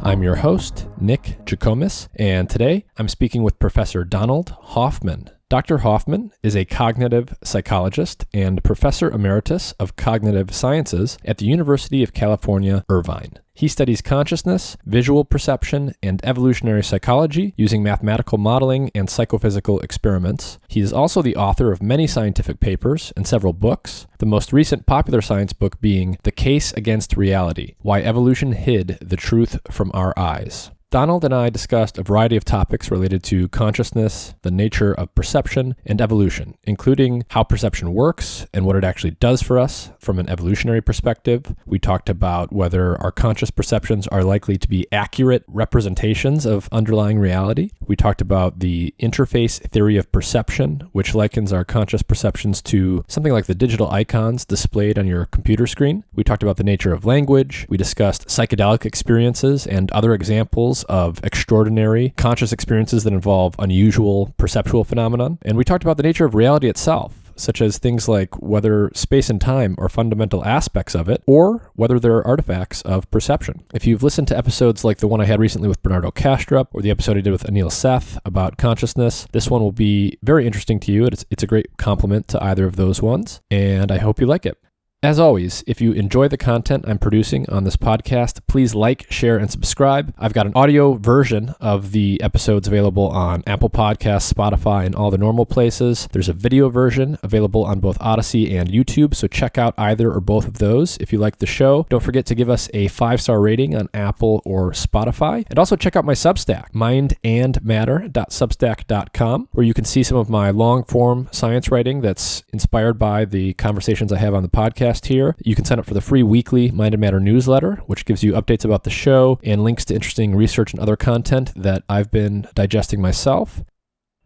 I'm your host, Nick Jikomis, and today I'm speaking with Professor Donald Hoffman. Dr. Hoffman is a cognitive psychologist and professor emeritus of cognitive sciences at the University of California, Irvine. He studies consciousness, visual perception, and evolutionary psychology using mathematical modeling and psychophysical experiments. He is also the author of many scientific papers and several books, the most recent popular science book being The Case Against Reality: Why Evolution Hid the Truth from Our Eyes. Donald and I discussed a variety of topics related to consciousness, the nature of perception, and evolution, including how perception works and what it actually does for us from an evolutionary perspective. We talked about whether our conscious perceptions are likely to be accurate representations of underlying reality. We talked about the interface theory of perception, which likens our conscious perceptions to something like the digital icons displayed on your computer screen. We talked about the nature of language. We discussed psychedelic experiences and other examples of extraordinary conscious experiences that involve unusual perceptual phenomenon. And we talked about the nature of reality itself, such as things like whether space and time are fundamental aspects of it, or whether there are artifacts of perception. If you've listened to episodes like the one I had recently with Bernardo Kastrup, or the episode I did with Anil Seth about consciousness, this one will be very interesting to you. It's a great complement to either of those ones, and I hope you like it. As always, if you enjoy the content I'm producing on this podcast, please like, share, and subscribe. I've got an audio version of the episodes available on Apple Podcasts, Spotify, and all the normal places. There's a video version available on both Odyssey and YouTube, so check out either or both of those if you like the show. Don't forget to give us a 5-star rating on Apple or Spotify. And also check out my Substack, mindandmatter.substack.com, where you can see some of my long-form science writing that's inspired by the conversations I have on the podcast here. You can sign up for the free weekly Mind and Matter newsletter, which gives you updates about the show and links to interesting research and other content that I've been digesting myself.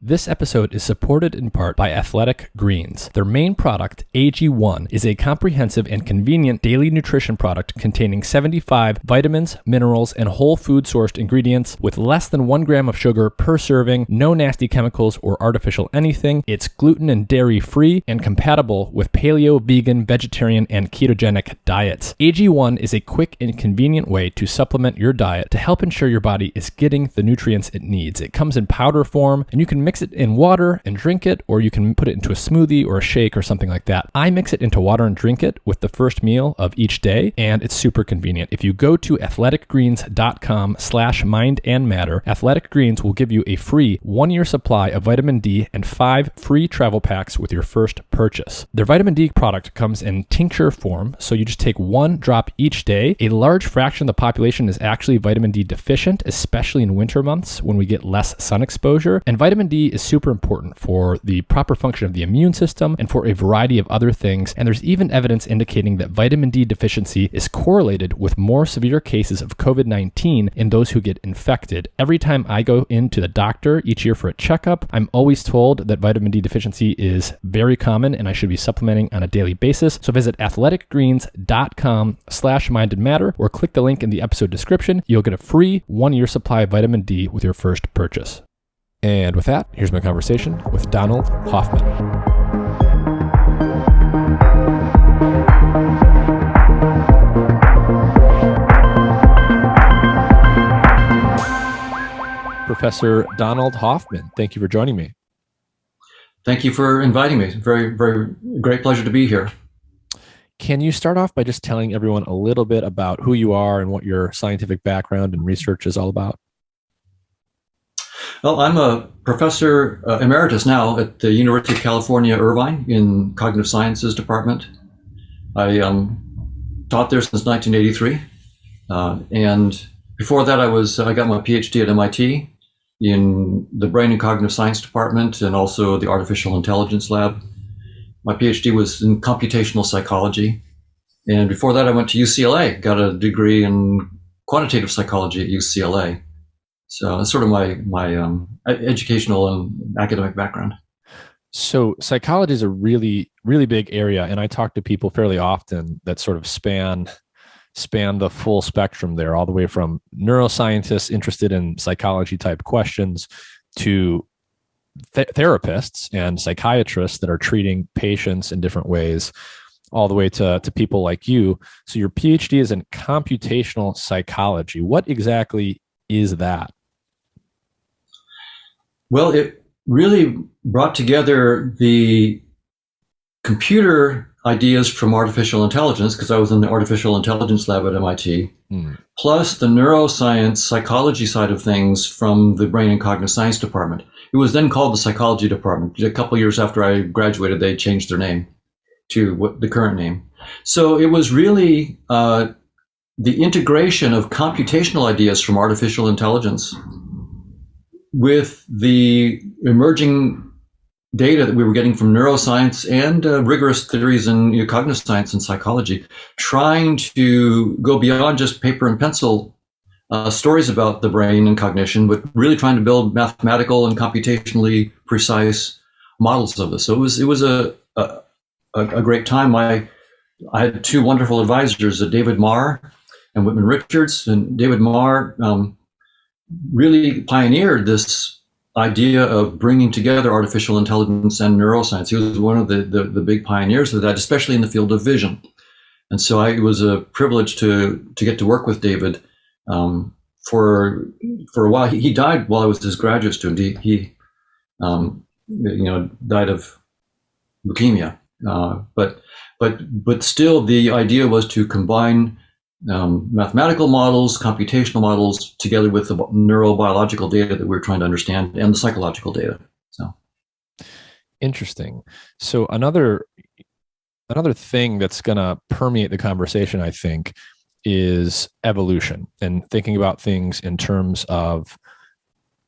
This episode is supported in part by Athletic Greens. Their main product, AG1, is a comprehensive and convenient daily nutrition product containing 75 vitamins, minerals, and whole food-sourced ingredients with less than 1 gram of sugar per serving, no nasty chemicals or artificial anything. It's gluten and dairy-free and compatible with paleo, vegan, vegetarian, and ketogenic diets. AG1 is a quick and convenient way to supplement your diet to help ensure your body is getting the nutrients it needs. It comes in powder form, and you can mix it in water and drink it, or you can put it into a smoothie or a shake or something like that. I mix it into water and drink it with the first meal of each day, and it's super convenient. If you go to athleticgreens.com/mindandmatter, Athletic Greens will give you a free 1-year supply of vitamin D and 5 free travel packs with your first purchase. Their vitamin D product comes in tincture form, so you just take 1 drop each day. A large fraction of the population is actually vitamin D deficient, especially in winter months when we get less sun exposure, and vitamin D is super important for the proper function of the immune system and for a variety of other things. And there's even evidence indicating that vitamin D deficiency is correlated with more severe cases of COVID-19 in those who get infected. Every time I go into the doctor each year for a checkup, I'm always told that vitamin D deficiency is very common and I should be supplementing on a daily basis. So visit athleticgreens.com/mindandmatter or click the link in the episode description. You'll get a free 1-year supply of vitamin D with your first purchase. And with that, here's my conversation with Donald Hoffman. Professor Donald Hoffman, thank you for joining me. Thank you for inviting me. Very, very great pleasure to be here. Can you start off by just telling everyone a little bit about who you are and what your scientific background and research is all about? Well, I'm a professor emeritus now at the University of California, Irvine in Cognitive Sciences Department. I taught there since 1983. And before that, I got my PhD at MIT in the Brain and Cognitive Science Department and also the Artificial Intelligence Lab. My PhD was in computational psychology. And before that, I went to UCLA, got a degree in quantitative psychology at UCLA. So that's sort of my educational and academic background. So psychology is a really, really big area. And I talk to people fairly often that sort of span the full spectrum there, all the way from neuroscientists interested in psychology type questions to therapists and psychiatrists that are treating patients in different ways. all the way to people like you. So your PhD is in computational psychology. What exactly is that? Well, it really brought together the computer ideas from artificial intelligence, because I was in the artificial intelligence lab at MIT, plus the neuroscience psychology side of things from the brain and cognitive science department. It was then called the psychology department. A couple of years after I graduated, they changed their name to what the current name. So it was really the integration of computational ideas from artificial intelligence with the emerging data that we were getting from neuroscience and rigorous theories in cognitive science and psychology, trying to go beyond just paper and pencil stories about the brain and cognition, but really trying to build mathematical and computationally precise models of this. So it was a great time. I had two wonderful advisors, David Marr and Whitman Richards. And David Marr really pioneered this idea of bringing together artificial intelligence and neuroscience. He was one of the big pioneers of that, especially in the field of vision. And so it was a privilege to get to work with David for a while. He died while I was his graduate student. He died of leukemia. But still, the idea was to combine mathematical models, computational models, together with the neurobiological data that we're trying to understand and the psychological data. So interesting. So another thing that's going to permeate the conversation, I think, is evolution, and thinking about things in terms of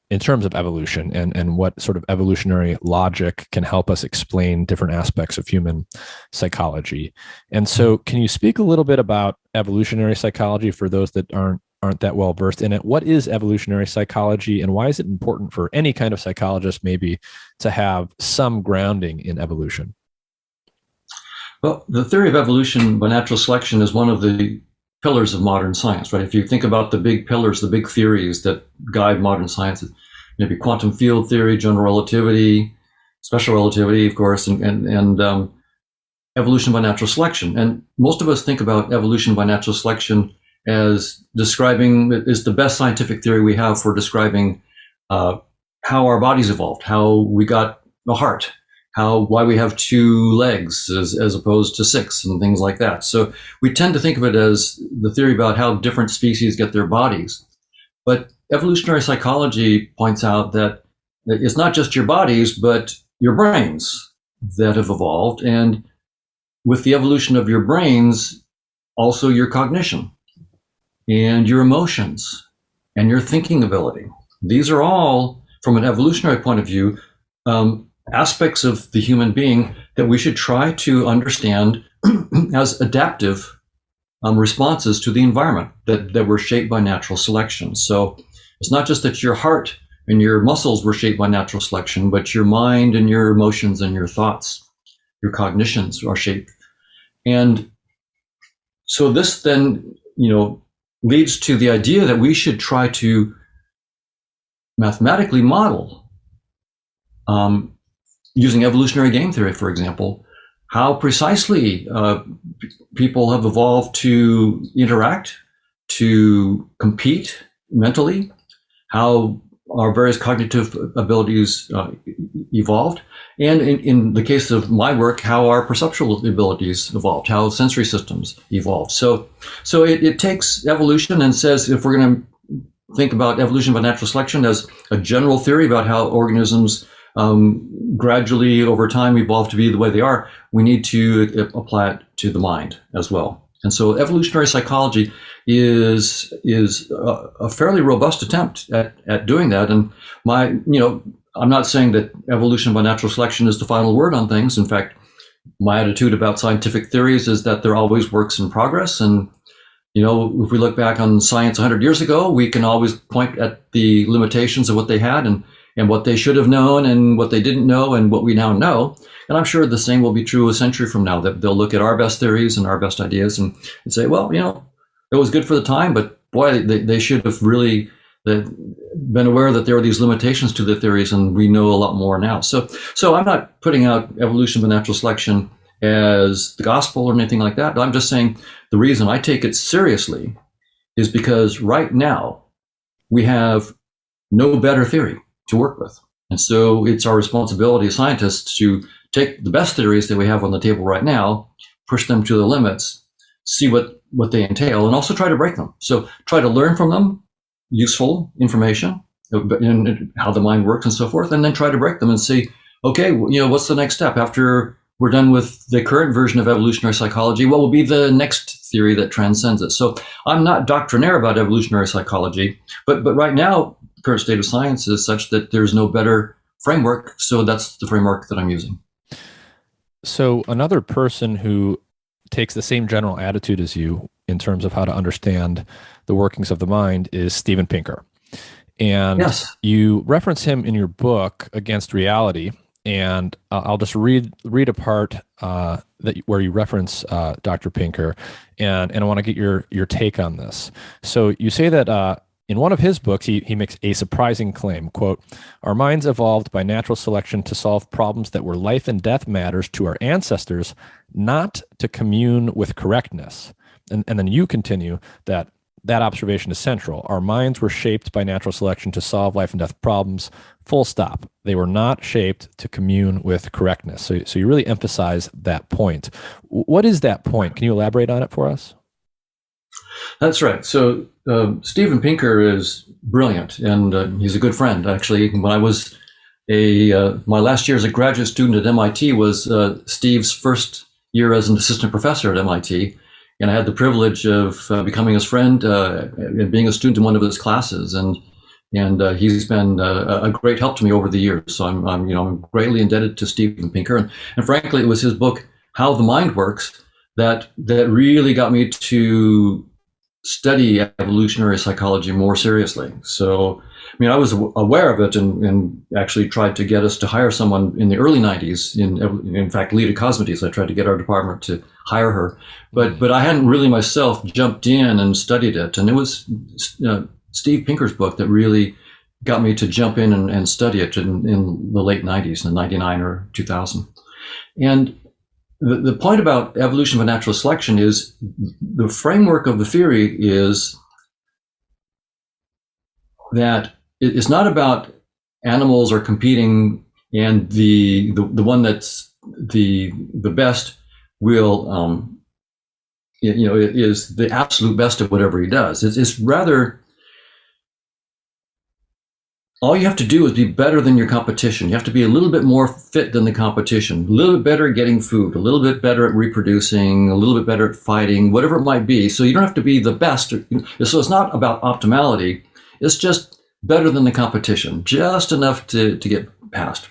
evolution and what sort of evolutionary logic can help us explain different aspects of human psychology. And so can you speak a little bit about evolutionary psychology for those that aren't that well versed in it? What is evolutionary psychology, and why is it important for any kind of psychologist maybe to have some grounding in evolution? Well, the theory of evolution by natural selection is one of the pillars of modern science, right? If you think about the big pillars, the big theories that guide modern science, maybe quantum field theory, general relativity, special relativity, of course, and evolution by natural selection. And most of us think about evolution by natural selection as is the best scientific theory we have for describing how our bodies evolved, how we got a heart, why we have two legs as opposed to six, and things like that. So we tend to think of it as the theory about how different species get their bodies. But evolutionary psychology points out that it's not just your bodies, but your brains that have evolved. And with the evolution of your brains, also your cognition and your emotions and your thinking ability. These are all, from an evolutionary point of view, aspects of the human being that we should try to understand as adaptive responses to the environment that were shaped by natural selection. So it's not just that your heart and your muscles were shaped by natural selection, but your mind and your emotions and your thoughts, your cognitions are shaped. And so this then, leads to the idea that we should try to mathematically model, using evolutionary game theory, for example, how precisely people have evolved to interact, to compete mentally, how our various cognitive abilities evolved, and in the case of my work, how our perceptual abilities evolved, how sensory systems evolved. So it takes evolution and says, if we're going to think about evolution by natural selection as a general theory about how organisms gradually over time evolve to be the way they are, we need to apply it to the mind as well. And so evolutionary psychology is a fairly robust attempt at doing that. And I'm not saying that evolution by natural selection is the final word on things. In fact, my attitude about scientific theories is that they're always works in progress. And if we look back on science 100 years ago, we can always point at the limitations of what they had and what they should have known and what they didn't know and what we now know. And I'm sure the same will be true a century from now, that they'll look at our best theories and our best ideas and say, well, it was good for the time, but boy, they should have really been aware that there are these limitations to the theories, and we know a lot more now. So I'm not putting out evolution by natural selection as the gospel or anything like that. I'm just saying the reason I take it seriously is because right now we have no better theory to work with. And so it's our responsibility as scientists to take the best theories that we have on the table right now, push them to the limits, see what they entail, and also try to break them. So try to learn from them useful information and how the mind works and so forth, and then try to break them and see, okay, what's the next step after we're done with the current version of evolutionary psychology? What will be the next theory that transcends it? So I'm not doctrinaire about evolutionary psychology, but right now, the current state of science is such that there's no better framework. So that's the framework that I'm using. So another person who takes the same general attitude as you in terms of how to understand the workings of the mind is Steven Pinker. And yes, you reference him in your book, Against Reality. And I'll just read a part where you reference Dr. Pinker, and I want to get your take on this. So you say that in one of his books, he makes a surprising claim, quote, "Our minds evolved by natural selection to solve problems that were life and death matters to our ancestors, not to commune with correctness." And then you continue that observation is central. Our minds were shaped by natural selection to solve life and death problems, full stop. They were not shaped to commune with correctness. So you really emphasize that point. What is that point? Can you elaborate on it for us? That's right. So Steven Pinker is brilliant, and he's a good friend. Actually, when I was my last year as a graduate student at MIT was Steve's first year as an assistant professor at MIT. And I had the privilege of becoming his friend and being a student in one of his classes, and he's been a great help to me over the years. So I'm greatly indebted to Steven Pinker, and frankly, it was his book How the Mind Works that really got me to study evolutionary psychology more seriously. So I was aware of it and actually tried to get us to hire someone in the early 90s. In fact, Lita Cosmides, I tried to get our department to hire her. But I hadn't really myself jumped in and studied it. And it was Steve Pinker's book that really got me to jump in and study it in the late 90s, in 99 or 2000. And the point about evolution by natural selection is the framework of the theory is that it's not about animals are competing and the one that's the best will is the absolute best at whatever he does. It's rather all you have to do is be better than your competition. You have to be a little bit more fit than the competition, a little bit better at getting food, a little bit better at reproducing, a little bit better at fighting, whatever it might be. So you don't have to be the best. So it's not about optimality. It's just better than the competition, just enough to get past.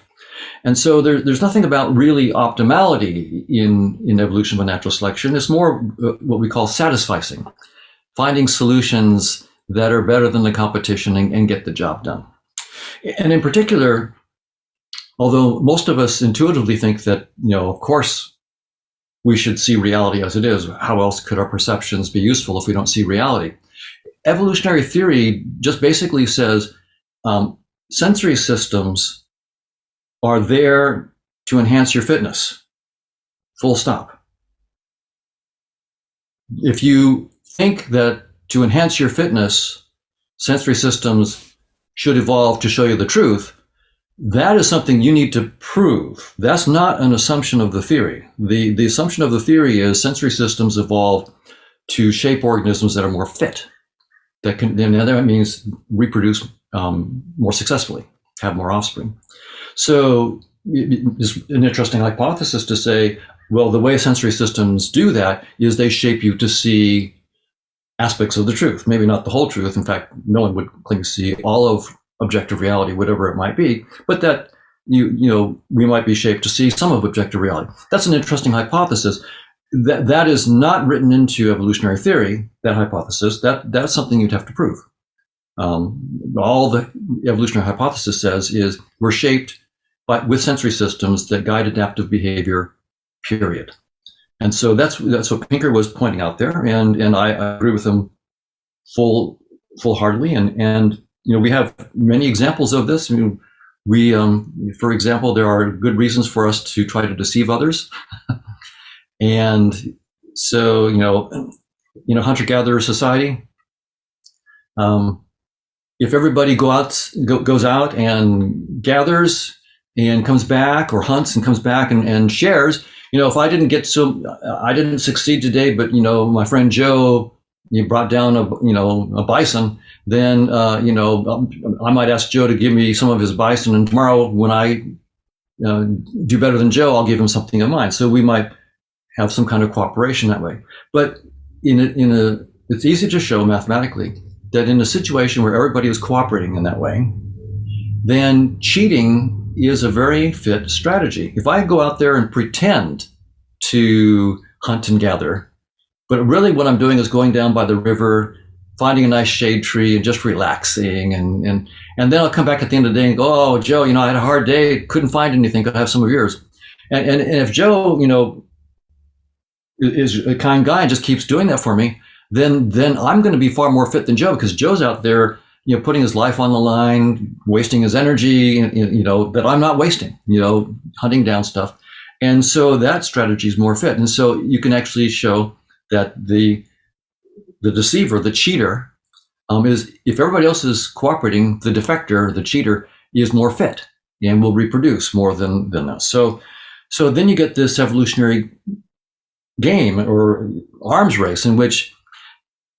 And so there's nothing about really optimality in evolution by natural selection. It's more what we call satisficing, finding solutions that are better than the competition and get the job done. And in particular, although most of us intuitively think that, of course, we should see reality as it is, how else could our perceptions be useful if we don't see reality? Evolutionary theory just basically says sensory systems are there to enhance your fitness, full stop. If you think that to enhance your fitness, sensory systems should evolve to show you the truth, that is something you need to prove. That's not an assumption of the theory. The assumption of the theory is sensory systems evolve to shape organisms that are more fit. That means reproduce more successfully, have more offspring. So it's an interesting hypothesis to say, well, the way sensory systems do that is they shape you to see aspects of the truth, maybe not the whole truth. In fact, no one would claim to see all of objective reality, whatever it might be, but that we might be shaped to see some of objective reality. That's an interesting hypothesis. That is not written into evolutionary theory, that hypothesis. That's something you'd have to prove. All the evolutionary hypothesis says is we're shaped with sensory systems that guide adaptive behavior, period. And so that's what Pinker was pointing out there, and I agree with him full-heartedly. And we have many examples of this. For example, there are good reasons for us to try to deceive others. And so, hunter-gatherer society, if everybody goes out and gathers and comes back, or hunts and comes back and shares, if I didn't succeed today, but my friend Joe, you brought down a bison, then I might ask Joe to give me some of his bison, and tomorrow when I do better than Joe, I'll give him something of mine. So we might have some kind of cooperation that way. But it's easy to show mathematically that in a situation where everybody is cooperating in that way, then cheating is a very fit strategy. If I go out there and pretend to hunt and gather, but really what I'm doing is going down by the river, finding a nice shade tree and just relaxing, and then I'll come back at the end of the day and go, oh, Joe, I had a hard day, couldn't find anything, could I have some of yours? And if Joe, is a kind guy and just keeps doing that for me, then I'm going to be far more fit than Joe, because Joe's out there, putting his life on the line, wasting his energy, that I'm not wasting, hunting down stuff. And so that strategy is more fit. And so you can actually show that the deceiver, the cheater, is, if everybody else is cooperating, the defector, the cheater, is more fit and will reproduce more than us. So then you get this evolutionary game or arms race in which,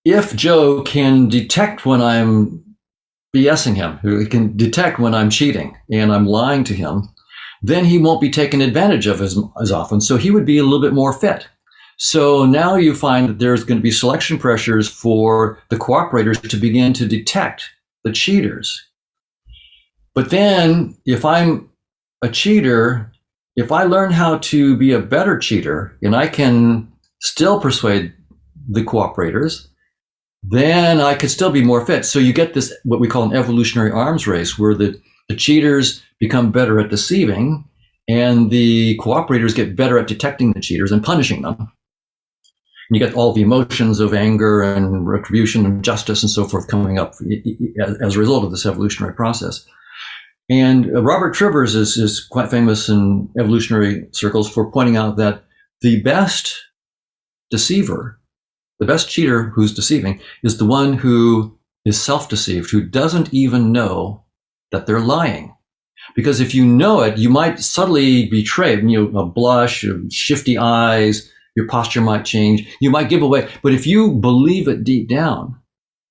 if Joe can detect when I'm BSing him, he can detect when I'm cheating and I'm lying to him, then he won't be taken advantage of as often. So he would be a little bit more fit. So now you find that there's going to be selection pressures for the cooperators to begin to detect the cheaters. But then if I'm a cheater, if I learn how to be a better cheater and I can still persuade the cooperators, then I could still be more fit. So you get this, what we call an evolutionary arms race, where the cheaters become better at deceiving and the cooperators get better at detecting the cheaters and punishing them. And you get all the emotions of anger and retribution and justice and so forth coming up as a result of this evolutionary process. And Robert Trivers is quite famous in evolutionary circles for pointing out that the best deceiver, the best cheater who's deceiving, is the one who is self-deceived, who doesn't even know that they're lying. Because if you know it, you might subtly betray, a blush, shifty eyes, your posture might change, you might give away. But if you believe it deep down,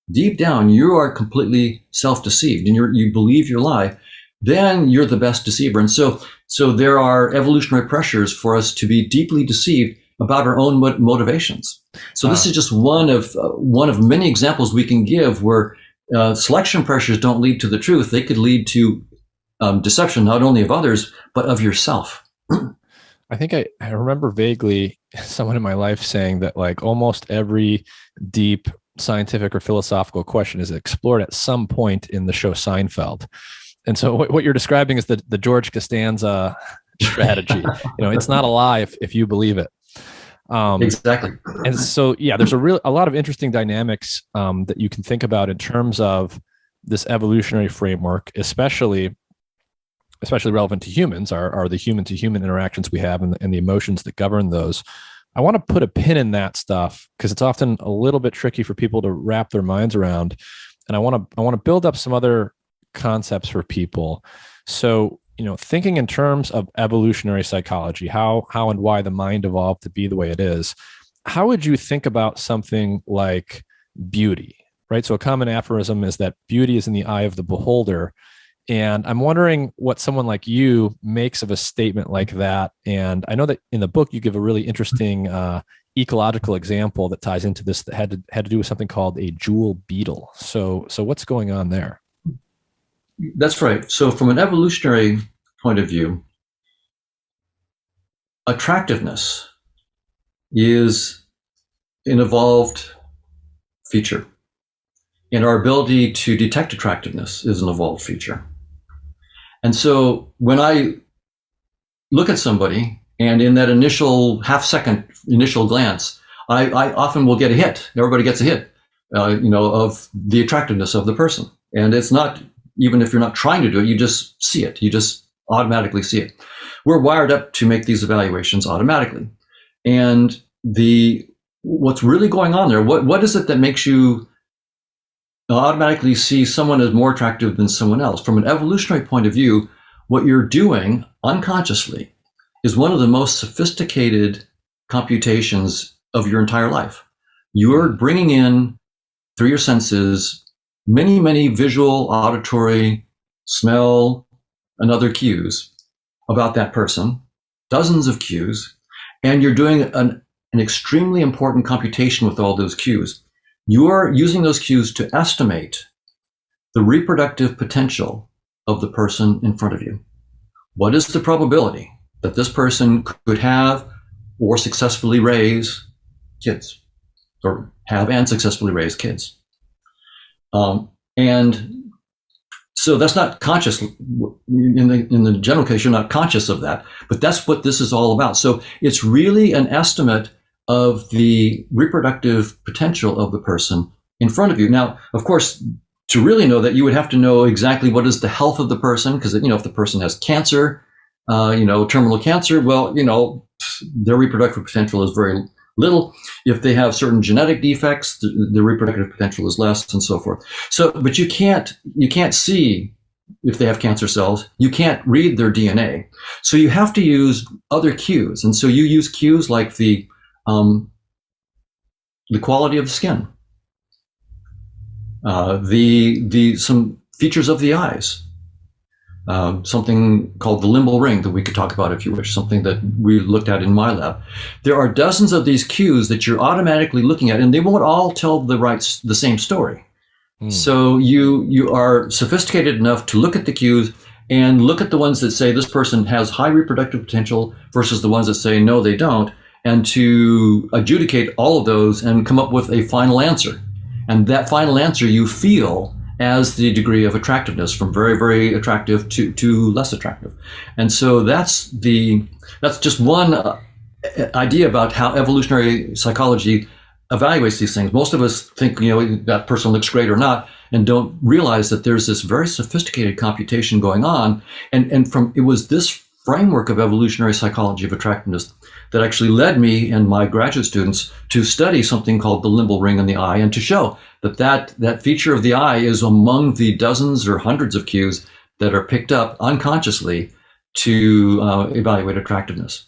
you are completely self-deceived and you believe your lie, then you're the best deceiver. And so there are evolutionary pressures for us to be deeply deceived about our own motivations. So this is just one of many examples we can give where selection pressures don't lead to the truth. They could lead to deception, not only of others, but of yourself. I think I remember vaguely someone in my life saying that like almost every deep scientific or philosophical question is explored at some point in the show Seinfeld. And so what you're describing is the George Costanza strategy. It's not a lie if you believe it. Exactly. And so, yeah, there's a lot of interesting dynamics that you can think about in terms of this evolutionary framework, especially relevant to humans, are the human to human interactions we have and the emotions that govern those. I want to put a pin in that stuff because it's often a little bit tricky for people to wrap their minds around. And I want to build up some other concepts for people. So, thinking in terms of evolutionary psychology, how and why the mind evolved to be the way it is, how would you think about something like beauty, right? So a common aphorism is that beauty is in the eye of the beholder. And I'm wondering what someone like you makes of a statement like that. And I know that in the book, you give a really interesting ecological example that ties into this that had to do with something called a jewel beetle. So what's going on there? That's right. So from an evolutionary point of view, attractiveness is an evolved feature. And our ability to detect attractiveness is an evolved feature. And so when I look at somebody and in that initial half-second initial glance, I often will get a hit. Everybody gets a hit, of the attractiveness of the person. And it's not, even if you're not trying to do it, you just see it. You just automatically see it. We're wired up to make these evaluations automatically. And what's really going on there? What is it that makes you automatically see someone as more attractive than someone else? From an evolutionary point of view, what you're doing unconsciously is one of the most sophisticated computations of your entire life. You're bringing in, through your senses, many, many visual, auditory, smell, and other cues about that person, dozens of cues, and you're doing an extremely important computation with all those cues. You're using those cues to estimate the reproductive potential of the person in front of you. What is the probability that this person could have or successfully raise kids, or have and successfully raise kids? And so that's not conscious. In the general case, you're not conscious of that, but that's what this is all about. So it's really an estimate of the reproductive potential of the person in front of you. Now, of course, to really know that, you would have to know exactly what is the health of the person, because, if the person has cancer, terminal cancer, well, their reproductive potential is very little. If they have certain genetic defects, the reproductive potential is less, and so forth. So, but you can't see if they have cancer cells. You can't read their DNA. So you have to use other cues. And so you use cues like the quality of the skin, some features of the eyes, something called the limbal ring that we could talk about if you wish, something that we looked at in my lab. There are dozens of these cues that you're automatically looking at, and they won't all tell the same story. So you are sophisticated enough to look at the cues and look at the ones that say this person has high reproductive potential versus the ones that say no, they don't, and to adjudicate all of those and come up with a final answer. And that final answer you feel as the degree of attractiveness, from very, very attractive to less attractive. And so that's just one idea about how evolutionary psychology evaluates these things. Most of us think, that person looks great or not, and don't realize that there's this very sophisticated computation going on. And it was this framework of evolutionary psychology of attractiveness that actually led me and my graduate students to study something called the limbal ring in the eye, and to show that feature of the eye is among the dozens or hundreds of cues that are picked up unconsciously to evaluate attractiveness.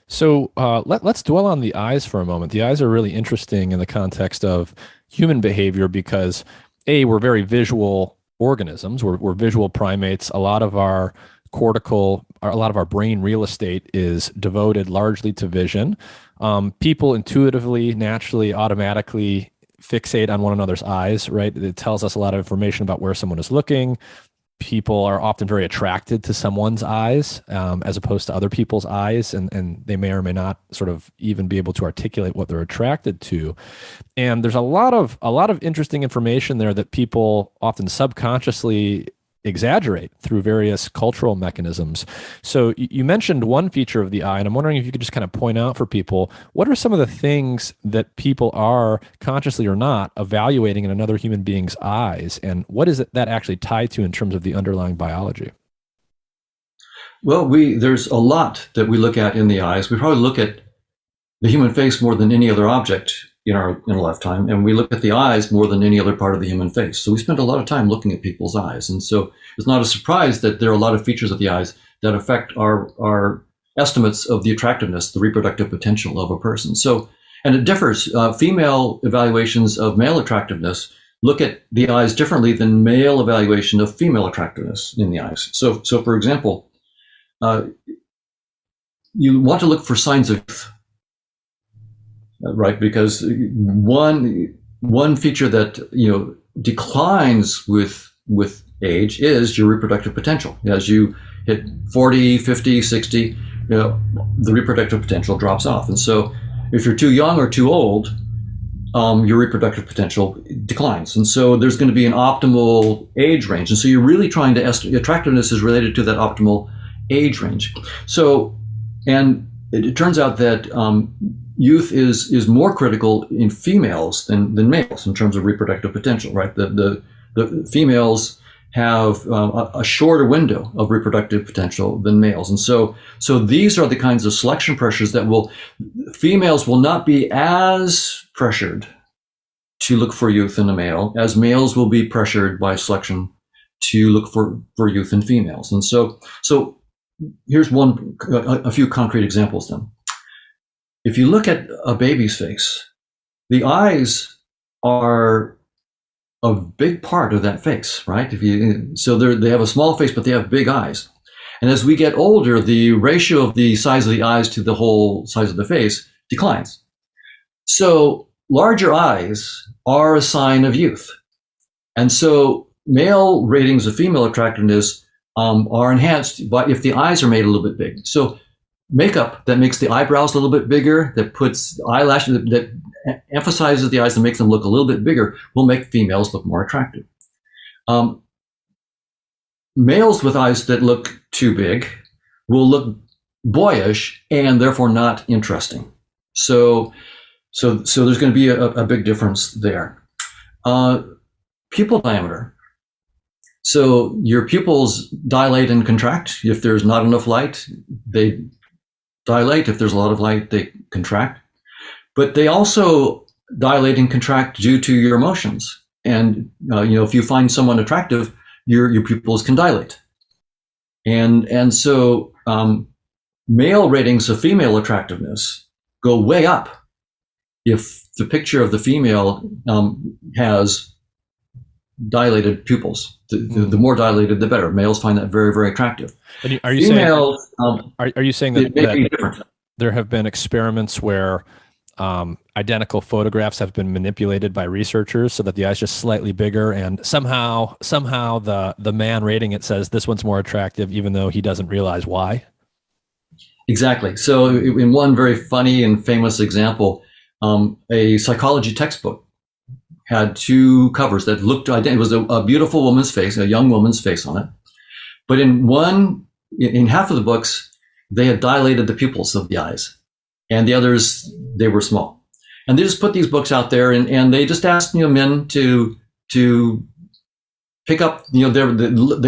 So let's dwell on the eyes for a moment. The eyes are really interesting in the context of human behavior because, we're very visual organisms. We're visual primates. A lot of our brain real estate is devoted largely to vision. People intuitively, naturally, automatically fixate on one another's eyes, right? It tells us a lot of information about where someone is looking. People are often very attracted to someone's eyes as opposed to other people's eyes, and they may or may not sort of even be able to articulate what they're attracted to. And there's a lot of interesting information there that people often subconsciously exaggerate through various cultural mechanisms. So you mentioned one feature of the eye, and I'm wondering if you could just kind of point out for people, what are some of the things that people are, consciously or not, evaluating in another human being's eyes, and what is it that actually tied to in terms of the underlying biology? Well, there's a lot that we look at in the eyes. We probably look at the human face more than any other object in a lifetime, and we look at the eyes more than any other part of the human face. So we spend a lot of time looking at people's eyes, and so it's not a surprise that there are a lot of features of the eyes that affect our estimates of the attractiveness, the reproductive potential of a person. So, and it differs. Female evaluations of male attractiveness look at the eyes differently than male evaluation of female attractiveness in the eyes. So for example, you want to look for signs of youth, right? Because one feature that declines with age is your reproductive potential. As you hit 40, 50, 60, the reproductive potential drops off. And so if you're too young or too old, your reproductive potential declines. And so there's going to be an optimal age range. And so you're really trying to estimate, attractiveness is related to that optimal age range. So, and it turns out that youth is more critical in females than males in terms of reproductive potential, right? The females have a shorter window of reproductive potential than males. And so these are the kinds of selection pressures that females will not be as pressured to look for youth in a male as males will be pressured by selection to look for youth in females. And so here's a few concrete examples then. If you look at a baby's face, the eyes are a big part of that face, right? They have a small face, but they have big eyes. And as we get older, the ratio of the size of the eyes to the whole size of the face declines. So larger eyes are a sign of youth. And so male ratings of female attractiveness are enhanced if the eyes are made a little bit big. So makeup that makes the eyebrows a little bit bigger, that puts eyelashes, that emphasizes the eyes and makes them look a little bit bigger, will make females look more attractive. Males with eyes that look too big will look boyish and therefore not interesting. So there's going to be a big difference there. Pupil diameter. So your pupils dilate and contract. If there's not enough light, they dilate. If there's a lot of light, they contract. But they also dilate and contract due to your emotions. And if you find someone attractive, your pupils can dilate. And so male ratings of female attractiveness go way up if the picture of the female has dilated pupils. The more dilated, the better. Males find that very, very attractive. And are you saying that there have been experiments where identical photographs have been manipulated by researchers so that the eye's just slightly bigger, and somehow the man rating it says this one's more attractive, even though he doesn't realize why? Exactly. So in one very funny and famous example, a psychology textbook had two covers that looked identical. It was a beautiful woman's face, a young woman's face on it. But in half of the books, they had dilated the pupils of the eyes, and the others, they were small. And they just put these books out there, and they just asked men to pick up. They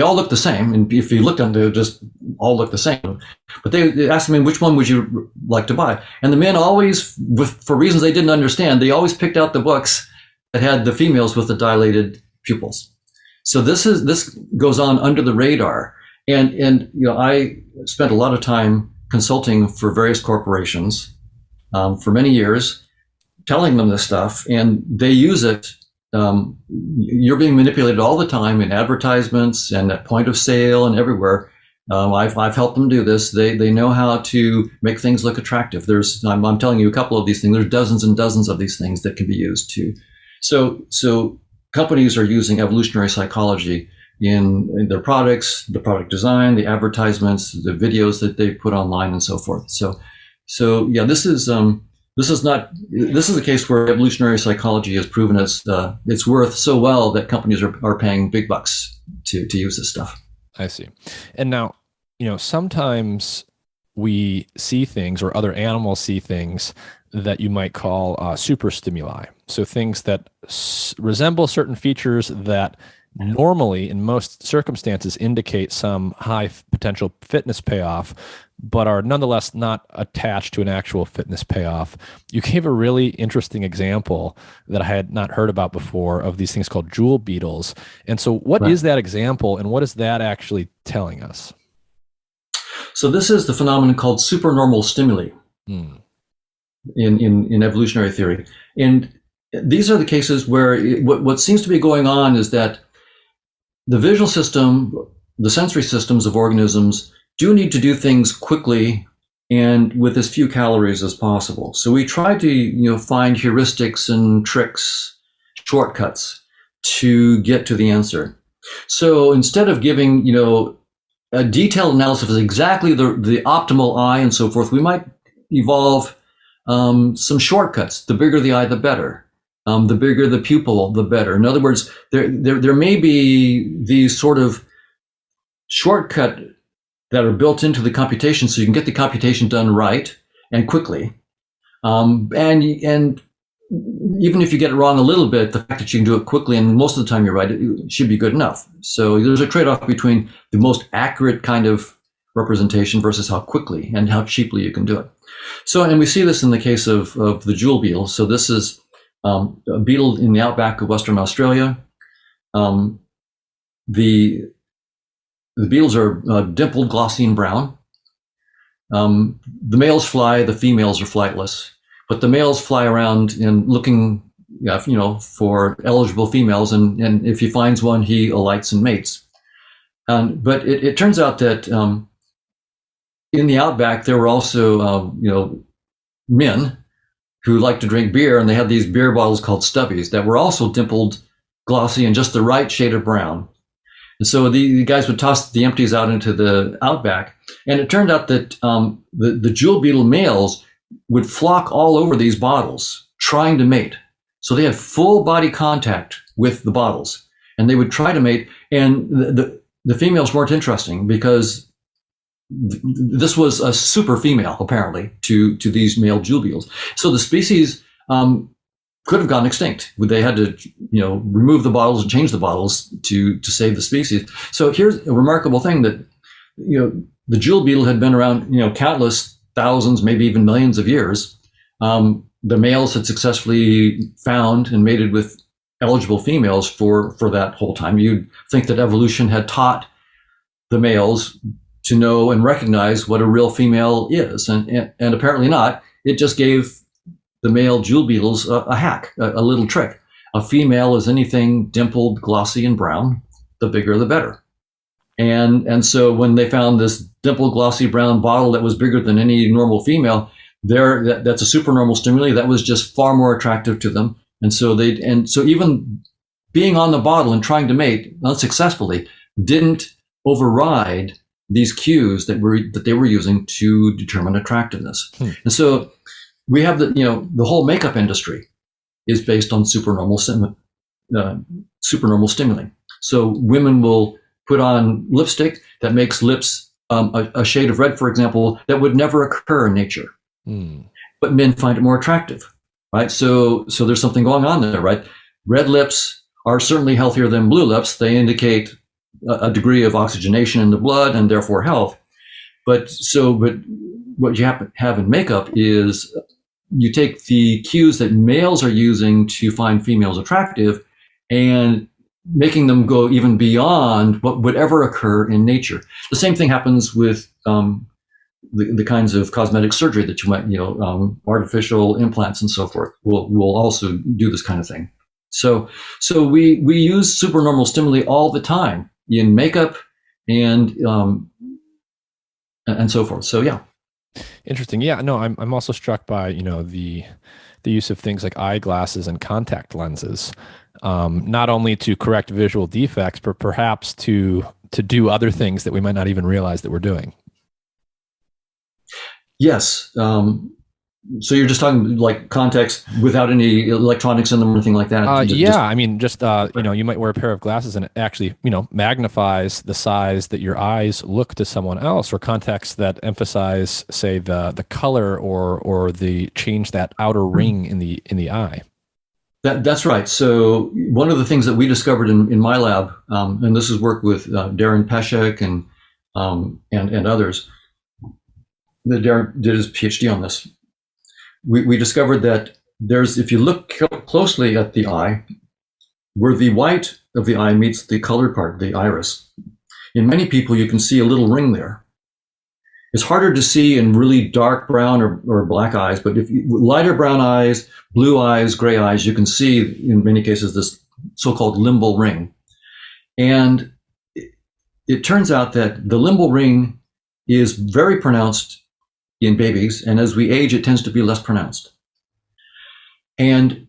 all look the same, and if you looked at them, they just all look the same. But they asked them, which one would you like to buy? And the men always, for reasons they didn't understand, they always picked out the books that had the females with the dilated pupils. So this goes on under the radar. And I spent a lot of time consulting for various corporations for many years, telling them this stuff, and they use it. You're being manipulated all the time in advertisements and at point of sale and everywhere. I've helped them do this. They know how to make things look attractive. I'm telling you a couple of these things. There's dozens and dozens of these things that can be used too. So companies are using evolutionary psychology in their products, the product design, the advertisements, the videos that they put online, and so forth. So yeah, this is a case where evolutionary psychology has proven its worth so well that companies are paying big bucks to use this stuff. I see. And now, sometimes we see things, or other animals see things, that you might call superstimuli. So things that resemble certain features that normally, in most circumstances, indicate some high potential fitness payoff, but are nonetheless not attached to an actual fitness payoff. You gave a really interesting example that I had not heard about before of these things called jewel beetles. And so what is that example, and what is that actually telling us? So this is the phenomenon called supernormal stimuli in evolutionary theory. And these are the cases where what seems to be going on is that the visual system, the sensory systems of organisms do need to do things quickly and with as few calories as possible. So we try to find heuristics and tricks, shortcuts to get to the answer. So instead of giving a detailed analysis of exactly the optimal eye and so forth, we might evolve some shortcuts. The bigger the eye, the better. The bigger the pupil, the better. In other words, there may be these sort of shortcut that are built into the computation, so you can get the computation done right and quickly. And even if you get it wrong a little bit, the fact that you can do it quickly and most of the time you're right, it should be good enough. So there's a trade-off between the most accurate kind of representation versus how quickly and how cheaply you can do it. So, and we see this in the case of the jewel beetle. So this is a beetle in the outback of Western Australia. The beetles are dimpled, glossy, and brown. The males fly, the females are flightless. But the males fly around and looking, for eligible females, and if he finds one, he alights and mates. But it turns out that in the outback there were also, men who liked to drink beer, and they had these beer bottles called stubbies that were also dimpled, glossy, and just the right shade of brown. And so the guys would toss the empties out into the outback, and it turned out that the jewel beetle males would flock all over these bottles trying to mate. So they had full body contact with the bottles, and they would try to mate. And the females weren't interesting because this was a super female, apparently, to these male jewel beetles. So the species could have gone extinct. They had to, remove the bottles and change the bottles to save the species. So here's a remarkable thing that, the jewel beetle had been around, countless thousands, maybe even millions of years. The males had successfully found and mated with eligible females for that whole time. You'd think that evolution had taught the males to know and recognize what a real female is, and apparently not. It just gave the male jewel beetles a hack, a little trick. A female is anything dimpled, glossy, and brown. The bigger, the better. And so when they found this dimpled, glossy, brown bottle that was bigger than any normal female, that's a supernormal stimuli that was just far more attractive to them. And so even being on the bottle and trying to mate unsuccessfully didn't override these cues that they were using to determine attractiveness. And so we have the whole makeup industry is based on supernormal stimuli. So women will put on lipstick that makes lips a shade of red, for example, that would never occur in nature. But men find it more attractive, right? So there's something going on there, right? Red lips are certainly healthier than blue lips. They indicate a degree of oxygenation in the blood and therefore health. But what you have in makeup is you take the cues that males are using to find females attractive and making them go even beyond what would ever occur in nature. The same thing happens with the kinds of cosmetic surgery that you might, artificial implants and so forth will also do this kind of thing. So we use supernormal stimuli all the time in makeup and so forth. So yeah. Interesting. Yeah, no, I'm also struck by, the use of things like eyeglasses and contact lenses, not only to correct visual defects, but perhaps to do other things that we might not even realize that we're doing. Yes. So you're just talking like contacts without any electronics in them or anything like that? I mean, just, you might wear a pair of glasses and it actually, magnifies the size that your eyes look to someone else, or contacts that emphasize, say, the color or the change that outer ring in the eye. That's right. So one of the things that we discovered in my lab, and this is work with Darren Peshek and others, that Darren did his PhD on this. We discovered that if you look closely at the eye, where the white of the eye meets the colored part, the iris, in many people you can see a little ring there. It's harder to see in really dark brown or black eyes, but if lighter brown eyes, blue eyes, gray eyes, you can see in many cases this so-called limbal ring. And it turns out that the limbal ring is very pronounced in babies, and as we age, it tends to be less pronounced. And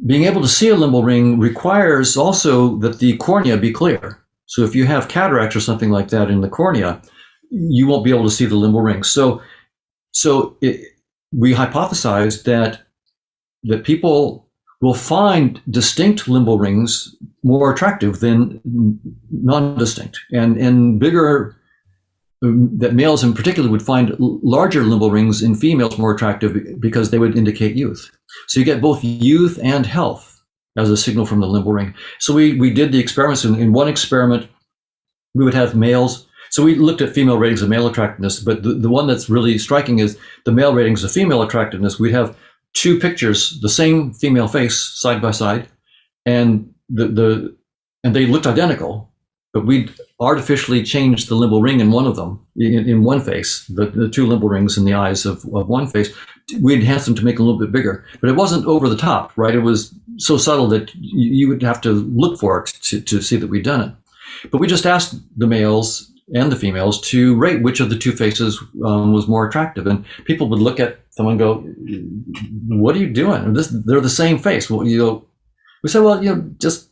being able to see a limbal ring requires also that the cornea be clear. So if you have cataracts or something like that in the cornea, you won't be able to see the limbal ring. So we hypothesized that people will find distinct limbal rings more attractive than non-distinct, and bigger. That males in particular would find larger limbal rings in females more attractive because they would indicate youth. So you get both youth and health as a signal from the limbal ring. So we did the experiments. In one experiment, we would have males. So we looked at female ratings of male attractiveness, but the one that's really striking is the male ratings of female attractiveness. We'd have two pictures, the same female face side by side, and and they looked identical, but we'd artificially changed the limbal ring in one of them, in one face, the two limbal rings in the eyes of one face. We enhanced them to make it a little bit bigger, but it wasn't over the top, right? It was so subtle that you would have to look for it to see that we'd done it. But we just asked the males and the females to rate which of the two faces was more attractive. And people would look at them and go, what are you doing? They're the same face. Well, we said, well, just,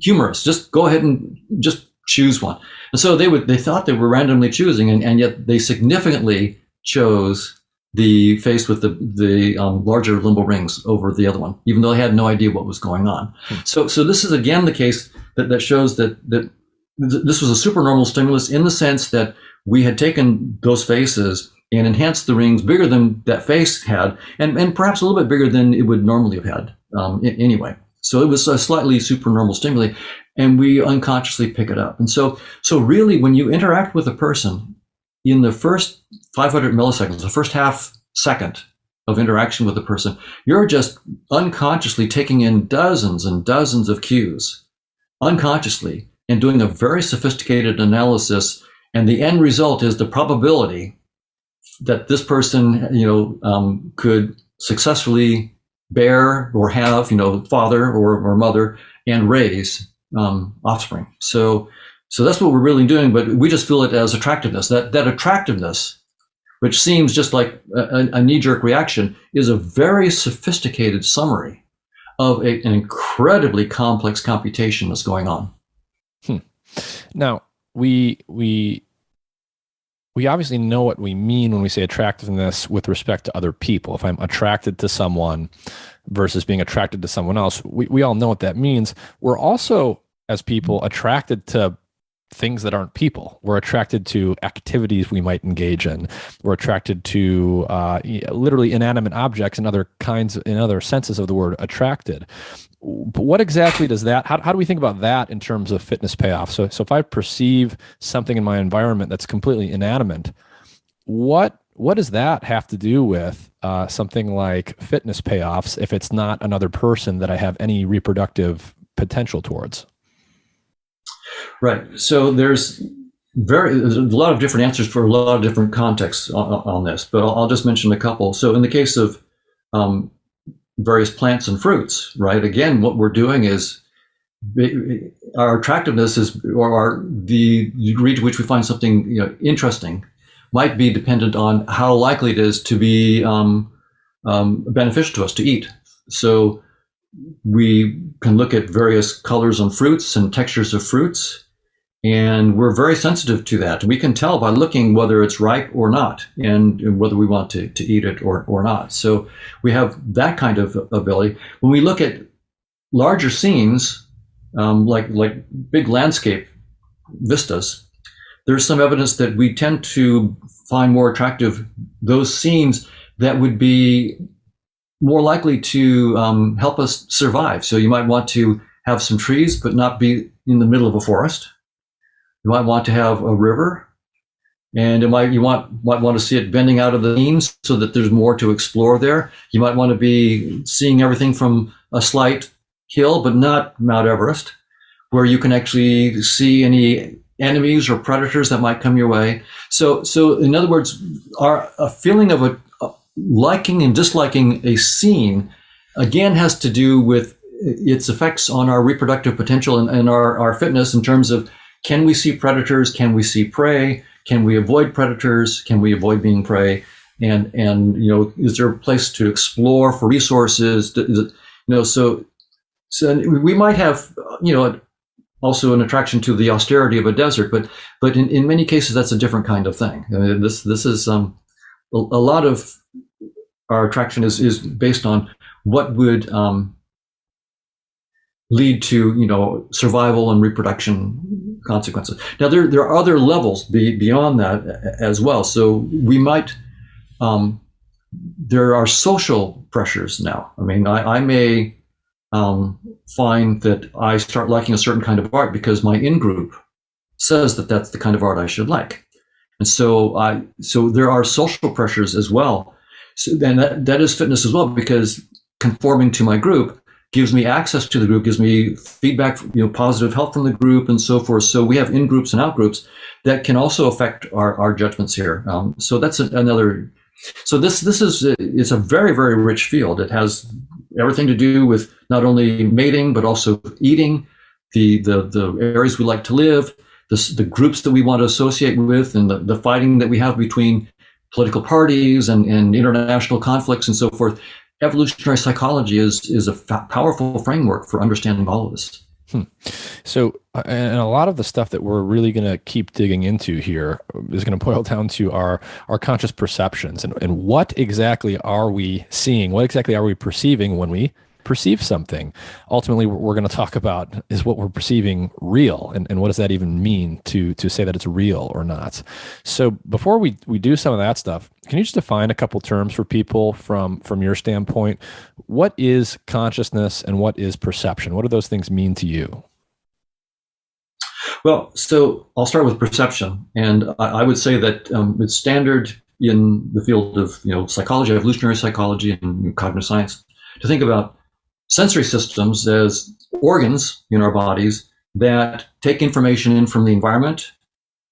humorous, just go ahead and just choose one. And so they thought they were randomly choosing, and yet they significantly chose the face with the larger limbal rings over the other one, even though they had no idea what was going on. So this is again the case that shows that this was a supernormal stimulus in the sense that we had taken those faces and enhanced the rings bigger than that face had, and perhaps a little bit bigger than it would normally have had anyway. So it was a slightly supernormal stimuli, and we unconsciously pick it up. And so really, when you interact with a person in the first 500 milliseconds, the first half second of interaction with a person, you're just unconsciously taking in dozens and dozens of cues, unconsciously, and doing a very sophisticated analysis. And the end result is the probability that this person, could successfully bear or have, father or mother and raise offspring. So that's what we're really doing, but we just feel it as attractiveness. That attractiveness, which seems just like a knee-jerk reaction, is a very sophisticated summary of an incredibly complex computation that's going on. Now, we obviously know what we mean when we say attractiveness with respect to other people. If I'm attracted to someone versus being attracted to someone else, we all know what that means. We're also, as people, attracted to things that aren't people. We're attracted to activities we might engage in. We're attracted to literally inanimate objects and other senses of the word attracted. But what exactly does that, how do we think about that in terms of fitness payoff? So if I perceive something in my environment that's completely inanimate, what does that have to do with something like fitness payoffs if it's not another person that I have any reproductive potential towards? Right. So there's a lot of different answers for a lot of different contexts on this, but I'll just mention a couple. So in the case of various plants and fruits, right? Again, what we're doing is our attractiveness or the degree to which we find something interesting might be dependent on how likely it is to be beneficial to us to eat. So we can look at various colors on fruits and textures of fruits, and we're very sensitive to that. We can tell by looking whether it's ripe or not, and whether we want to eat it or not. So we have that kind of ability. When we look at larger scenes, like big landscape vistas, there's some evidence that we tend to find more attractive those scenes that would be more likely to help us survive. So you might want to have some trees, but not be in the middle of a forest. You might want to have a river, and you might want to see it bending out of the seams so that there's more to explore there. You might want to be seeing everything from a slight hill, but not Mount Everest, where you can actually see any enemies or predators that might come your way. So in other words, a feeling of liking and disliking a scene, again, has to do with its effects on our reproductive potential and our fitness in terms of, can we see predators? Can we see prey? Can we avoid predators? Can we avoid being prey? And is there a place to explore for resources? So we might have, also an attraction to the austerity of a desert, but in many cases, that's a different kind of thing. I mean, this is a lot of our attraction is based on what would lead to survival and reproduction consequences. Now there are other levels beyond that as well. So we might there are social pressures now. I mean, I may find that I start liking a certain kind of art because my in-group says that that's the kind of art I should like. And so there are social pressures as well. So then that is fitness as well, because conforming to my group gives me access to the group, gives me feedback, positive help from the group and so forth. So we have in-groups and out-groups that can also affect our judgments here. So that's another. So this is it's a very, very rich field. It has everything to do with not only mating, but also eating, the areas we like to live, the groups that we want to associate with, and the fighting that we have between political parties and international conflicts and so forth. Evolutionary psychology is a powerful framework for understanding all of this. So, and a lot of the stuff that we're really going to keep digging into here is going to boil down to our conscious perceptions and what exactly are we seeing? What exactly are we perceiving when we perceive something? Ultimately, we're going to talk about, is what we're perceiving real? And what does that even mean to say that it's real or not? So before we do some of that stuff, can you just define a couple terms for people from your standpoint? What is consciousness and what is perception? What do those things mean to you? Well, so I'll start with perception. And I would say that it's standard in the field of psychology, evolutionary psychology, and cognitive science to think about sensory systems as organs in our bodies that take information in from the environment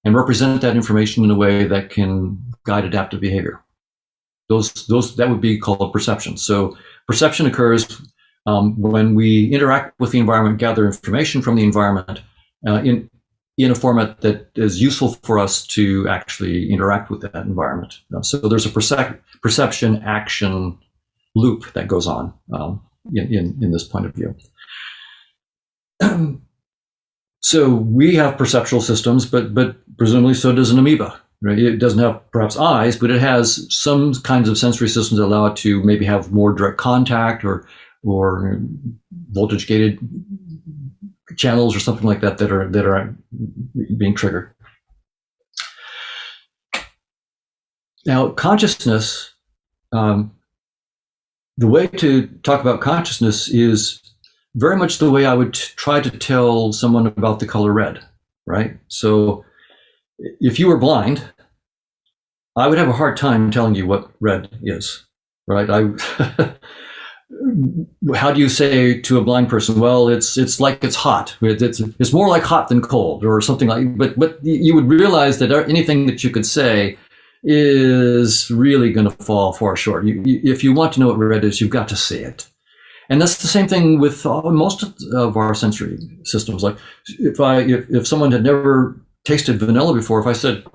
and represent that information in a way that can guide adaptive behavior. Those that would be called perception. So perception occurs when we interact with the environment, gather information from the environment in a format that is useful for us to actually interact with that environment. So there's a perception action loop that goes on in this point of view. So we have perceptual systems, but presumably so does an amoeba. Right? It doesn't have perhaps eyes, but it has some kinds of sensory systems that allow it to maybe have more direct contact or voltage gated channels or something like that are being triggered. Now, consciousness. The way to talk about consciousness is very much the way I would try to tell someone about the color red, right? So if you were blind, I would have a hard time telling you what red is, right? How do you say to a blind person, well, it's like it's hot. It's more like hot than cold or something like, but you would realize that anything that you could say is really going to fall far short. If you want to know what red is, you've got to see it. And that's the same thing with most of our sensory systems. Like if someone had never tasted vanilla before, if I said,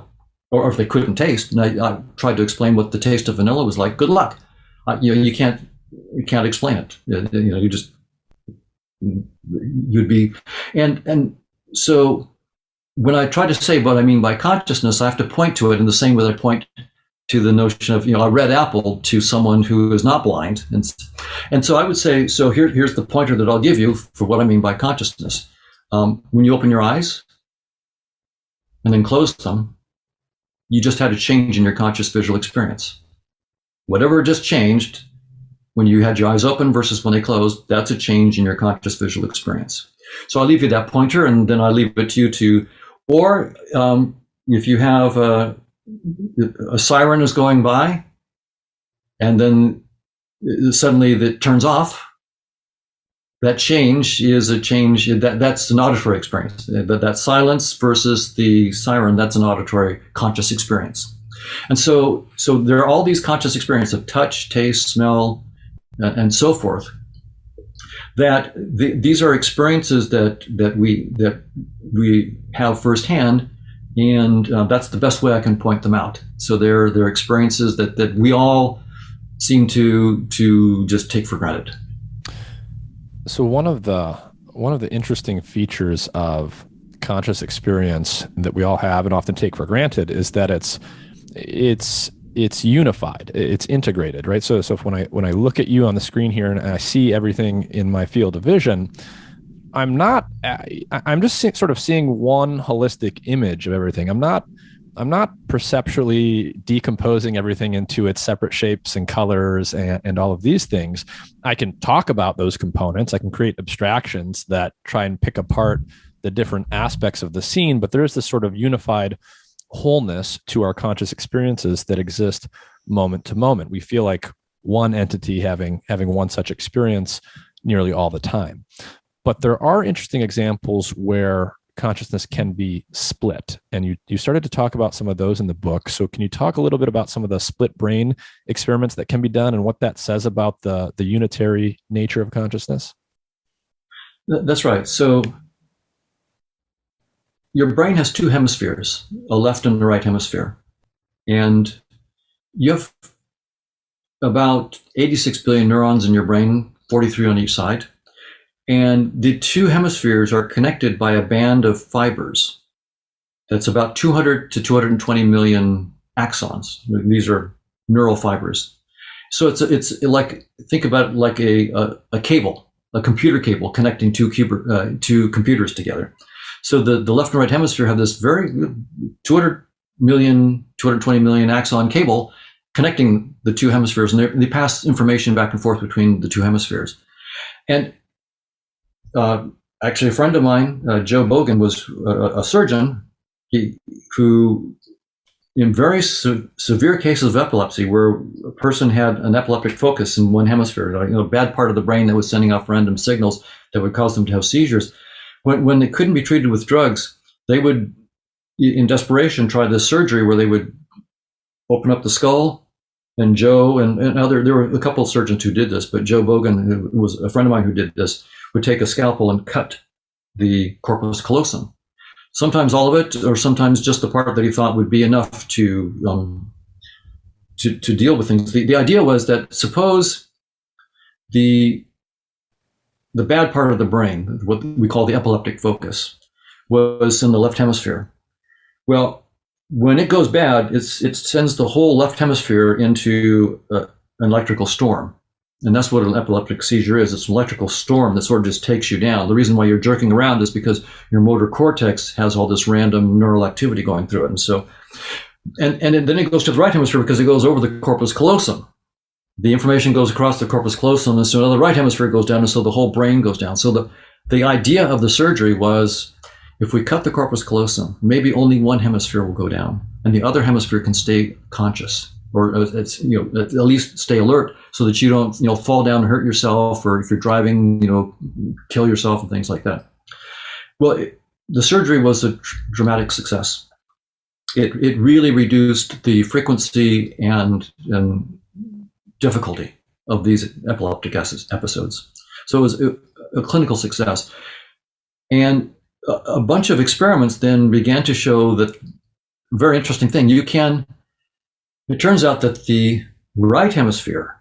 or if they couldn't taste, and I tried to explain what the taste of vanilla was like, good luck. You can't explain it. You'd be, and so when I try to say what I mean by consciousness, I have to point to it in the same way that I point to the notion of a red apple to someone who is not blind. And so I would say, so here's the pointer that I'll give you for what I mean by consciousness. When you open your eyes and then close them, you just had a change in your conscious visual experience. Whatever just changed when you had your eyes open versus when they closed, that's a change in your conscious visual experience. So I'll leave you that pointer, and then I'll leave it to you to, or if you have a siren is going by, and then suddenly that turns off, that change is a change, that's an auditory experience. That silence versus the siren, that's an auditory conscious experience. And so there are all these conscious experiences of touch, taste, smell, and so forth, that these are experiences that we have firsthand, and that's the best way I can point them out. So they're experiences that we all seem to just take for granted. So one of the interesting features of conscious experience that we all have and often take for granted is that it's unified, it's integrated, right? So if when I look at you on the screen here and I see everything in my field of vision, I'm just sort of seeing one holistic image of everything. I'm not I'm not perceptually decomposing everything into its separate shapes and colors and all of these things. I can talk about those components. I can create abstractions that try and pick apart the different aspects of the scene, but there is this sort of unified wholeness to our conscious experiences that exist moment to moment. We feel like one entity having one such experience nearly all the time. But there are interesting examples where consciousness can be split. And you started to talk about some of those in the book. So can you talk a little bit about some of the split brain experiments that can be done and what that says about the unitary nature of consciousness? That's right. So your brain has two hemispheres, a left and a right hemisphere. And you have about 86 billion neurons in your brain, 43 on each side. And the two hemispheres are connected by a band of fibers that's about 200 to 220 million axons. These are neural fibers. So it's like, think about it like a cable, a computer cable connecting two computers together. So the left and right hemisphere have this very 200 million, 220 million axon cable connecting the two hemispheres, and they pass information back and forth between the two hemispheres. And actually, a friend of mine, Joe Bogan, was a surgeon who, in very severe cases of epilepsy, where a person had an epileptic focus in one hemisphere, a bad part of the brain that was sending off random signals that would cause them to have seizures, when they couldn't be treated with drugs, they would, in desperation, try this surgery where they would open up the skull. And Joe and there were a couple of surgeons who did this, but Joe Bogan, who was a friend of mine who did this, would take a scalpel and cut the corpus callosum. Sometimes all of it, or sometimes just the part that he thought would be enough to deal with things. The idea was that suppose the bad part of the brain, what we call the epileptic focus, was in the left hemisphere. Well, when it goes bad, it sends the whole left hemisphere into an electrical storm. And that's what an epileptic seizure is. It's an electrical storm that sort of just takes you down. The reason why you're jerking around is because your motor cortex has all this random neural activity going through it. And so, and then it goes to the right hemisphere because it goes over the corpus callosum. The information goes across the corpus callosum, and so now the right hemisphere goes down, and so the whole brain goes down. So the idea of the surgery was, if we cut the corpus callosum, maybe only one hemisphere will go down, and the other hemisphere can stay conscious, or it's, at least stay alert, so that you don't fall down and hurt yourself, or if you're driving, kill yourself and things like that. Well, the surgery was a dramatic success. It really reduced the frequency and difficulty of these epileptic episodes. So it was a clinical success, and a bunch of experiments then began to show that very interesting thing. It turns out that the right hemisphere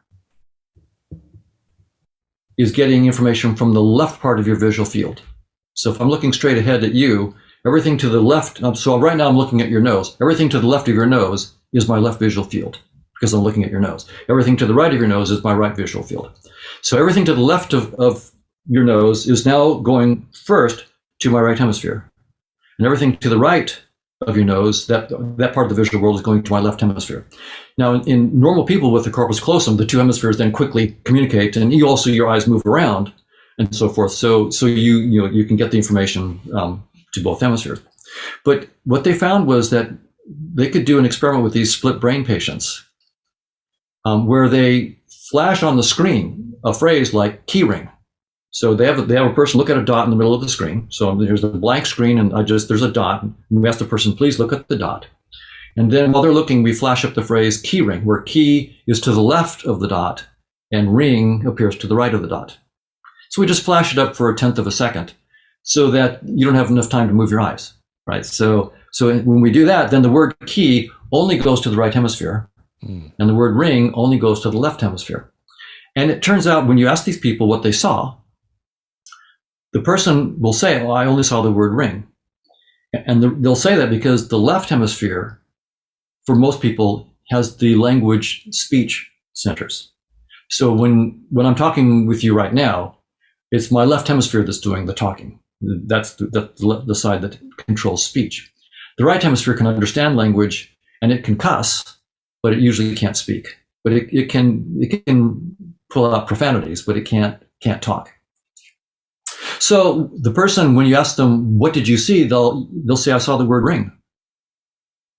is getting information from the left part of your visual field. So if I'm looking straight ahead at you, everything to the left, so right now I'm looking at your nose, everything to the left of your nose is my left visual field because I'm looking at your nose. Everything to the right of your nose is my right visual field. So everything to the left of your nose is now going first to my right hemisphere. And everything to the right of your nose, that part of the visual world, is going to my left hemisphere. Now, in normal people with the corpus callosum, the two hemispheres then quickly communicate, and your eyes move around and so forth. So you can get the information to both hemispheres. But what they found was that they could do an experiment with these split brain patients where they flash on the screen a phrase like keyring. So they have a person look at a dot in the middle of the screen. So there's a blank screen, and there's a dot. And we ask the person, please look at the dot. And then while they're looking, we flash up the phrase keyring, where key is to the left of the dot and ring appears to the right of the dot. So we just flash it up for 1/10 of a second so that you don't have enough time to move your eyes, right? So when we do that, then the word key only goes to the right hemisphere, and the word ring only goes to the left hemisphere. And it turns out when you ask these people what they saw, the person will say, I only saw the word ring. And they'll say that because the left hemisphere, for most people, has the language speech centers. So when I'm talking with you right now, it's my left hemisphere that's doing the talking. That's the side that controls speech. The right hemisphere can understand language and it can cuss, but it usually can't speak. But it can pull out profanities, but it can't talk. So the person, when you ask them, what did you see? They'll say, I saw the word ring.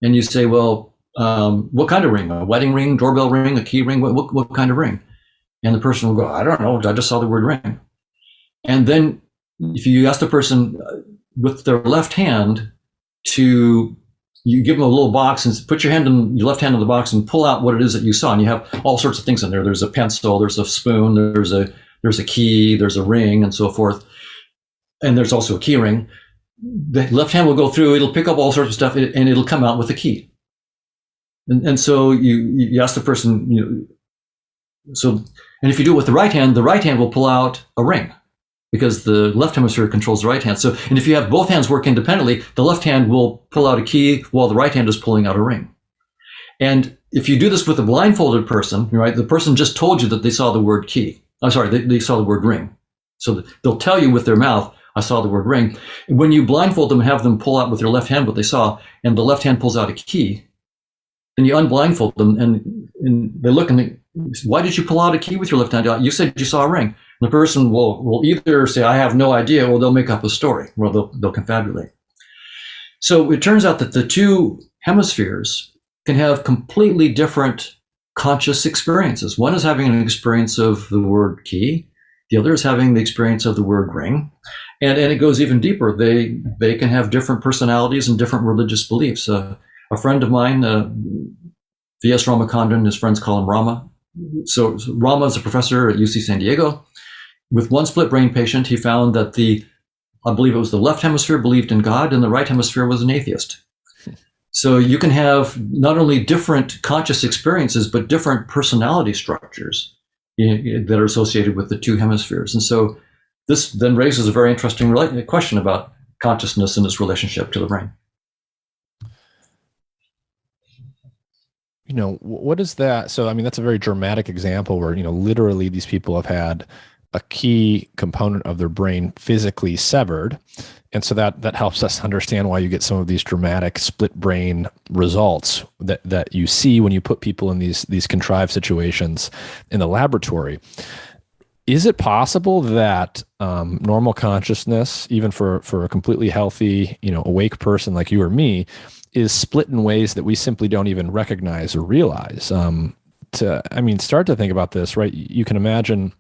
And you say, well, what kind of ring? A wedding ring, doorbell ring, a key ring? What kind of ring? And the person will go, I don't know. I just saw the word ring. And then if you ask the person with their left hand you give them a little box and put your left hand in the box and pull out what it is that you saw. And you have all sorts of things in there. There's a pencil, there's a spoon, there's a key, there's a ring, and so forth. And there's also a key ring. The left hand will go through, it'll pick up all sorts of stuff, and it'll come out with a key. And so you ask the person, and if you do it with the right hand will pull out a ring, because the left hemisphere controls the right hand. So, and if you have both hands work independently, the left hand will pull out a key while the right hand is pulling out a ring. And if you do this with a blindfolded person, right, the person just told you that they saw the word key. I'm sorry, they saw the word ring. So they'll tell you with their mouth, I saw the word ring. When you blindfold them and have them pull out with their left hand what they saw, and the left hand pulls out a key, then you unblindfold them and they look and they, why did you pull out a key with your left hand? You said you saw a ring. The person will either say, I have no idea, or they'll make up a story, or they'll confabulate. So it turns out that the two hemispheres can have completely different conscious experiences. One is having an experience of the word key. The other is having the experience of the word ring. And it goes even deeper. They can have different personalities and different religious beliefs. A friend of mine, V.S. Ramakandran, his friends call him Rama. So Rama is a professor at UC San Diego. With one split brain patient, he found that I believe it was the left hemisphere believed in God and the right hemisphere was an atheist. So you can have not only different conscious experiences, but different personality structures that are associated with the two hemispheres. And so this then raises a very interesting question about consciousness and its relationship to the brain. What is that? So, I mean, that's a very dramatic example where, literally these people have had a key component of their brain physically severed. And so that helps us understand why you get some of these dramatic split brain results that you see when you put people in these contrived situations in the laboratory. Is it possible that normal consciousness, even for a completely healthy, awake person like you or me, is split in ways that we simply don't even recognize or realize? Start to think about this, right? You can imagine,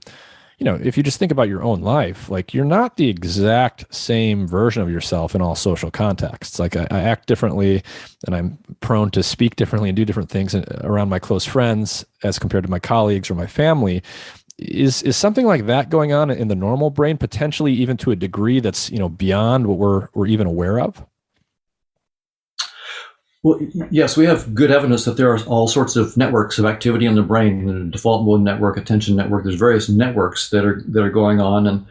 if you just think about your own life, like you're not the exact same version of yourself in all social contexts. Like I act differently and I'm prone to speak differently and do different things around my close friends as compared to my colleagues or my family. Is something like that going on in the normal brain, potentially even to a degree that's, beyond what we're even aware of? Well, yes, we have good evidence that there are all sorts of networks of activity in the brain, the default mode network, attention network. There's various networks that are going on. And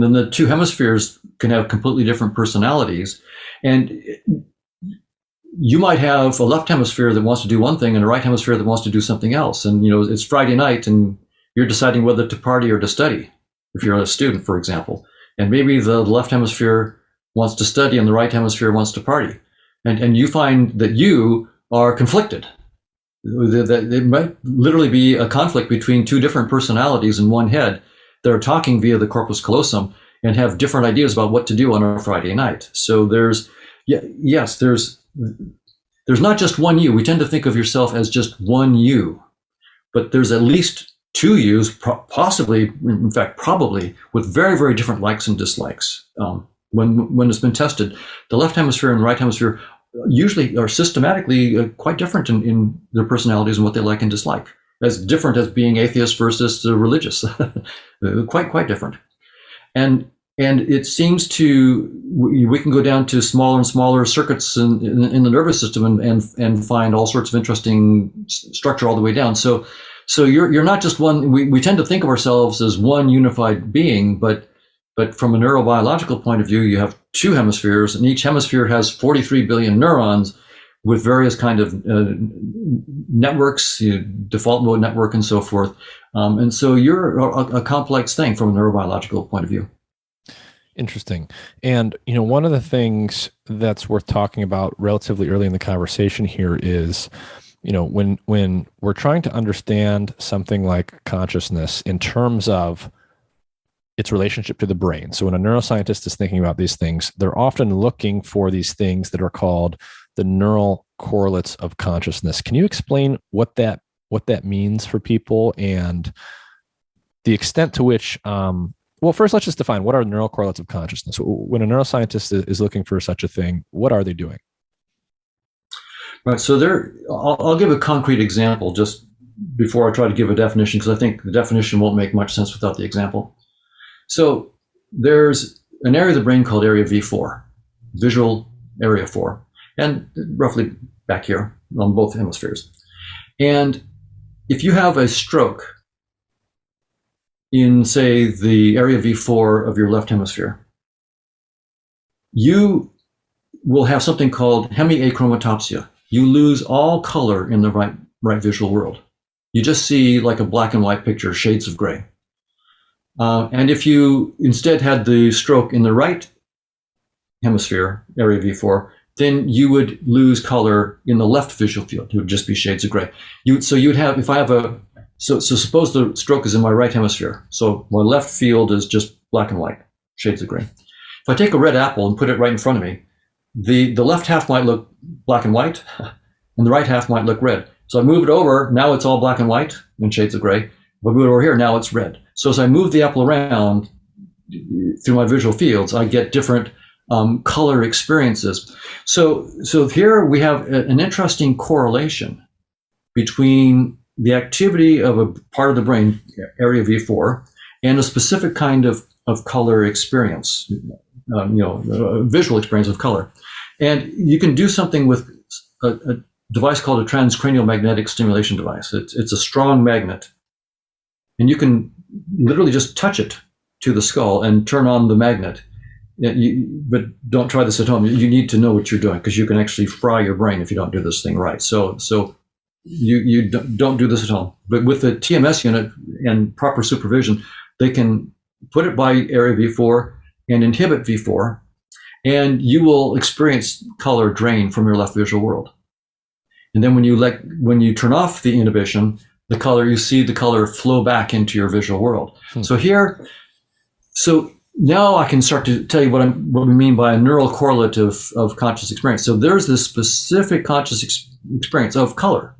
then the two hemispheres can have completely different personalities. And you might have a left hemisphere that wants to do one thing and a right hemisphere that wants to do something else. And, it's Friday night and you're deciding whether to party or to study, if you're a student, for example. And maybe the left hemisphere wants to study and the right hemisphere wants to party. And you find that you are conflicted. That it might literally be a conflict between two different personalities in one head that are talking via the corpus callosum and have different ideas about what to do on a Friday night. So there's not just one you. We tend to think of yourself as just one you, but there's at least two yous, possibly, in fact, probably, with very, very different likes and dislikes. When it's been tested, the left hemisphere and the right hemisphere usually are systematically quite different in their personalities and what they like and dislike. As different as being atheist versus religious, quite different. And it seems we can go down to smaller and smaller circuits in the nervous system and find all sorts of interesting structure all the way down. So you're not just one. We tend to think of ourselves as one unified being, but from a neurobiological point of view, you have two hemispheres, and each hemisphere has 43 billion neurons with various kind of networks, default mode network, and so forth. And so you're a complex thing from a neurobiological point of view. Interesting. And, one of the things that's worth talking about relatively early in the conversation here is, when we're trying to understand something like consciousness in terms of its relationship to the brain. So when a neuroscientist is thinking about these things, they're often looking for these things that are called the neural correlates of consciousness. Can you explain what that means for people and the extent to which, well, first, let's just define what are neural correlates of consciousness. When a neuroscientist is looking for such a thing, what are they doing? Right. So I'll give a concrete example just before I try to give a definition, because I think the definition won't make much sense without the example. So there's an area of the brain called area V4, visual area 4, and roughly back here on both hemispheres. And if you have a stroke in, say, the area V4 of your left hemisphere, you will have something called hemiachromatopsia. You lose all color in the right visual world. You just see like a black and white picture, shades of gray. And if you instead had the stroke in the right hemisphere, area V4, then you would lose color in the left visual field. It would just be shades of gray. So suppose the stroke is in my right hemisphere. So my left field is just black and white, shades of gray. If I take a red apple and put it right in front of me, the left half might look black and white, and the right half might look red. So I move it over, now it's all black and white and shades of gray. If I move it over here, now it's red. So as I move the apple around through my visual fields, I get different color experiences. So here we have an interesting correlation between the activity of a part of the brain, area V4, and a specific kind of color experience, visual experience of color. And you can do something with a device called a transcranial magnetic stimulation device. It's a strong magnet. And you can literally just touch it to the skull and turn on the magnet. But don't try this at home. You need to know what you're doing, because you can actually fry your brain if you don't do this thing right. So you don't do this at home. But with the TMS unit and proper supervision, they can put it by area V4 and inhibit V4, and you will experience color drain from your left visual world. And then when you turn off the inhibition, you see the color flow back into your visual world. So now I can start to tell you what we mean by a neural correlate of conscious experience. So there's this specific conscious experience of color.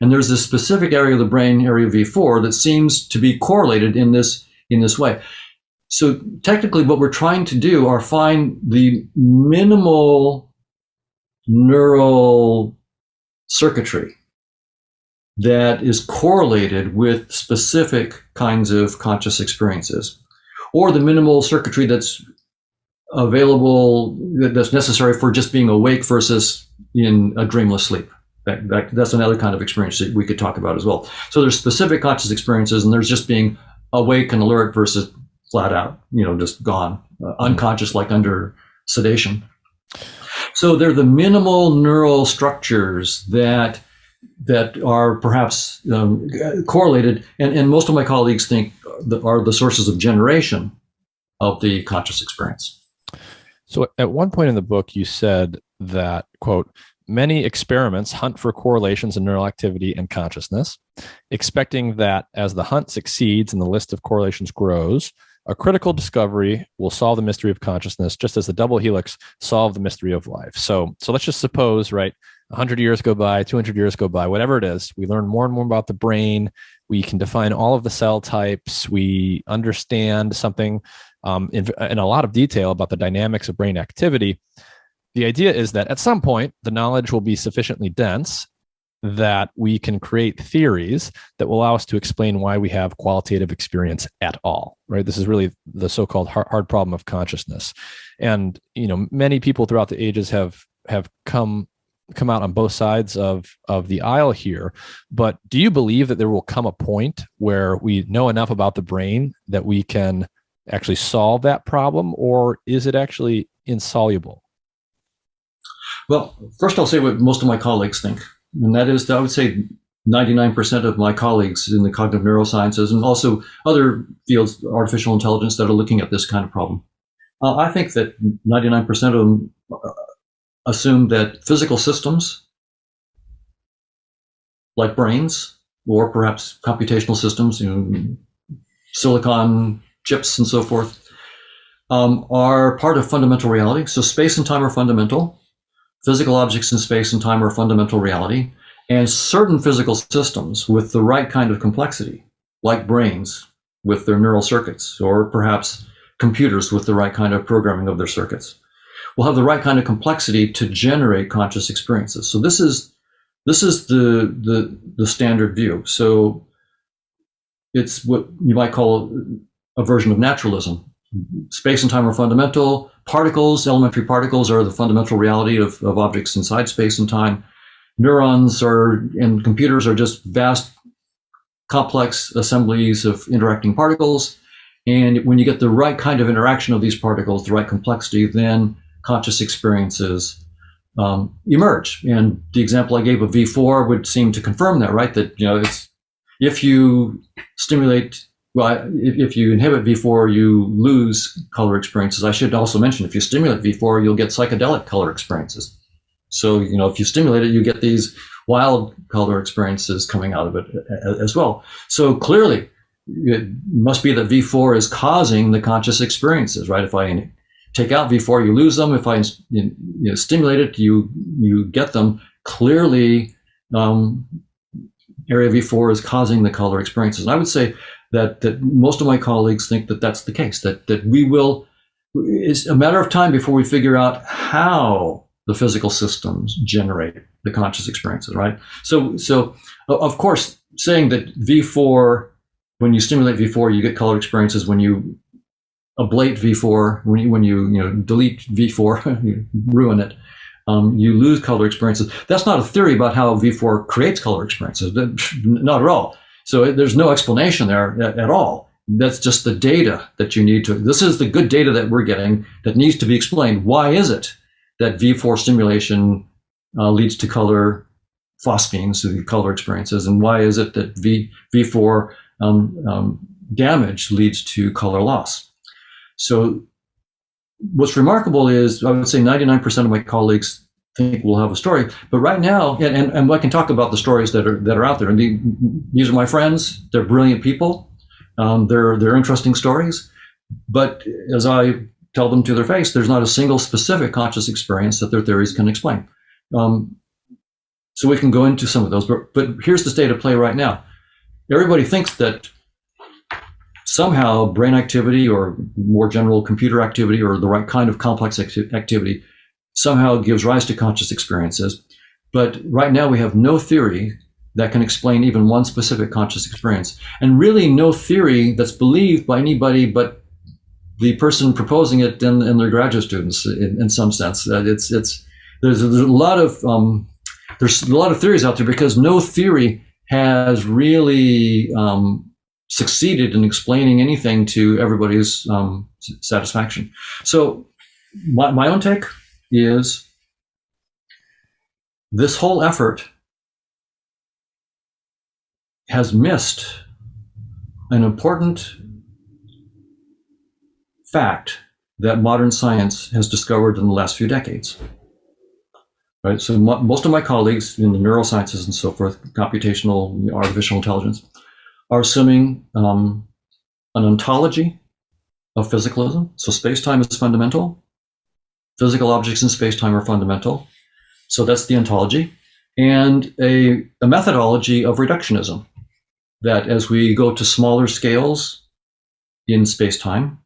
And there's this specific area of the brain, area V4, that seems to be correlated in this way. So technically what we're trying to do are find the minimal neural circuitry that is correlated with specific kinds of conscious experiences, or the minimal circuitry that's available, that's necessary for just being awake versus in a dreamless sleep. That's another kind of experience that we could talk about as well. So there's specific conscious experiences, and there's just being awake and alert versus flat out, just gone, unconscious, like under sedation. So they're the minimal neural structures that are perhaps correlated, and most of my colleagues think that are the sources of generation of the conscious experience. So at one point in the book, you said that, quote, many experiments hunt for correlations in neural activity and consciousness, expecting that as the hunt succeeds and the list of correlations grows, a critical discovery will solve the mystery of consciousness, just as the double helix solved the mystery of life. So let's just suppose, right, 100 years go by, 200 years go by, whatever it is, we learn more and more about the brain. We can define all of the cell types. We understand something in a lot of detail about the dynamics of brain activity. The idea is that at some point, the knowledge will be sufficiently dense that we can create theories that will allow us to explain why we have qualitative experience at all, right? This is really the so-called hard problem of consciousness. And, many people throughout the ages have come out on both sides of the aisle here. But do you believe that there will come a point where we know enough about the brain that we can actually solve that problem, or is it actually insoluble? Well, first I'll say what most of my colleagues think. And that is, I would say 99% of my colleagues in the cognitive neurosciences, and also other fields, artificial intelligence, that are looking at this kind of problem, I think that 99% of them assume that physical systems, like brains, or perhaps computational systems, silicon chips and so forth, are part of fundamental reality. So space and time are fundamental. Physical objects in space and time are fundamental reality. And certain physical systems with the right kind of complexity, like brains with their neural circuits, or perhaps computers with the right kind of programming of their circuits, will have the right kind of complexity to generate conscious experiences. So this is the standard view. So it's what you might call a version of naturalism. Space and time are fundamental. Particles, elementary particles, are the fundamental reality of objects inside space and time. Neurons and computers are just vast, complex assemblies of interacting particles. And when you get the right kind of interaction of these particles, the right complexity, then conscious experiences emerge. And the example I gave of V4 would seem to confirm that, right? That, it's, if you stimulate, if you inhibit V4, you lose color experiences. I should also mention, if you stimulate V4, you'll get psychedelic color experiences. So, if you stimulate it, you get these wild color experiences coming out of it as well. So clearly, it must be that V4 is causing the conscious experiences, right? If I take out V4, you lose them. If I stimulate it, you get them. Clearly, area V4 is causing the color experiences. And I would say that most of my colleagues think that that's the case, that we will, it's a matter of time before we figure out how the physical systems generate the conscious experiences, right? So of course, saying that V4, when you stimulate V4, you get color experiences. When you ablate V4, when you delete V4, you ruin it, you lose color experiences. That's not a theory about how V4 creates color experiences, not at all. So there's no explanation there at all. That's just the data that you need to, this is the good data that we're getting that needs to be explained. Why is it that V4 stimulation leads to color phosphenes, the color experiences, and why is it that V4 damage leads to color loss? So what's remarkable is, I would say 99% of my colleagues think we'll have a story, but right now, and I can talk about the stories that are out there. And these are my friends. They're brilliant people. They're interesting stories, but as I tell them to their face, there's not a single specific conscious experience that their theories can explain. So we can go into some of those, but here's the state of play right now. Everybody thinks that somehow brain activity or more general computer activity or the right kind of complex activity somehow gives rise to conscious experiences. But right now we have no theory that can explain even one specific conscious experience, and really no theory that's believed by anybody but the person proposing it and their graduate students in some sense. There's a lot of theories out there because no theory has really succeeded in explaining anything to everybody's satisfaction. So my own take is this whole effort has missed an important fact that modern science has discovered in the last few decades. Right? So most of my colleagues in the neurosciences and so forth, computational, artificial intelligence, are assuming an ontology of physicalism. So space-time is fundamental. Physical objects in space-time are fundamental. So that's the ontology. And a methodology of reductionism, that as we go to smaller scales in space-time,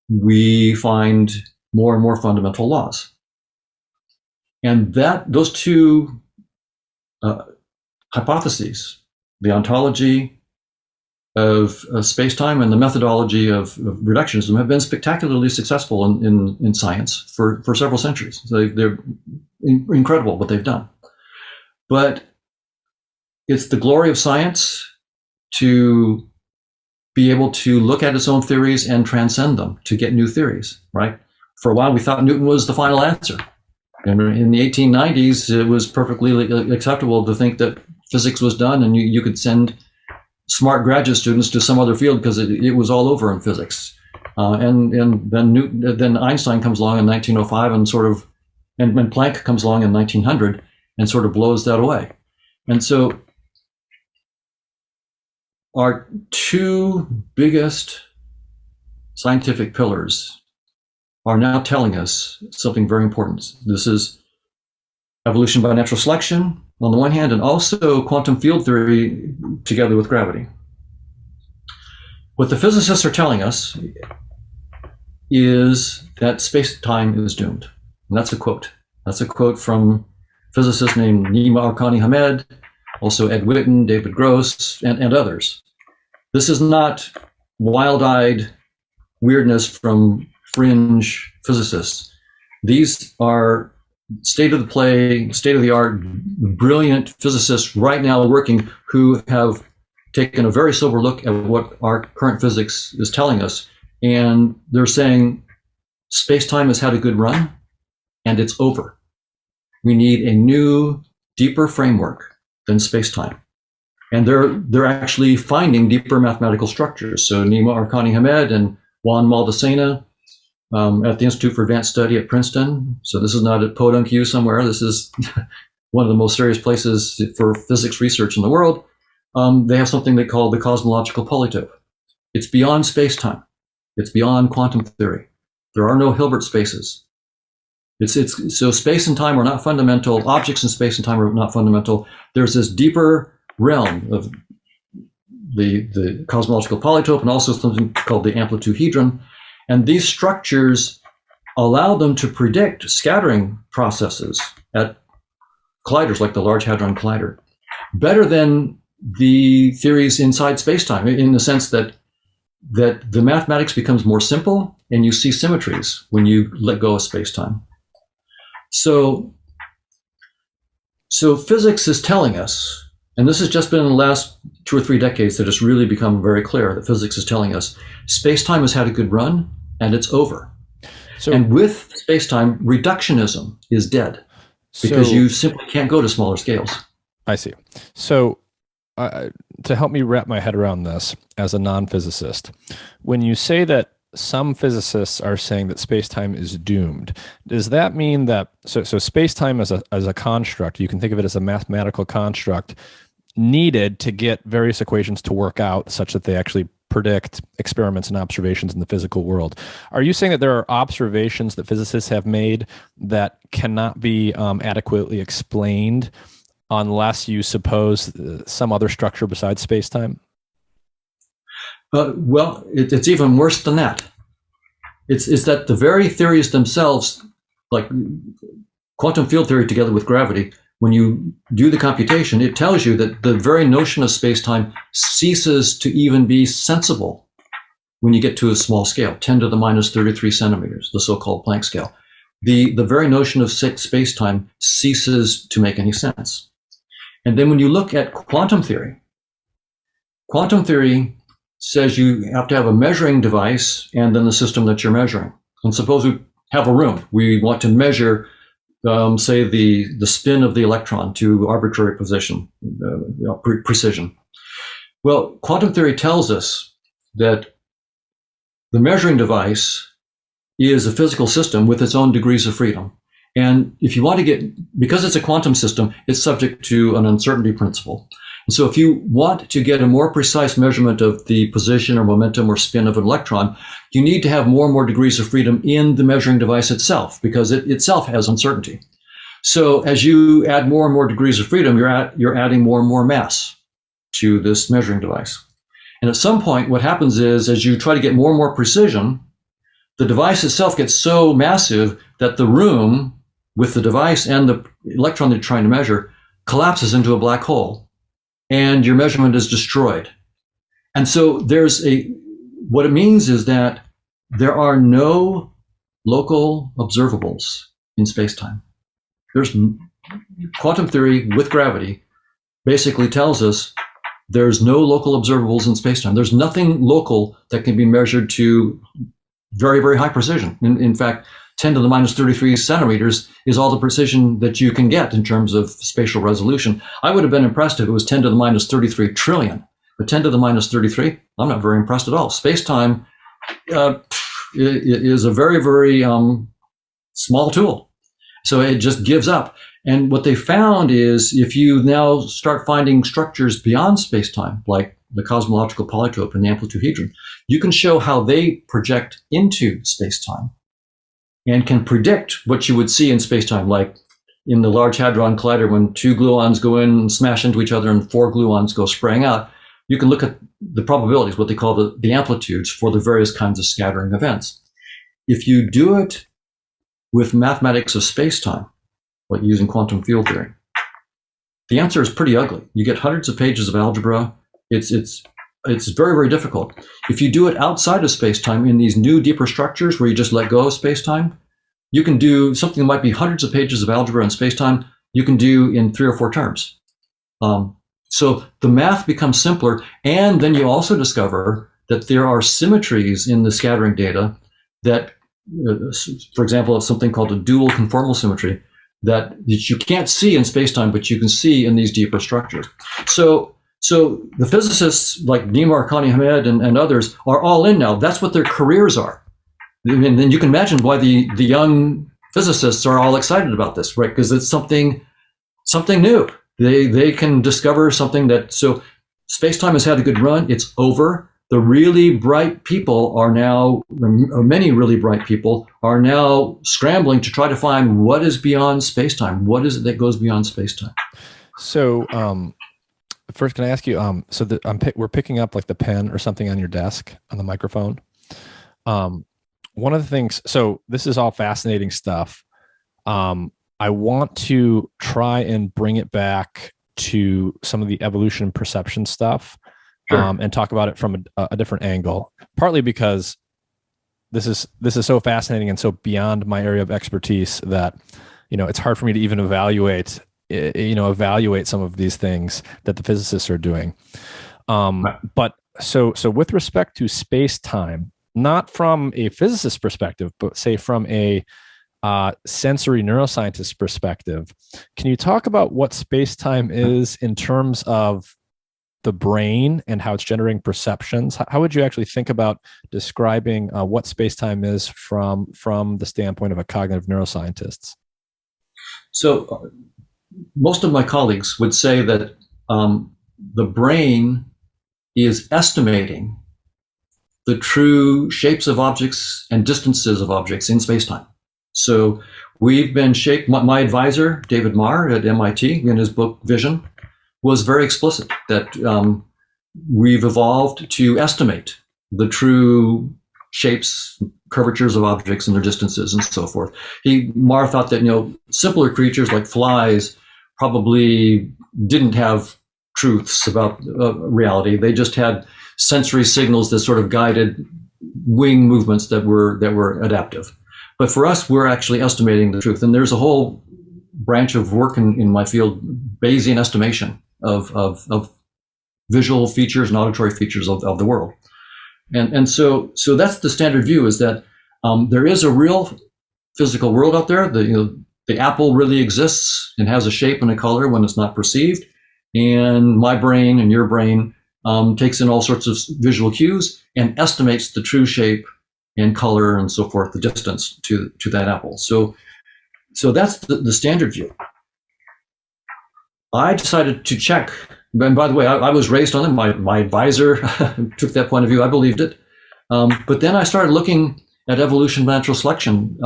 we find more and more fundamental laws. And those two hypotheses, the ontology of space-time and the methodology of reductionism, have been spectacularly successful in science for several centuries. So they're incredible what they've done. But it's the glory of science to be able to look at its own theories and transcend them to get new theories, right? For a while, we thought Newton was the final answer. And in the 1890s, it was perfectly acceptable to think that physics was done and you could send smart graduate students to some other field because it was all over in physics. And then Einstein comes along in 1905 and and Planck comes along in 1900 and sort of blows that away. And so our two biggest scientific pillars are now telling us something very important. This is evolution by natural selection on the one hand, and also quantum field theory together with gravity. What the physicists are telling us is that space-time is doomed. And that's a quote. That's a quote from physicists named Nima Arkani-Hamed, also Ed Witten, David Gross, and others. This is not wild-eyed weirdness from fringe physicists. These are state-of-the-art, brilliant physicists right now working who have taken a very sober look at what our current physics is telling us. And they're saying space-time has had a good run and it's over. We need a new, deeper framework than space-time. And they're actually finding deeper mathematical structures. So Nima Arkani-Hamed and Juan Maldacena at the Institute for Advanced Study at Princeton. So this is not at Podunk U somewhere. This is one of the most serious places for physics research in the world. They have something they call the cosmological polytope. It's beyond space-time. It's beyond quantum theory. There are no Hilbert spaces. So space and time are not fundamental. Objects in space and time are not fundamental. There's this deeper realm of the cosmological polytope and also something called the amplituhedron. And these structures allow them to predict scattering processes at colliders like the Large Hadron Collider better than the theories inside spacetime, in the sense that the mathematics becomes more simple and you see symmetries when you let go of spacetime. So physics is telling us, and this has just been in the last 2 or 3 decades that it's really become very clear that physics is telling us spacetime has had a good run and it's over. And with spacetime, reductionism is dead because you simply can't go to smaller scales. I see. So to help me wrap my head around this as a non-physicist, when you say that some physicists are saying that space-time is doomed, does that mean that so space-time as a construct, you can think of it as a mathematical construct needed to get various equations to work out such that they actually predict experiments and observations in the physical world? Are you saying that there are observations that physicists have made that cannot be adequately explained unless you suppose some other structure besides space-time? Well, it's even worse than that. It's that the very theories themselves, like quantum field theory together with gravity, when you do the computation, it tells you that the very notion of space-time ceases to even be sensible when you get to a small scale, 10 to the minus 33 centimeters, the so-called Planck scale. The very notion of space-time ceases to make any sense. And then when you look at quantum theory says you have to have a measuring device and then the system that you're measuring. And suppose we have a room. We want to measure, say, the spin of the electron to arbitrary precision. Well, quantum theory tells us that the measuring device is a physical system with its own degrees of freedom. And if you want to because it's a quantum system, it's subject to an uncertainty principle. And so if you want to get a more precise measurement of the position or momentum or spin of an electron, you need to have more and more degrees of freedom in the measuring device itself, because it itself has uncertainty. So as you add more and more degrees of freedom, you're adding more and more mass to this measuring device. And at some point, what happens is, as you try to get more and more precision, the device itself gets so massive that the room with the device and the electron that you're trying to measure collapses into a black hole, and your measurement is destroyed. And so what it means is that there are no local observables in space-time. There's quantum theory with gravity basically tells us there's no local observables in space-time. There's nothing local that can be measured to very, very high precision. In fact, 10 to the minus 33 centimeters is all the precision that you can get in terms of spatial resolution. I would have been impressed if it was 10 to the minus 33 trillion, but 10 to the minus 33, I'm not very impressed at all. Space-time, is a very, very small tool. So it just gives up. And what they found is if you now start finding structures beyond space-time, like the cosmological polytope and the amplitude-hedron, you can show how they project into space-time and can predict what you would see in space-time, like in the Large Hadron Collider when 2 gluons go in and smash into each other and 4 gluons go spraying out. You can look at the probabilities, what they call the amplitudes for the various kinds of scattering events. If you do it with mathematics of space-time, like using quantum field theory, the answer is pretty ugly. You get hundreds of pages of algebra. It's very, very difficult. If you do it outside of space-time in these new, deeper structures where you just let go of space-time, you can do something that might be hundreds of pages of algebra in space-time, you can do in 3 or 4 terms. So the math becomes simpler, and then you also discover that there are symmetries in the scattering data that, for example, something called a dual conformal symmetry that you can't see in space-time, but you can see in these deeper structures. So the physicists like Nima Arkani Hamed and others are all in now. That's what their careers are. And then you can imagine why the young physicists are all excited about this, right? Because it's something new. They can discover something that, so space-time has had a good run. It's over. The really bright people are now, many really bright people are now scrambling to try to find what is beyond space-time. What is it that goes beyond space-time? So, first, can I ask you? We're picking up like the pen or something on your desk on the microphone. One of the things. So this is all fascinating stuff. I want to try and bring it back to some of the evolution perception stuff. Sure. And talk about it from a different angle, partly because this is so fascinating and so beyond my area of expertise that, it's hard for me to even evaluate some of these things that the physicists are doing. But so with respect to space-time, not from a physicist perspective, but say from a sensory neuroscientist perspective, can you talk about what space-time is in terms of the brain and how it's generating perceptions? How would you actually think about describing what space-time is from the standpoint of a cognitive neuroscientist? So most of my colleagues would say that the brain is estimating the true shapes of objects and distances of objects in space-time. So we've been shaped, my advisor, David Marr at MIT, in his book Vision, was very explicit that we've evolved to estimate the true shapes, curvatures of objects and their distances and so forth. Marr thought that, simpler creatures like flies probably didn't have truths about reality. They just had sensory signals that sort of guided wing movements that were adaptive. But for us, we're actually estimating the truth. And there's a whole branch of work in my field, Bayesian estimation of visual features and auditory features of the world. And so that's the standard view, is that there is a real physical world out there. The apple really exists and has a shape and a color when it's not perceived. And my brain and your brain takes in all sorts of visual cues and estimates the true shape and color and so forth, the distance to that apple. So that's the standard view. I decided to check, and by the way, I was raised on it. My advisor took that point of view. I believed it. But then I started looking at evolution by natural selection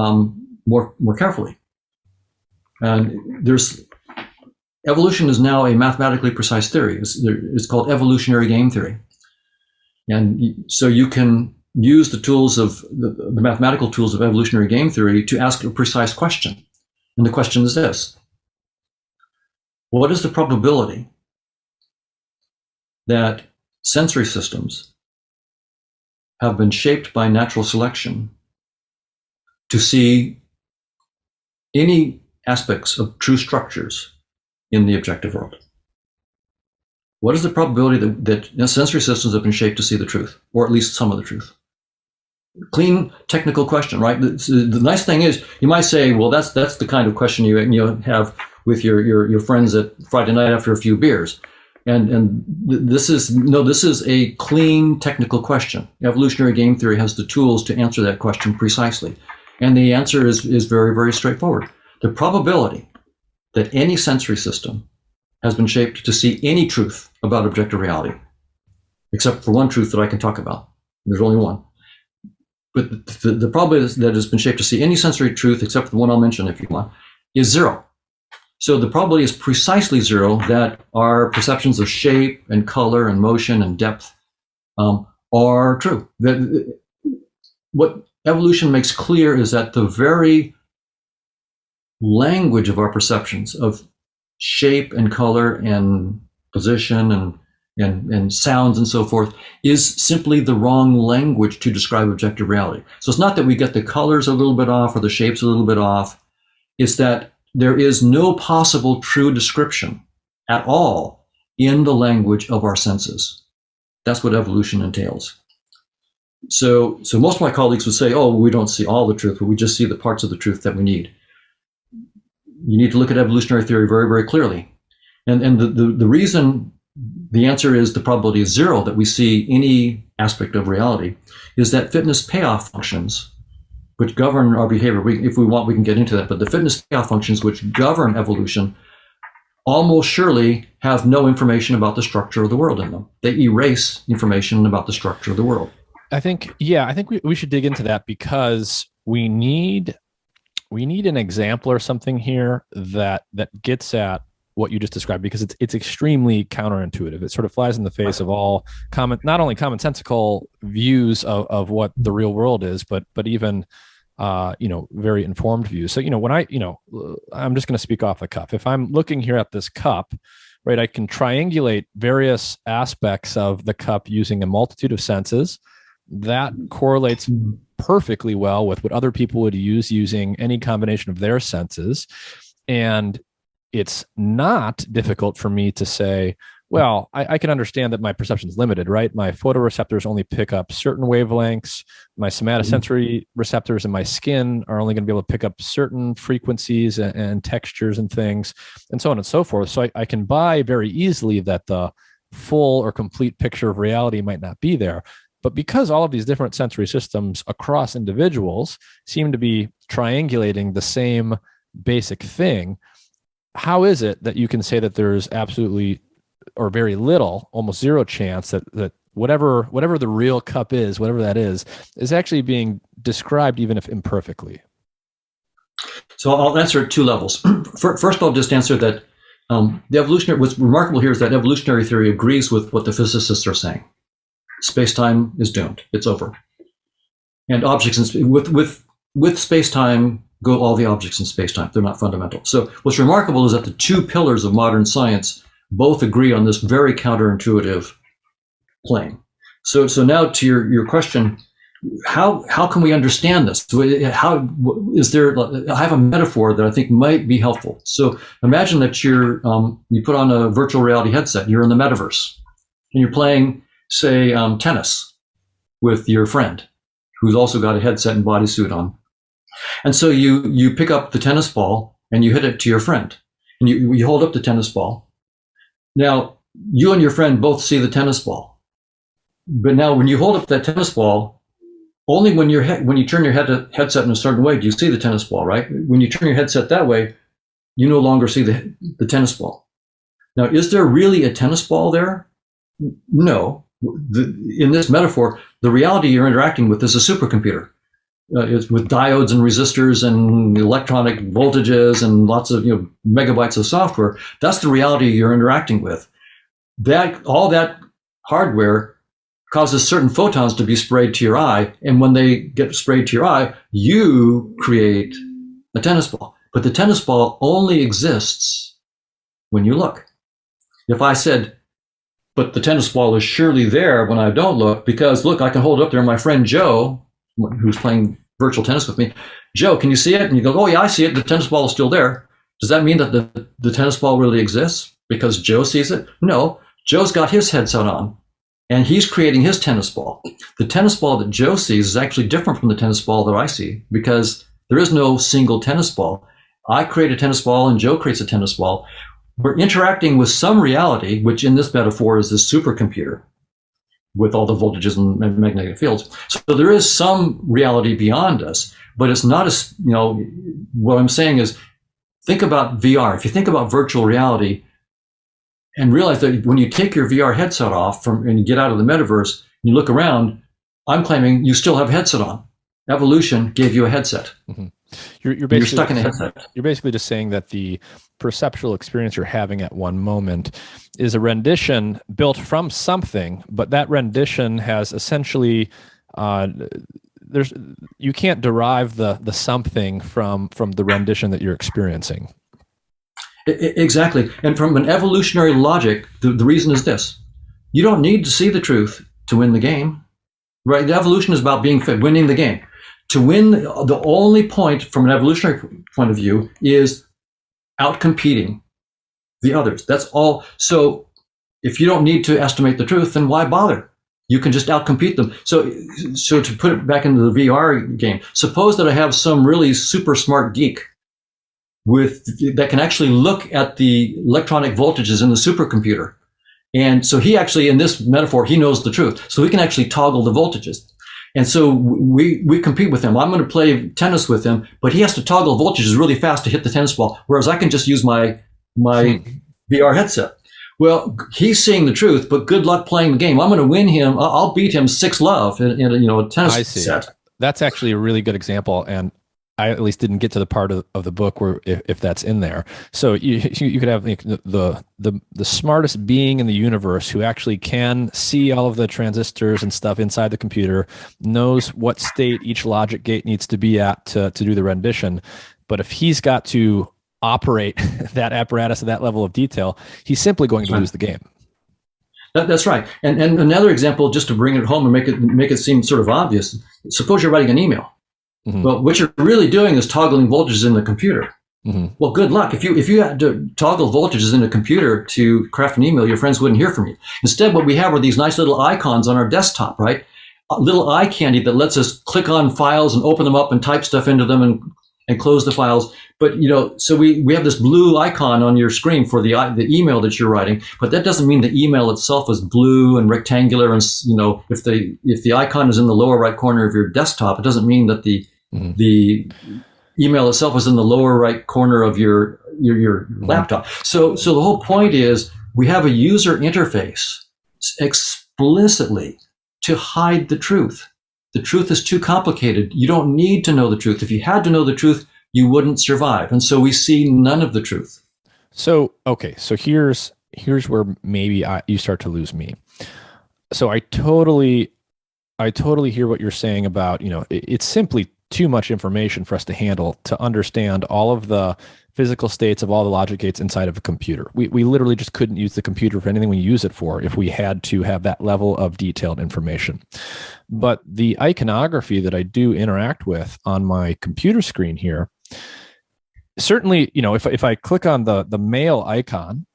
more carefully. And evolution is now a mathematically precise theory. It's called evolutionary game theory. And so you can use the tools of the mathematical tools of evolutionary game theory to ask a precise question. And the question is this: what is the probability that sensory systems have been shaped by natural selection to see any aspects of true structures in the objective world? What is the probability that sensory systems have been shaped to see the truth, or at least some of the truth? Clean technical question, right? The nice thing is, you might say, well, that's the kind of question you have with your friends at Friday night after a few beers. This is a clean technical question. Evolutionary game theory has the tools to answer that question precisely. And the answer is very, very straightforward. The probability that any sensory system has been shaped to see any truth about objective reality, except for one truth that I can talk about. There's only one. But the probability that has been shaped to see any sensory truth, except for the one I'll mention if you want, is zero. So the probability is precisely zero that our perceptions of shape and color and motion and depth are true. What evolution makes clear is that the very language of our perceptions of shape and color and position and sounds and so forth is simply the wrong language to describe objective reality. So it's not that we get the colors a little bit off or the shapes a little bit off. It's that there is no possible true description at all in the language of our senses. That's what evolution entails. So most of my colleagues would say, oh, we don't see all the truth, but we just see the parts of the truth that we need. You need to look at evolutionary theory very, very clearly. And the reason the answer is the probability is zero that we see any aspect of reality is that fitness payoff functions, which govern our behavior, if we want, we can get into that, but the fitness payoff functions which govern evolution almost surely have no information about the structure of the world in them. They erase information about the structure of the world. I think we should dig into that because we need an example or something here that gets at what you just described, because it's extremely counterintuitive. It sort of flies in the face of all not only commonsensical views of what the real world is, but even very informed views. So when I'm just going to speak off the cuff. If I'm looking here at this cup, right, I can triangulate various aspects of the cup using a multitude of senses. That correlates perfectly well with what other people would use using any combination of their senses. And it's not difficult for me to say, well, I can understand that my perception is limited, right? My photoreceptors only pick up certain wavelengths. My somatosensory receptors in my skin are only going to be able to pick up certain frequencies and textures and things, and so on and so forth. So I can buy very easily that the full or complete picture of reality might not be there. But because all of these different sensory systems across individuals seem to be triangulating the same basic thing, how is it that you can say that there's absolutely or very little, almost zero chance that whatever the real cup is, whatever that is actually being described, even if imperfectly? So I'll answer at two levels. First, I'll just answer that what's remarkable here is that evolutionary theory agrees with what the physicists are saying. Space-time is doomed. It's over. And objects with space-time go all the objects in space-time. They're not fundamental. So what's remarkable is that the two pillars of modern science both agree on this very counterintuitive plane. So now to your question, how can we understand this? How is there? I have a metaphor that I think might be helpful. So imagine that you put on a virtual reality headset. You're in the metaverse, and you're playing, say, tennis with your friend, who's also got a headset and bodysuit on. And so you pick up the tennis ball and you hit it to your friend, and you hold up the tennis ball. Now, you and your friend both see the tennis ball. But now when you hold up that tennis ball, only when you turn your headset in a certain way do you see the tennis ball, right? When you turn your headset that way, you no longer see the tennis ball. Now, is there really a tennis ball there? No. In this metaphor, the reality you're interacting with is a supercomputer. It's with diodes and resistors and electronic voltages and lots of megabytes of software. That's the reality you're interacting with. All that hardware causes certain photons to be sprayed to your eye, and when they get sprayed to your eye, you create a tennis ball. But the tennis ball only exists when you look. If I said, but the tennis ball is surely there when I don't look, because look, I can hold it up there, my friend Joe, who's playing virtual tennis with me, Joe, can you see it? And you go, oh yeah, I see it. The tennis ball is still there. Does that mean that the tennis ball really exists because Joe sees it? No, Joe's got his headset on and he's creating his tennis ball. The tennis ball that Joe sees is actually different from the tennis ball that I see because there is no single tennis ball. I create a tennis ball and Joe creates a tennis ball. we're interacting with some reality, which in this metaphor is this supercomputer with all the voltages and magnetic fields. So there is some reality beyond us, but it's not as, what I'm saying is, think about VR. If you think about virtual reality and realize that when you take your VR headset off and you get out of the metaverse, you look around, I'm claiming you still have a headset on. Evolution gave you a headset. Mm-hmm. You're stuck in a headset. You're basically just saying that the perceptual experience you're having at one moment is a rendition built from something, but that rendition has essentially you can't derive the something from the rendition that you're experiencing. Exactly. And from an evolutionary logic, the reason is this. You don't need to see the truth to win the game, right? The evolution is about winning the game. To win, the only point from an evolutionary point of view is outcompeting the others. That's all. So if you don't need to estimate the truth, then why bother? You can just outcompete them. So to put it back into the VR game, suppose that I have some really super smart geek that can actually look at the electronic voltages in the supercomputer. And so he actually, in this metaphor, he knows the truth. So he can actually toggle the voltages. And so we compete with him. I'm going to play tennis with him, but he has to toggle voltages really fast to hit the tennis ball, whereas I can just use my VR headset. Well, he's seeing the truth, but good luck playing the game. I'm going to win him. I'll beat him 6-love in a tennis set. That's actually a really good example, and I at least didn't get to the part of the book where if that's in there. So you could have the smartest being in the universe who actually can see all of the transistors and stuff inside the computer, knows what state each logic gate needs to be at to do the rendition. But if he's got to operate that apparatus at that level of detail, he's simply going to lose the game. That's right. And another example, just to bring it home and make it seem sort of obvious. Suppose you're writing an email. Mm-hmm. Well, what you're really doing is toggling voltages in the computer. Mm-hmm. Well, good luck. If you had to toggle voltages in a computer to craft an email, your friends wouldn't hear from you. Instead, what we have are these nice little icons on our desktop, right? A little eye candy that lets us click on files and open them up and type stuff into them and close the files. But so we have this blue icon on your screen for the email that you're writing. But that doesn't mean the email itself is blue and rectangular. And if the icon is in the lower right corner of your desktop, it doesn't mean that the email itself is in the lower right corner of your laptop. So the whole point is we have a user interface explicitly to hide the truth. The truth is too complicated. You don't need to know the truth. If you had to know the truth, you wouldn't survive. And so we see none of the truth. So, okay. So here's where maybe you start to lose me. So I totally hear what you're saying about, it's simply too much information for us to handle to understand all of the physical states of all the logic gates inside of a computer. We literally just couldn't use the computer for anything we use it for if we had to have that level of detailed information. But the iconography that I do interact with on my computer screen here, certainly, if I click on the mail icon,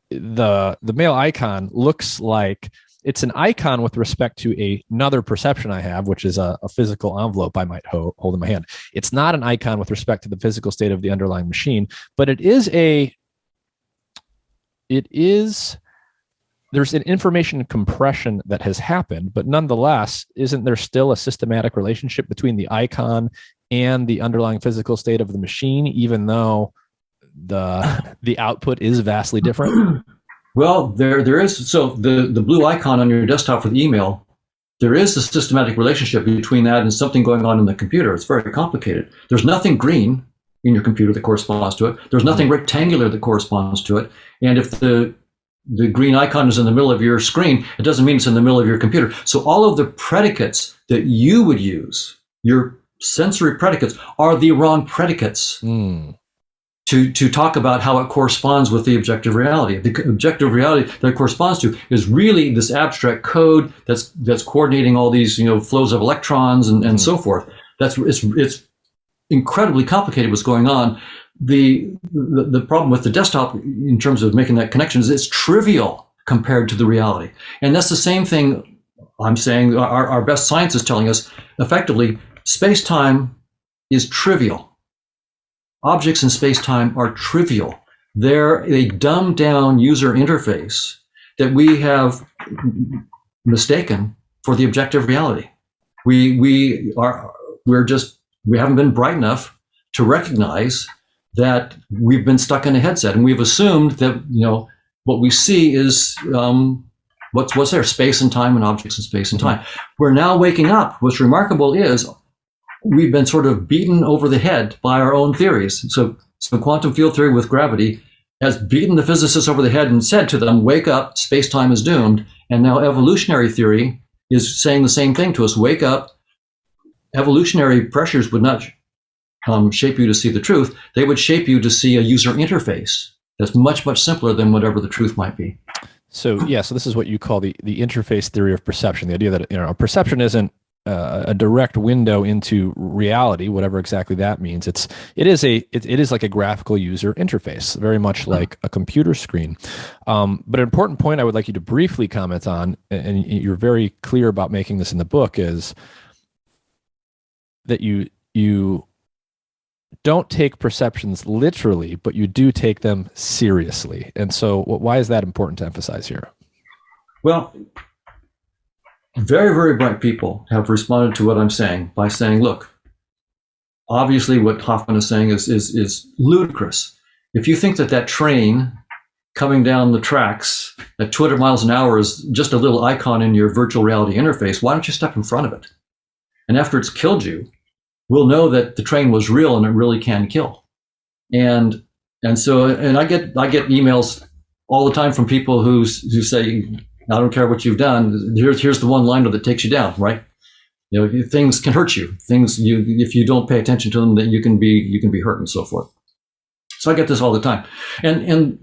the mail icon looks like it's an icon with respect to another perception I have, which is a physical envelope I might hold in my hand. It's not an icon with respect to the physical state of the underlying machine, but there's an information compression that has happened, but nonetheless, isn't there still a systematic relationship between the icon and the underlying physical state of the machine, even though the output is vastly different? Well, there is. So the blue icon on your desktop for the email, there is a systematic relationship between that and something going on in the computer. It's very complicated. There's nothing green in your computer that corresponds to it. There's nothing rectangular that corresponds to it. And if the green icon is in the middle of your screen, it doesn't mean it's in the middle of your computer. So all of the predicates that you would use, your sensory predicates, are the wrong predicates. To talk about how it corresponds with the objective reality. The objective reality that it corresponds to is really this abstract code that's coordinating all these flows of electrons and so forth. It's incredibly complicated what's going on. The problem with the desktop in terms of making that connection is it's trivial compared to the reality. And that's the same thing I'm saying our best science is telling us. Effectively, space-time is trivial. Objects in space-time are trivial. They're a dumbed down user interface that we have mistaken for the objective reality. We haven't been bright enough to recognize that we've been stuck in a headset, and we've assumed that what we see is what's there, space and time, and objects in space and time. We're now waking up. What's remarkable is we've been sort of beaten over the head by our own theories. So quantum field theory with gravity has beaten the physicists over the head and said to them, wake up, space-time is doomed. And now evolutionary theory is saying the same thing to us, wake up. Evolutionary pressures would not shape you to see the truth. They would shape you to see a user interface that's much, much simpler than whatever the truth might be. So this is what you call the interface theory of perception, the idea that perception isn't a direct window into reality, whatever exactly that means. It is like a graphical user interface, very much like a computer screen. But an important point I would like you to briefly comment on, and you're very clear about making this in the book, is that you don't take perceptions literally, but you do take them seriously. And so why is that important to emphasize here? Well, very, very bright people have responded to what I'm saying by saying, look, obviously what Hoffman is saying is ludicrous. If you think that train coming down the tracks at 200 miles an hour is just a little icon in your virtual reality interface, why don't you step in front of it? And after it's killed you, we'll know that the train was real and it really can kill. And I get emails all the time from people who say, I don't care what you've done. Here's the one liner that takes you down, right? Things can hurt you. If you don't pay attention to them, then you can be hurt and so forth. So I get this all the time, and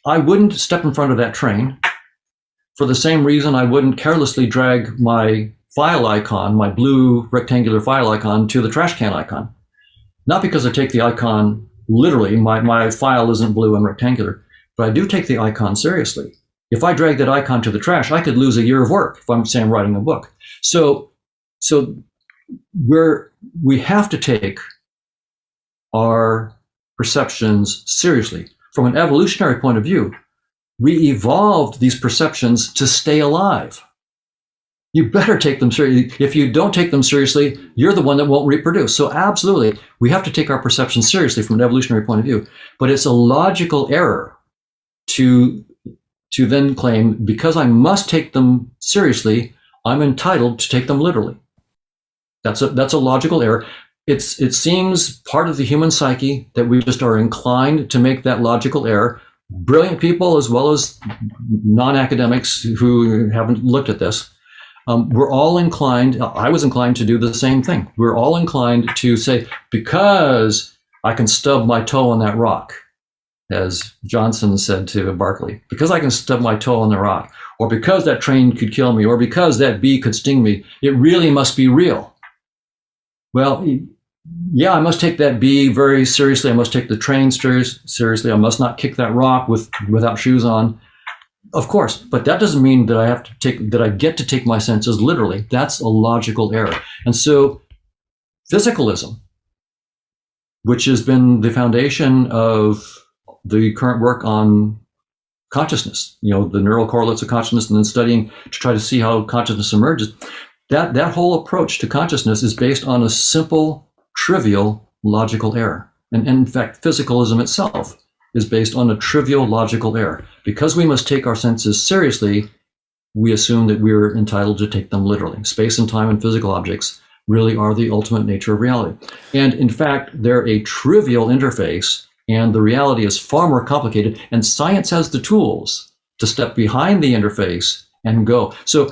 I wouldn't step in front of that train for the same reason I wouldn't carelessly drag my file icon, my blue rectangular file icon, to the trash can icon. Not because I take the icon literally. My file isn't blue and rectangular, but I do take the icon seriously. If I drag that icon to the trash, I could lose a year of work if I'm saying writing a book. So we have to take our perceptions seriously. From an evolutionary point of view, we evolved these perceptions to stay alive. You better take them seriously. If you don't take them seriously, you're the one that won't reproduce. So absolutely, we have to take our perceptions seriously from an evolutionary point of view. But it's a logical error to then claim, because I must take them seriously, I'm entitled to take them literally. That's a logical error. It seems part of the human psyche that we just are inclined to make that logical error. Brilliant people, as well as non-academics who haven't looked at this, we're all inclined, I was inclined to do the same thing. We're all inclined to say, because I can stub my toe on that rock, as Johnson said to Berkeley, because I can stub my toe on the rock, or because that train could kill me, or because that bee could sting me, it really must be real. Well, yeah, I must take that bee very seriously. I must take the train seriously. I must not kick that rock without shoes on. Of course, but that doesn't mean that I get to take my senses literally. That's a logical error. And so physicalism, which has been the foundation of the current work on consciousness, the neural correlates of consciousness, and then studying to try to see how consciousness emerges. That whole approach to consciousness is based on a simple, trivial logical error. And in fact, physicalism itself is based on a trivial logical error. Because we must take our senses seriously, we assume that we're entitled to take them literally. Space and time and physical objects really are the ultimate nature of reality. And in fact, they're a trivial interface, and the reality is far more complicated, and science has the tools to step behind the interface and go. So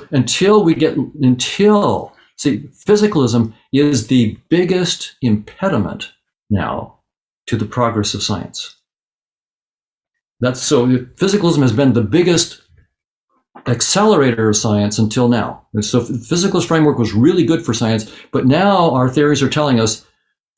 physicalism is the biggest impediment now to the progress of science. Physicalism has been the biggest accelerator of science until now. So physicalist framework was really good for science, but now our theories are telling us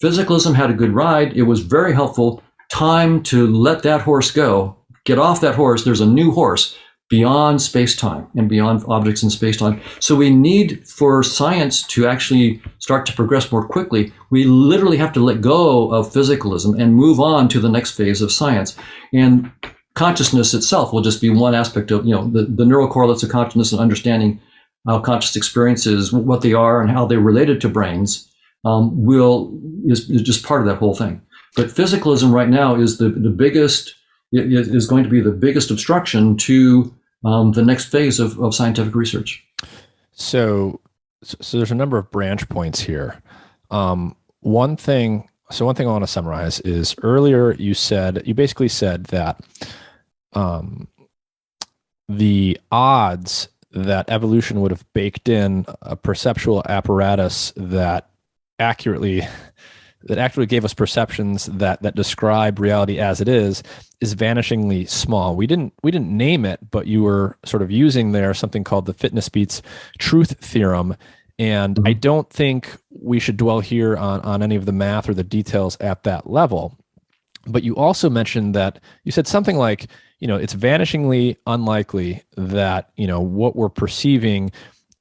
physicalism had a good ride. It was very helpful. Time to let that horse go. Get off that horse. There's a new horse. beyond space-time and beyond objects in space-time. So we need, for science to actually start to progress more quickly, we literally have to let go of physicalism and move on to the next phase of science. And consciousness itself will just be one aspect of, the neural correlates of consciousness and understanding how conscious experiences, what they are and how they're related to brains, is just part of that whole thing. But physicalism right now is the biggest, is going to be the biggest obstruction to the next phase of scientific research. So there's a number of branch points here. One thing I want to summarize is earlier you basically said that the odds that evolution would have baked in a perceptual apparatus that accurately gave us perceptions that describe reality as it is vanishingly small. We didn't name it, but you were sort of using there something called the fitness beats truth theorem. And I don't think we should dwell here on any of the math or the details at that level. But you also mentioned that you said something like, it's vanishingly unlikely that, what we're perceiving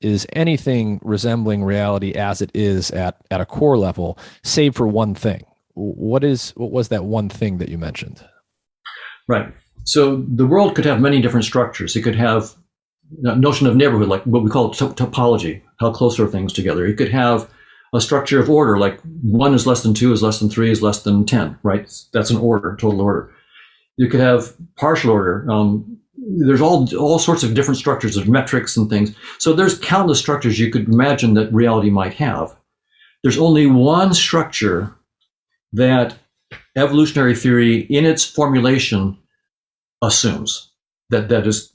is anything resembling reality as it is at a core level, save for one thing. What was that one thing that you mentioned? Right. So the world could have many different structures. It could have a notion of neighborhood, like what we call topology, how close are things together. It could have a structure of order, like 1 is less than 2 is less than 3 is less than 10, right? That's an order, total order. You could have partial order. There's all sorts of different structures of metrics and things. So there's countless structures you could imagine that reality might have. There's only one structure that evolutionary theory in its formulation assumes that is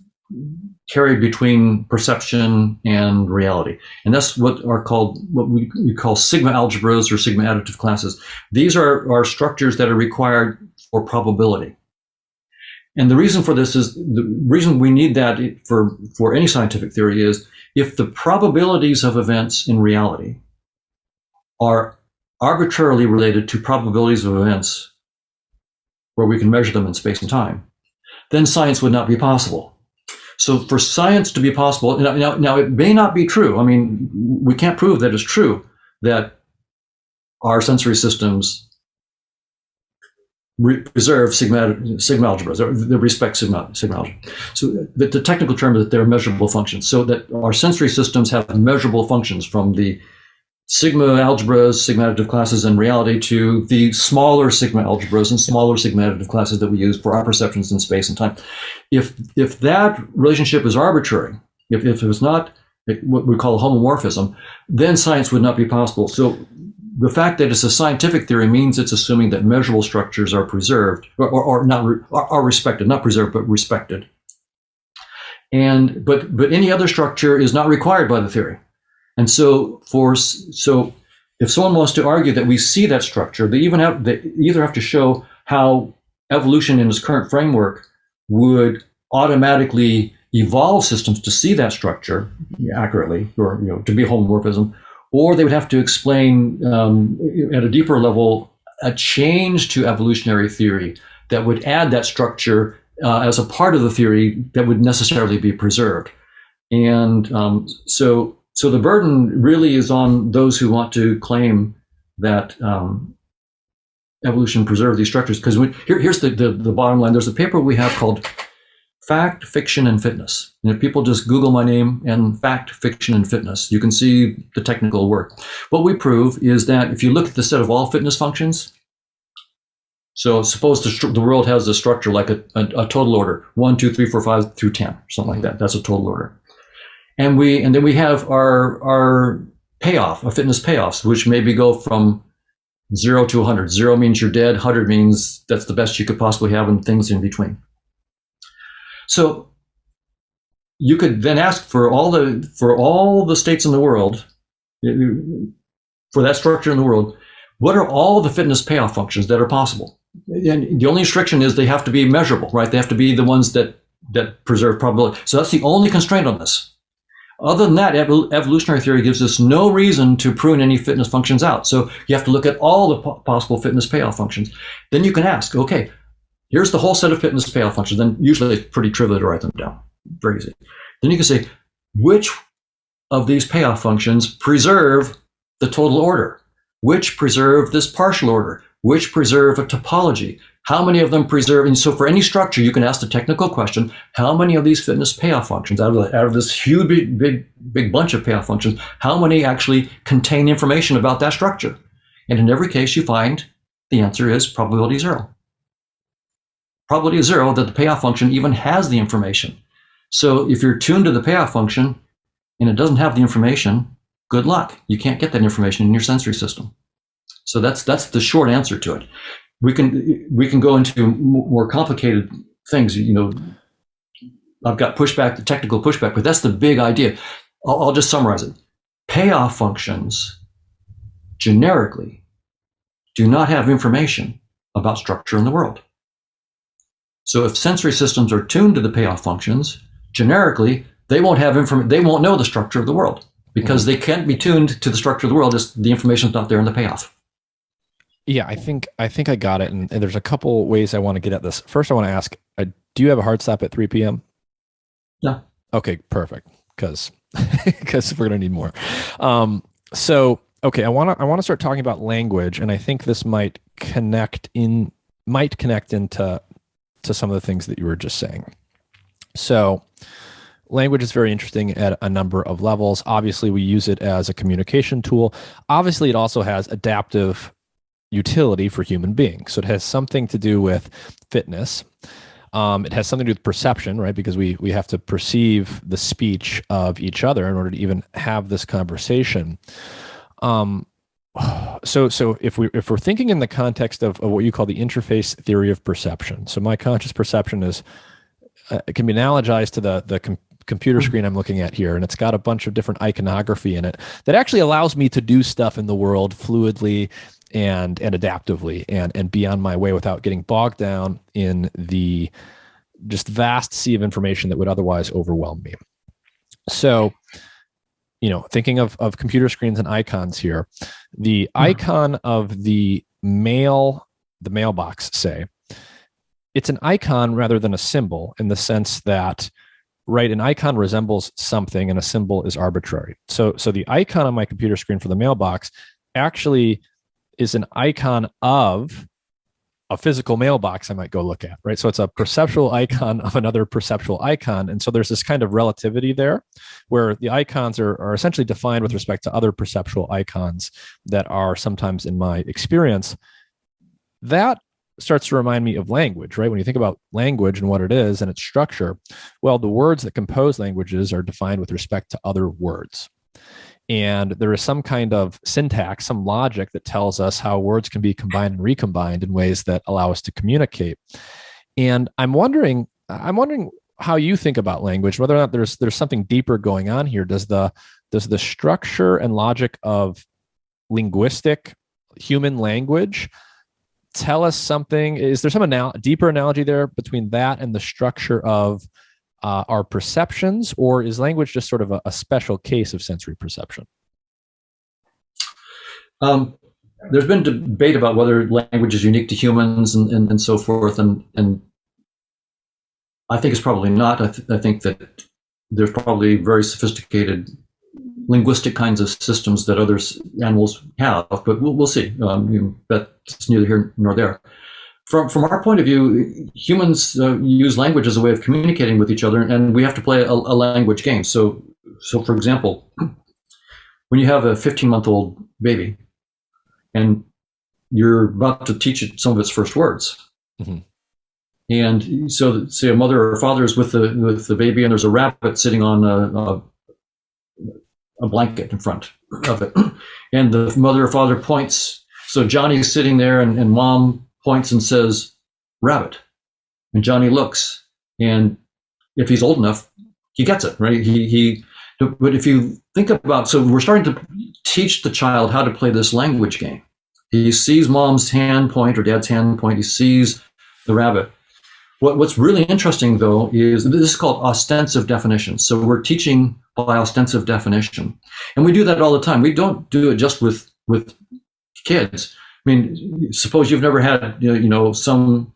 carried between perception and reality. And that's what we call sigma algebras or sigma additive classes. These are structures that are required for probability. And the reason for this is, the reason we need that for any scientific theory is, if the probabilities of events in reality are arbitrarily related to probabilities of events where we can measure them in space and time, then science would not be possible. So for science to be possible, now it may not be true. I mean, we can't prove that it's true that our sensory systems preserve sigma algebras, or they respect sigma algebra. So the technical term is that they're measurable functions, so that our sensory systems have measurable functions from the sigma algebras, sigma additive classes in reality, to the smaller sigma algebras and smaller sigma additive classes that we use for our perceptions in space and time. If that relationship is arbitrary, if it's not what we call homomorphism, then science would not be possible. So the fact that it's a scientific theory means it's assuming that measurable structures are preserved, or not are respected, not preserved, but respected. But any other structure is not required by the theory. And so if someone wants to argue that we see that structure, they either have to show how evolution in its current framework would automatically evolve systems to see that structure accurately, or to be homomorphism, or they would have to explain at a deeper level a change to evolutionary theory that would add that structure as a part of the theory that would necessarily be preserved. And so the burden really is on those who want to claim that evolution preserved these structures. Because here's the bottom line. There's a paper we have called Fact, Fiction, and Fitness. And if people just Google my name and Fact, Fiction, and Fitness, you can see the technical work. What we prove is that if you look at the set of all fitness functions, so suppose the world has a structure like a total order, 1, 2, 3, 4, 5 through 10, something like that. That's a total order. And then we have our payoff, a fitness payoffs, which maybe go from 0 to 100. 0 means you're dead. 100 means that's the best you could possibly have, and things in between. So you could then ask for all the states in the world, for that structure in the world, what are all the fitness payoff functions that are possible? And the only restriction is they have to be measurable, right? They have to be the ones that preserve probability. So that's the only constraint on this. Other than that, evolutionary theory gives us no reason to prune any fitness functions out. So you have to look at all the possible fitness payoff functions. Then you can ask, okay, here's the whole set of fitness payoff functions. Then usually it's pretty trivial to write them down. Very easy. Then you can say, which of these payoff functions preserve the total order? Which preserve this partial order? Which preserve a topology? How many of them preserve? And so for any structure, you can ask the technical question, how many of these fitness payoff functions, out of this huge, big bunch of payoff functions, how many actually contain information about that structure? And in every case, you find the answer is probability 0. Probability 0 that the payoff function even has the information. So if you're tuned to the payoff function and it doesn't have the information, good luck. You can't get that information in your sensory system. So that's the short answer to it. We can go into more complicated things. I've got pushback, the technical pushback, but that's the big idea. I'll just summarize it. Payoff functions generically do not have information about structure in the world. So if sensory systems are tuned to the payoff functions, generically, they won't have they won't know the structure of the world because they can't be tuned to the structure of the world. The information's not there in the payoff. Yeah, I think I got it. And there's a couple ways I want to get at this. First, I want to ask, do you have a hard stop at 3 p.m.? No. Okay, perfect. Because we're going to need more. Okay, I want to start talking about language, and I think this might connect into some of the things that you were just saying. So language is very interesting at a number of levels. Obviously, we use it as a communication tool. Obviously, it also has adaptive utility for human beings. So it has something to do with fitness. It has something to do with perception, right? Because we have to perceive the speech of each other in order to even have this conversation. So if we're thinking in the context of what you call the interface theory of perception, so my conscious perception is it can be analogized to the computer screen I'm looking at here, and it's got a bunch of different iconography in it that actually allows me to do stuff in the world fluidly and adaptively and be on my way without getting bogged down in the just vast sea of information that would otherwise overwhelm me. So, thinking of computer screens and icons here, the icon of the mailbox, say, it's an icon rather than a symbol in the sense that, right, an icon resembles something and a symbol is arbitrary. So the icon on my computer screen for the mailbox actually is an icon of a physical mailbox I might go look at, right? So it's a perceptual icon of another perceptual icon. And so there's this kind of relativity there where the icons are essentially defined with respect to other perceptual icons that are sometimes, in my experience, that starts to remind me of language, right? When you think about language and what it is and its structure, well, the words that compose languages are defined with respect to other words. And there is some kind of syntax, some logic that tells us how words can be combined and recombined in ways that allow us to communicate. And I'm wondering how you think about language, whether or not there's something deeper going on here. Does the structure and logic of linguistic human language tell us something? Is there some deeper analogy there between that and the structure of our perceptions, or is language just sort of a special case of sensory perception? There's been debate about whether language is unique to humans and so forth, and I think it's probably not. I think that there's probably very sophisticated linguistic kinds of systems that other animals have, but we'll see. That's neither here nor there. From our point of view, humans use language as a way of communicating with each other, and we have to play a language game. So for example, when you have a 15-month-old baby, and you're about to teach it some of its first words, and so say a mother or a father is with the baby, and there's a rabbit sitting on a blanket in front of it, and the mother or father points. So Johnny's sitting there, and mom points and says, "Rabbit," and Johnny looks, and if he's old enough, he gets it, right? But if you think about, so we're starting to teach the child how to play this language game. He sees mom's hand point or dad's hand point. He sees the rabbit. What's really interesting, though, is this is called ostensive definition. So we're teaching by ostensive definition, and we do that all the time. We don't do it just with kids. I mean, suppose you've never had some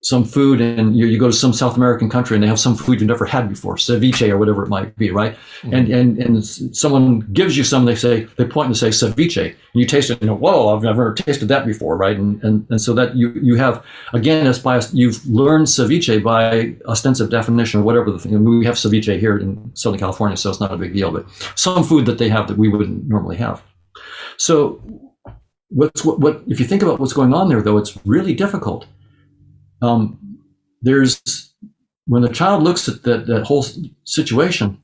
some food, and you go to some South American country and they have some food you've never had before, ceviche or whatever it might be, right? Mm-hmm. And someone gives you some, they point and say ceviche, and you taste it and you go, whoa, I've never tasted that before, right? And so that you have, again, you've learned ceviche by ostensive definition or whatever the thing. We have ceviche here in Southern California, so it's not a big deal, but some food that they have that we wouldn't normally have. So what if you think about what's going on there, though, it's really difficult. When the child looks at that whole situation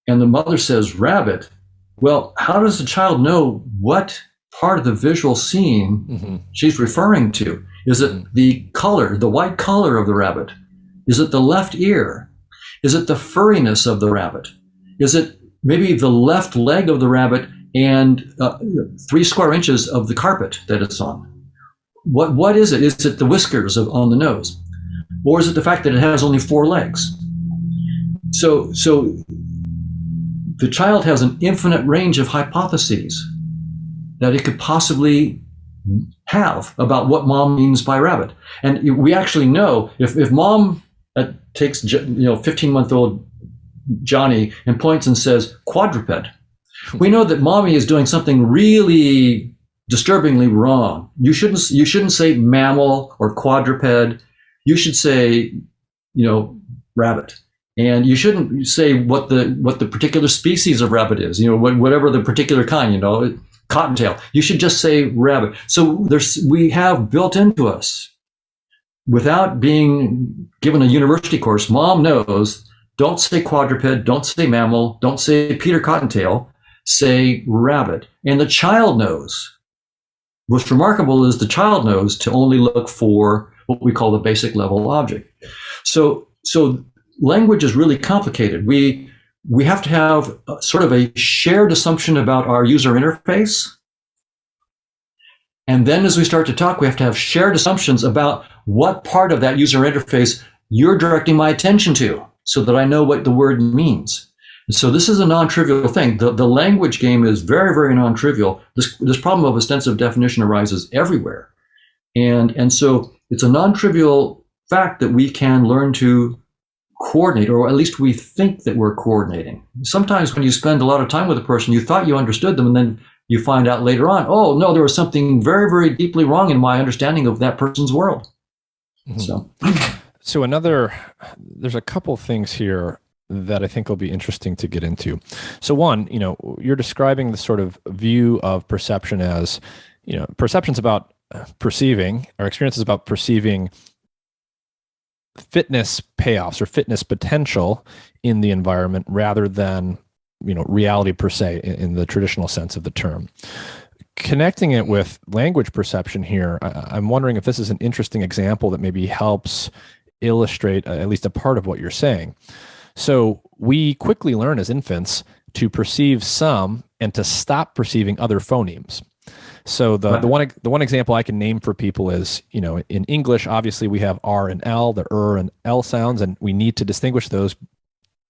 and the mother says rabbit, well, how does the child know what part of the visual scene she's referring to? Is it the color, the white color of the rabbit? Is it the left ear? Is it the furriness of the rabbit? Is it maybe the left leg of the rabbit and 3 square inches of the carpet that it's on? What is it? Is it the whiskers on the nose? Or is it the fact that it has only 4 legs? So the child has an infinite range of hypotheses that it could possibly have about what mom means by rabbit. And we actually know if mom takes 15-month-old Johnny and points and says quadruped, we know that mommy is doing something really disturbingly wrong. You shouldn't say mammal or quadruped. You should say, rabbit. And you shouldn't say what the particular species of rabbit is, whatever the particular kind, cottontail. You should just say rabbit. So we have built into us, without being given a university course, mom knows, don't say quadruped, don't say mammal, don't say Peter Cottontail, say rabbit. And the child knows. What's remarkable is the child knows to only look for what we call the basic level object. So language is really complicated. We have to have sort of a shared assumption about our user interface. And then as we start to talk, we have to have shared assumptions about what part of that user interface you're directing my attention to, so that I know what the word means. So this is a non-trivial thing. The language game is very, very non-trivial. This problem of ostensive definition arises everywhere. And so it's a non-trivial fact that we can learn to coordinate, or at least we think that we're coordinating. Sometimes when you spend a lot of time with a person, you thought you understood them, and then you find out later on, oh, no, there was something very, very deeply wrong in my understanding of that person's world. Mm-hmm. So there's a couple things here that I think will be interesting to get into. So one, you're describing the sort of view of perception as, perception's about perceiving, or experience is about perceiving fitness payoffs or fitness potential in the environment rather than, reality per se in the traditional sense of the term. Connecting it with language perception here, I'm wondering if this is an interesting example that maybe helps illustrate at least a part of what you're saying. So we quickly learn as infants to perceive some and to stop perceiving other phonemes. So the one example I can name for people is, in English, obviously we have R and L, the and L sounds, and we need to distinguish those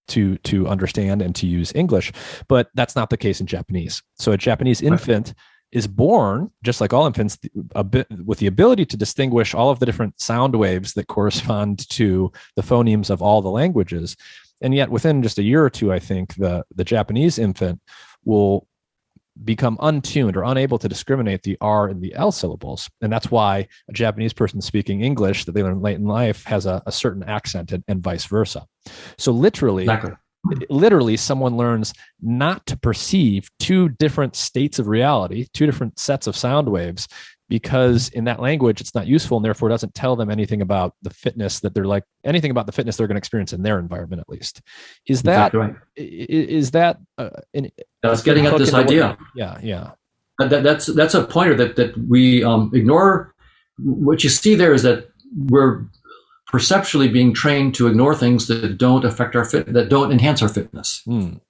to understand and to use English. But that's not the case in Japanese. So a Japanese infant is born, just like all infants, with the ability to distinguish all of the different sound waves that correspond to the phonemes of all the languages. And yet within just a year or two, I think the Japanese infant will become untuned or unable to discriminate the R and the L syllables. And that's why a Japanese person speaking English that they learn late in life has a certain accent and vice versa. So literally someone learns not to perceive 2 different states of reality, 2 different sets of sound waves, because in that language, it's not useful and therefore doesn't tell them anything about the fitness that anything about the fitness they're going to experience in their environment, at least. Is that, exactly right. Is that, that's getting at this idea. Yeah. That's a pointer that we ignore. What you see there is that we're perceptually being trained to ignore things that don't affect that don't enhance our fitness.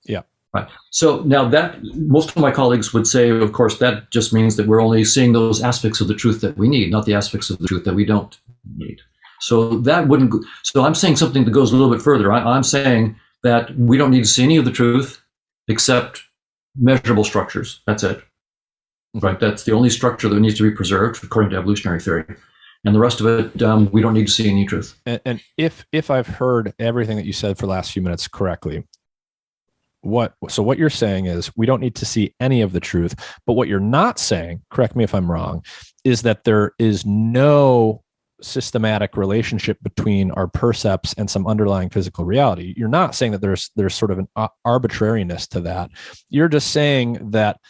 Yeah. Right. So now that most of my colleagues would say, of course, that just means that we're only seeing those aspects of the truth that we need, not the aspects of the truth that we don't need. So I'm saying something that goes a little bit further. I'm saying that we don't need to see any of the truth except measurable structures. That's it. Right. That's the only structure that needs to be preserved according to evolutionary theory. And the rest of it, we don't need to see any truth. And if I've heard everything that you said for the last few minutes correctly, what you're saying is we don't need to see any of the truth, but what you're not saying, correct me if I'm wrong, is that there is no systematic relationship between our percepts and some underlying physical reality. You're not saying that there's sort of an arbitrariness to that. You're just saying that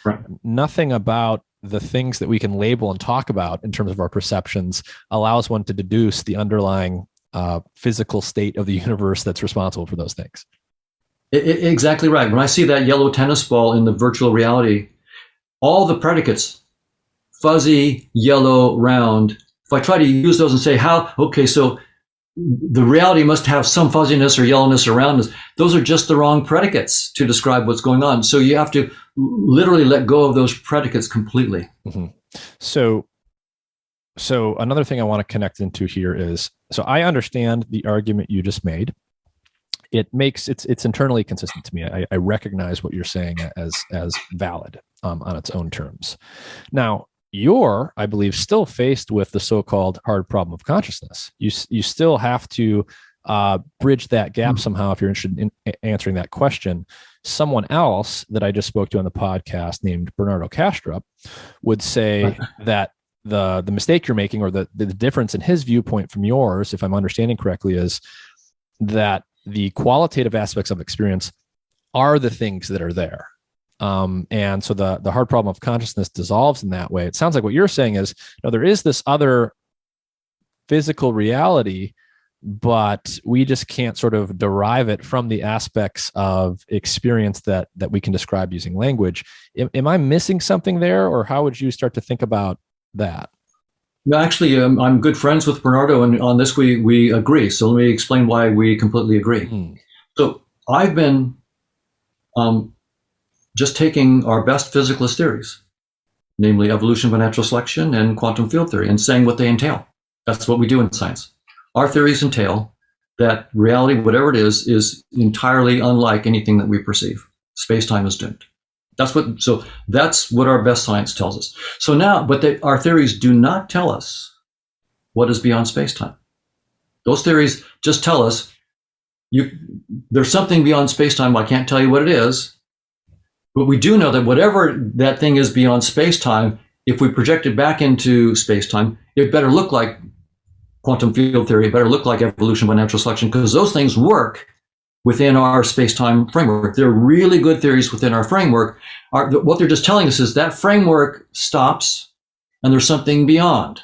nothing about the things that we can label and talk about in terms of our perceptions allows one to deduce the underlying physical state of the universe that's responsible for those things. Exactly right. When I see that yellow tennis ball in the virtual reality, all the predicates, fuzzy, yellow, round, if I try to use those and say, so the reality must have some fuzziness or yellowness or roundness, those are just the wrong predicates to describe what's going on. So you have to literally let go of those predicates completely. Mm-hmm. So another thing I want to connect into here is, so I understand the argument you just made. It's internally consistent to me. I recognize what you're saying as valid on its own terms. Now, you're, I believe, still faced with the so-called hard problem of consciousness. You still have to bridge that gap somehow if you're interested in answering that question. Someone else that I just spoke to on the podcast named Bernardo Kastrup would say that the mistake you're making, or the difference in his viewpoint from yours, if I'm understanding correctly, is that the qualitative aspects of experience are the things that are there. And so the hard problem of consciousness dissolves in that way. It sounds like what you're saying is, there is this other physical reality, but we just can't sort of derive it from the aspects of experience that we can describe using language. Am I missing something there, or how would you start to think about that? No, actually, I'm good friends with Bernardo, and on this we agree. So let me explain why we completely agree. So I've been just taking our best physicalist theories, namely evolution by natural selection and quantum field theory, and saying what they entail. That's what we do in science. Our theories entail that reality, whatever it is entirely unlike anything that we perceive. Space-time is doomed. That's what our best science tells us. So now, but our theories do not tell us what is beyond space-time. Those theories just tell us there's something beyond space-time. I can't tell you what it is, but we do know that whatever that thing is beyond space-time, if we project it back into space-time, it better look like quantum field theory. It better look like evolution by natural selection, because those things work within our space-time framework. They're really good theories within our framework. What they're just telling us is that framework stops and there's something beyond.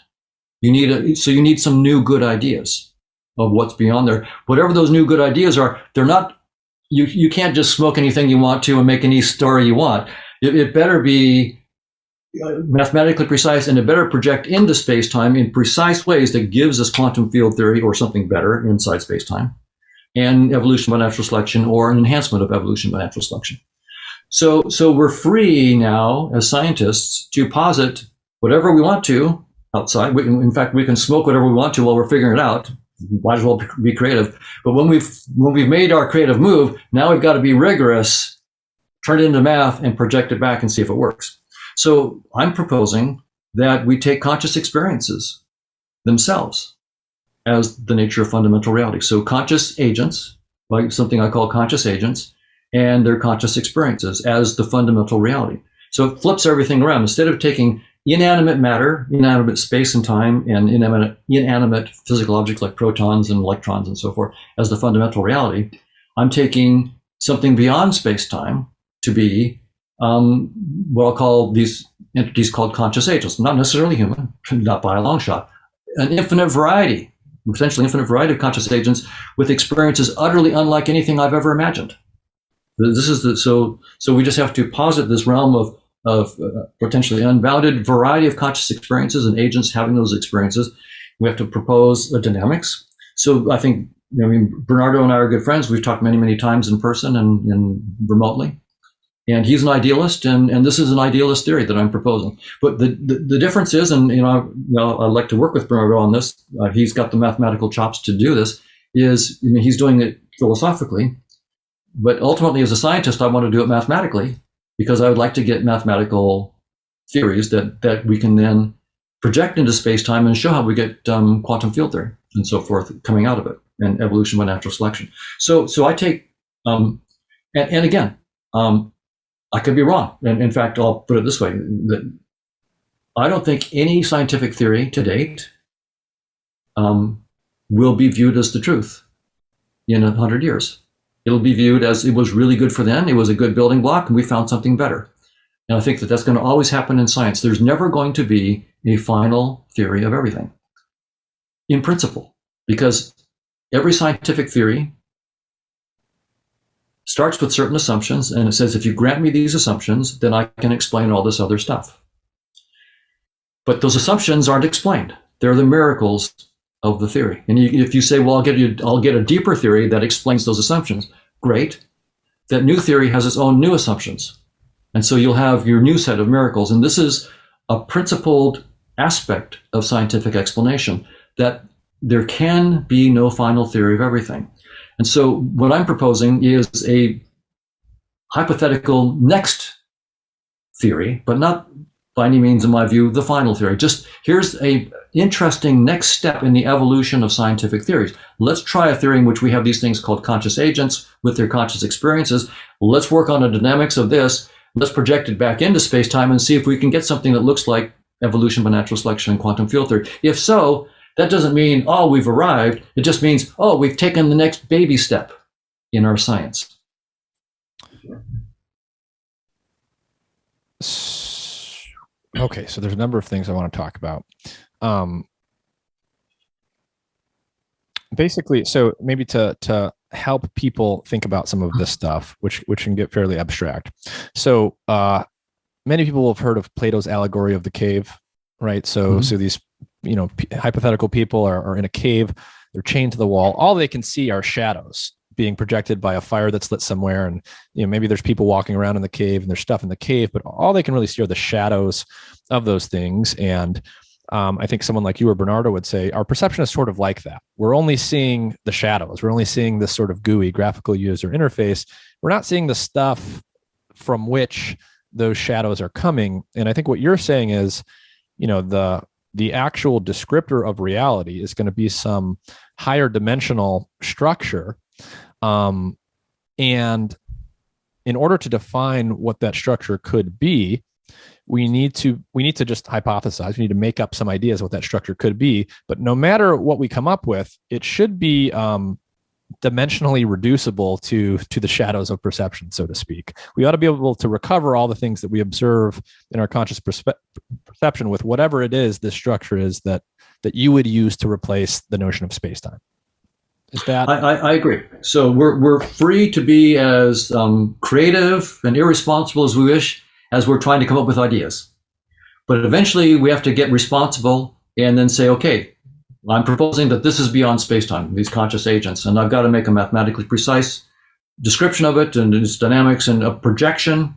You need some new good ideas of what's beyond there. Whatever those new good ideas are, they're not, you can't just smoke anything you want to and make any story you want. It better be mathematically precise, and it better project into space-time in precise ways that gives us quantum field theory or something better inside space-time, and evolution by natural selection, or an enhancement of evolution by natural selection. So we're free now as scientists to posit whatever we want to outside. In fact, we can smoke whatever we want to while we're figuring it out. Might as well be creative. But when we've made our creative move, now we've got to be rigorous, turn it into math, and project it back and see if it works. So I'm proposing that we take conscious experiences themselves as the nature of fundamental reality. So conscious agents, like something I call conscious agents, and their conscious experiences as the fundamental reality. So it flips everything around. Instead of taking inanimate matter, inanimate space and time, and inanimate physical objects like protons and electrons and so forth as the fundamental reality, I'm taking something beyond space-time to be what I'll call these entities called conscious agents. Not necessarily human, not by a long shot. An infinite variety, potentially infinite variety of conscious agents with experiences utterly unlike anything I've ever imagined. So we just have to posit this realm of potentially unbounded variety of conscious experiences and agents having those experiences. We have to propose a dynamics. So I think, Bernardo and I are good friends. We've talked many, many times in person and remotely. And he's an idealist, and this is an idealist theory that I'm proposing. But the difference is, and I'd like to work with Bernardo on this. He's got the mathematical chops to do this. He's doing it philosophically, but ultimately, as a scientist, I want to do it mathematically, because I would like to get mathematical theories that we can then project into space-time and show how we get quantum field theory and so forth coming out of it, and evolution by natural selection. So I take, and again, I could be wrong. And in fact, I'll put it this way, that I don't think any scientific theory to date will be viewed as the truth in 100 years. It'll be viewed as it was really good for then, it was a good building block, and we found something better. And I think that that's going to always happen in science. There's never going to be a final theory of everything, in principle, because every scientific theory starts with certain assumptions, and it says, if you grant me these assumptions, then I can explain all this other stuff. But those assumptions aren't explained. They're the miracles of the theory. And if you say, well, I'll get a deeper theory that explains those assumptions, great. That new theory has its own new assumptions. And so you'll have your new set of miracles. And this is a principled aspect of scientific explanation, that there can be no final theory of everything. And so what I'm proposing is a hypothetical next theory, but not by any means, in my view, the final theory. Just here's a interesting next step in the evolution of scientific theories. Let's try a theory in which we have these things called conscious agents with their conscious experiences. Let's work on the dynamics of this. Let's project it back into space-time and see if we can get something that looks like evolution by natural selection and quantum field theory. If so, that doesn't mean, oh, we've arrived. It just means, oh, we've taken the next baby step in our science. Okay, so there's a number of things I want to talk about. Basically, so maybe to help people think about some of this stuff, which can get fairly abstract. So many people have heard of Plato's allegory of the cave, right? So so these hypothetical people are in a cave, they're chained to the wall. All they can see are shadows being projected by a fire that's lit somewhere. And maybe there's people walking around in the cave and there's stuff in the cave, but all they can really see are the shadows of those things. And I think someone like you or Bernardo would say our perception is sort of like that. We're only seeing the shadows. We're only seeing this sort of GUI, graphical user interface. We're not seeing the stuff from which those shadows are coming. And I think what you're saying is, the actual descriptor of reality is going to be some higher dimensional structure. And in order to define what that structure could be, we need to just hypothesize. We need to make up some ideas what that structure could be. But no matter what we come up with, it should be dimensionally reducible to the shadows of perception, so to speak. We ought to be able to recover all the things that we observe in our conscious perception with whatever it is this structure is that you would use to replace the notion of space-time. Is that? I agree. So we're free to be as creative and irresponsible as we wish, as we're trying to come up with ideas. But eventually we have to get responsible and then say, okay, I'm proposing that this is beyond space-time, these conscious agents, and I've got to make a mathematically precise description of it and its dynamics and a projection,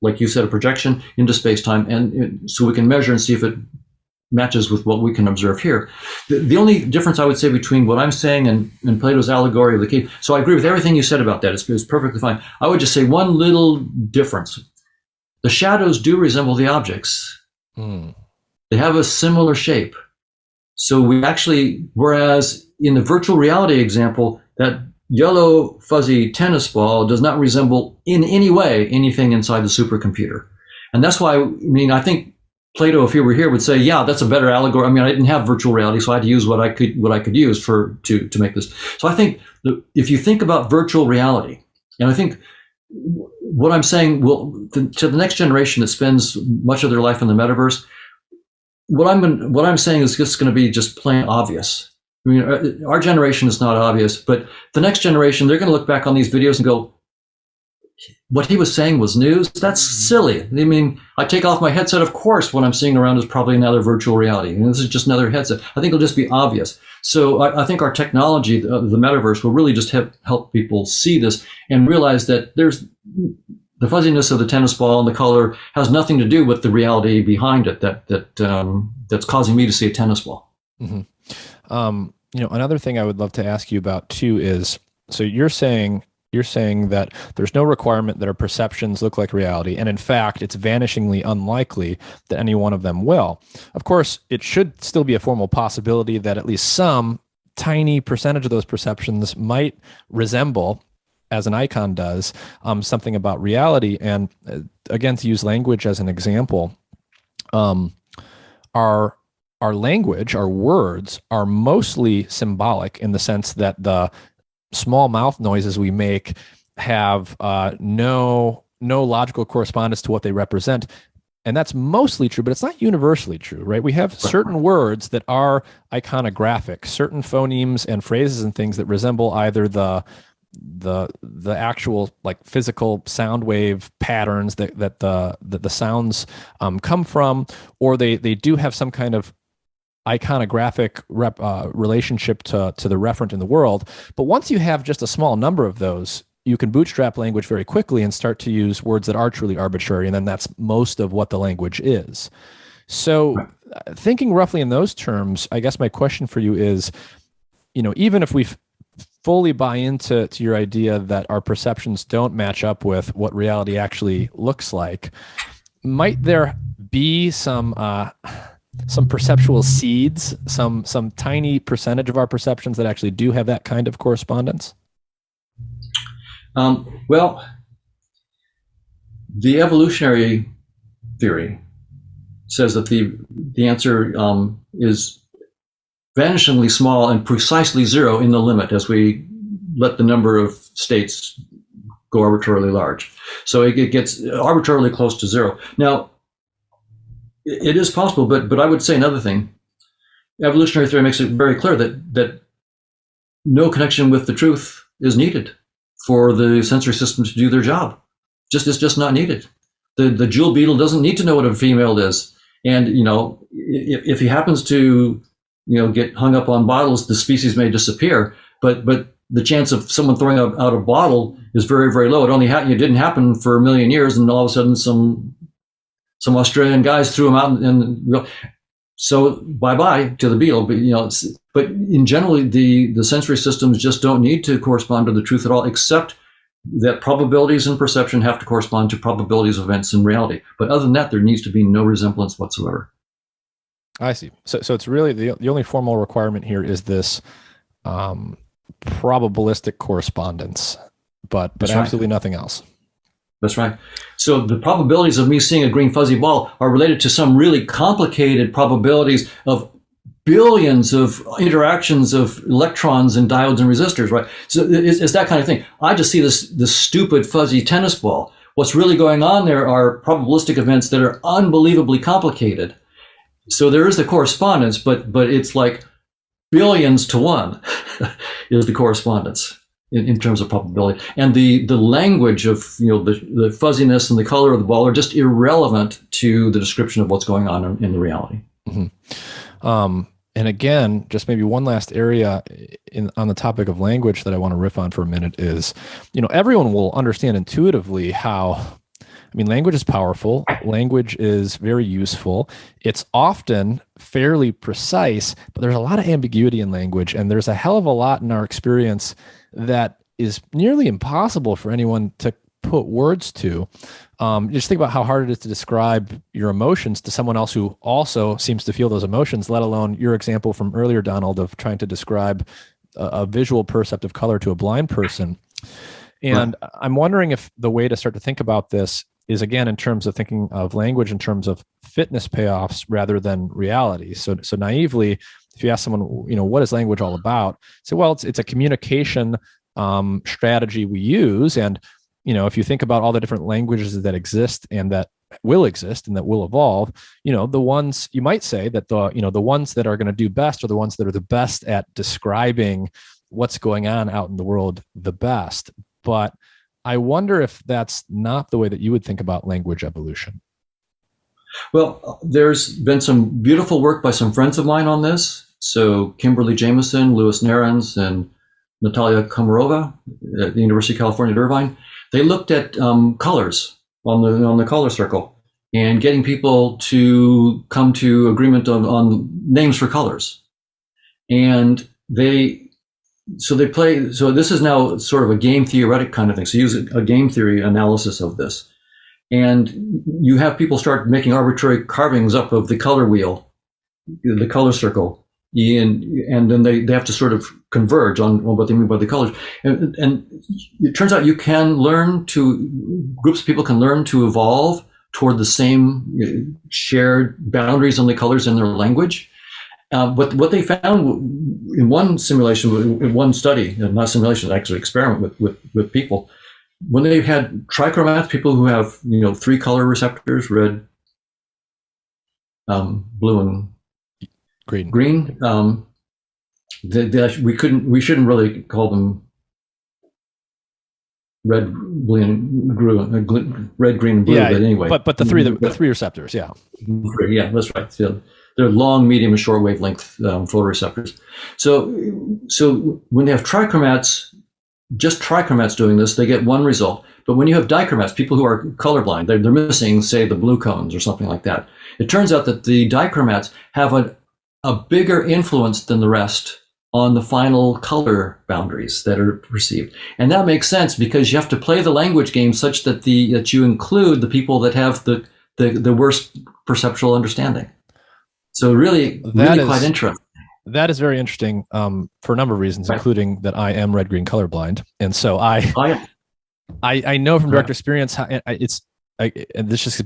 like you said, a projection into space-time, and so we can measure and see if it matches with what we can observe here. The only difference I would say between what I'm saying and Plato's allegory of the cave, so I agree with everything you said about that. It's perfectly fine. I would just say one little difference. The shadows do resemble the objects. They have a similar shape. So we actually, whereas in the virtual reality example, that yellow fuzzy tennis ball does not resemble in any way anything inside the supercomputer. And that's why, I think Plato, if he were here, would say, yeah, that's a better allegory. I didn't have virtual reality, so I had to use what I could use to make this. So I think if you think about virtual reality, and I think what I'm saying to the next generation that spends much of their life in the metaverse, what I'm saying is just going to be just plain obvious. Our generation is not obvious, but the next generation, they're going to look back on these videos and go, what he was saying was news? That's silly. I take off my headset, of course, what I'm seeing around is probably another virtual reality. This is just another headset. I think it'll just be obvious. So I think our technology, the metaverse, will really just help people see this and realize that there's the fuzziness of the tennis ball and the color has nothing to do with the reality behind it that's causing me to see a tennis ball. Another thing I would love to ask you about too is, so you're saying You're saying that there's no requirement that our perceptions look like reality. And in fact, it's vanishingly unlikely that any one of them will. Of course, it should still be a formal possibility that at least some tiny percentage of those perceptions might resemble, as an icon does, something about reality. And again, to use language as an example, our language, our words, are mostly symbolic in the sense that the small mouth noises we make have no logical correspondence to what they represent. And that's mostly true, but it's not universally true, right? We have certain words that are iconographic, certain phonemes and phrases and things that resemble either the actual like physical sound wave patterns that the sounds come from, or they do have some kind of iconographic relationship to the referent in the world. But once you have just a small number of those, you can bootstrap language very quickly and start to use words that are truly arbitrary, and then that's most of what the language is. So thinking roughly in those terms, I guess my question for you is, even if we fully buy into your idea that our perceptions don't match up with what reality actually looks like, might there be some perceptual seeds, some tiny percentage of our perceptions that actually do have that kind of correspondence? Well, the evolutionary theory says that the answer is vanishingly small and precisely zero in the limit as we let the number of states go arbitrarily large. So it gets arbitrarily close to zero. Now, it is possible, but I would say another thing. Evolutionary theory makes it very clear that no connection with the truth is needed for the sensory system to do their job. It's just not needed. The jewel beetle doesn't need to know what a female is. And, if he happens to, get hung up on bottles, the species may disappear. But the chance of someone throwing out a bottle is very, very low. It didn't happen for a million years, and all of a sudden some Australian guys threw them out, and so bye-bye to the beetle. But in general, the sensory systems just don't need to correspond to the truth at all, except that probabilities in perception have to correspond to probabilities of events in reality. But other than that, there needs to be no resemblance whatsoever. I see. So it's really the only formal requirement here is this probabilistic correspondence, but absolutely nothing else. That's right. So the probabilities of me seeing a green fuzzy ball are related to some really complicated probabilities of billions of interactions of electrons and diodes and resistors, right? So it's that kind of thing. I just see this stupid fuzzy tennis ball. What's really going on there are probabilistic events that are unbelievably complicated. So there is the correspondence, but it's like billions to one is the correspondence in terms of probability. And the language of the fuzziness and the color of the ball are just irrelevant to the description of what's going on in the reality. Mm-hmm. And again, just maybe one last area on the topic of language that I want to riff on for a minute is, everyone will understand intuitively how, language is powerful. Language is very useful. It's often fairly precise, but there's a lot of ambiguity in language, and there's a hell of a lot in our experience that is nearly impossible for anyone to put words to. Just think about how hard it is to describe your emotions to someone else who also seems to feel those emotions, let alone your example from earlier, Donald, of trying to describe a visual perceptive color to a blind person. And right. I'm wondering if the way to start to think about this is, again, in terms of thinking of language in terms of fitness payoffs rather than reality. So naively, if you ask someone, what is language all about? Say, well, it's a communication strategy we use. And, if you think about all the different languages that exist and that will exist and that will evolve, the ones you might say that the ones that are going to do best are the ones that are the best at describing what's going on out in the world the best. But I wonder if that's not the way that you would think about language evolution. Well, there's been some beautiful work by some friends of mine on this. So Kimberly Jameson, Louis Narens, and Natalia Komarova at the University of California at Irvine. They looked at colors on the color circle and getting people to come to agreement on names for colors. And they so they play. So this is now sort of a game theoretic kind of thing. So use a game theory analysis of this, and you have people start making arbitrary carvings up of the color wheel, the color circle, and then they have to sort of converge on what they mean by the colors. And it turns out groups of people can learn to evolve toward the same shared boundaries on the colors in their language. But what they found in one simulation, in one study, not simulation, actually experiment with people, when they had trichromats, people who have 3 color receptors, red, blue, and green. We shouldn't really call them red, blue, and red, green, and blue. Yeah, but anyway. But the three receptors, yeah. Yeah, that's right. So they're long, medium, and short wavelength photoreceptors. So when they have trichromats, just trichromats doing this, they get one result. But when you have dichromats, people who are colorblind, they're missing, say, the blue cones or something like that. It turns out that the dichromats have a bigger influence than the rest on the final color boundaries that are perceived. And that makes sense because you have to play the language game such that you include the people that have the worst perceptual understanding. So really quite interesting. That is very interesting for a number of reasons, including that I am red-green colorblind. And so I know from direct experience how and this just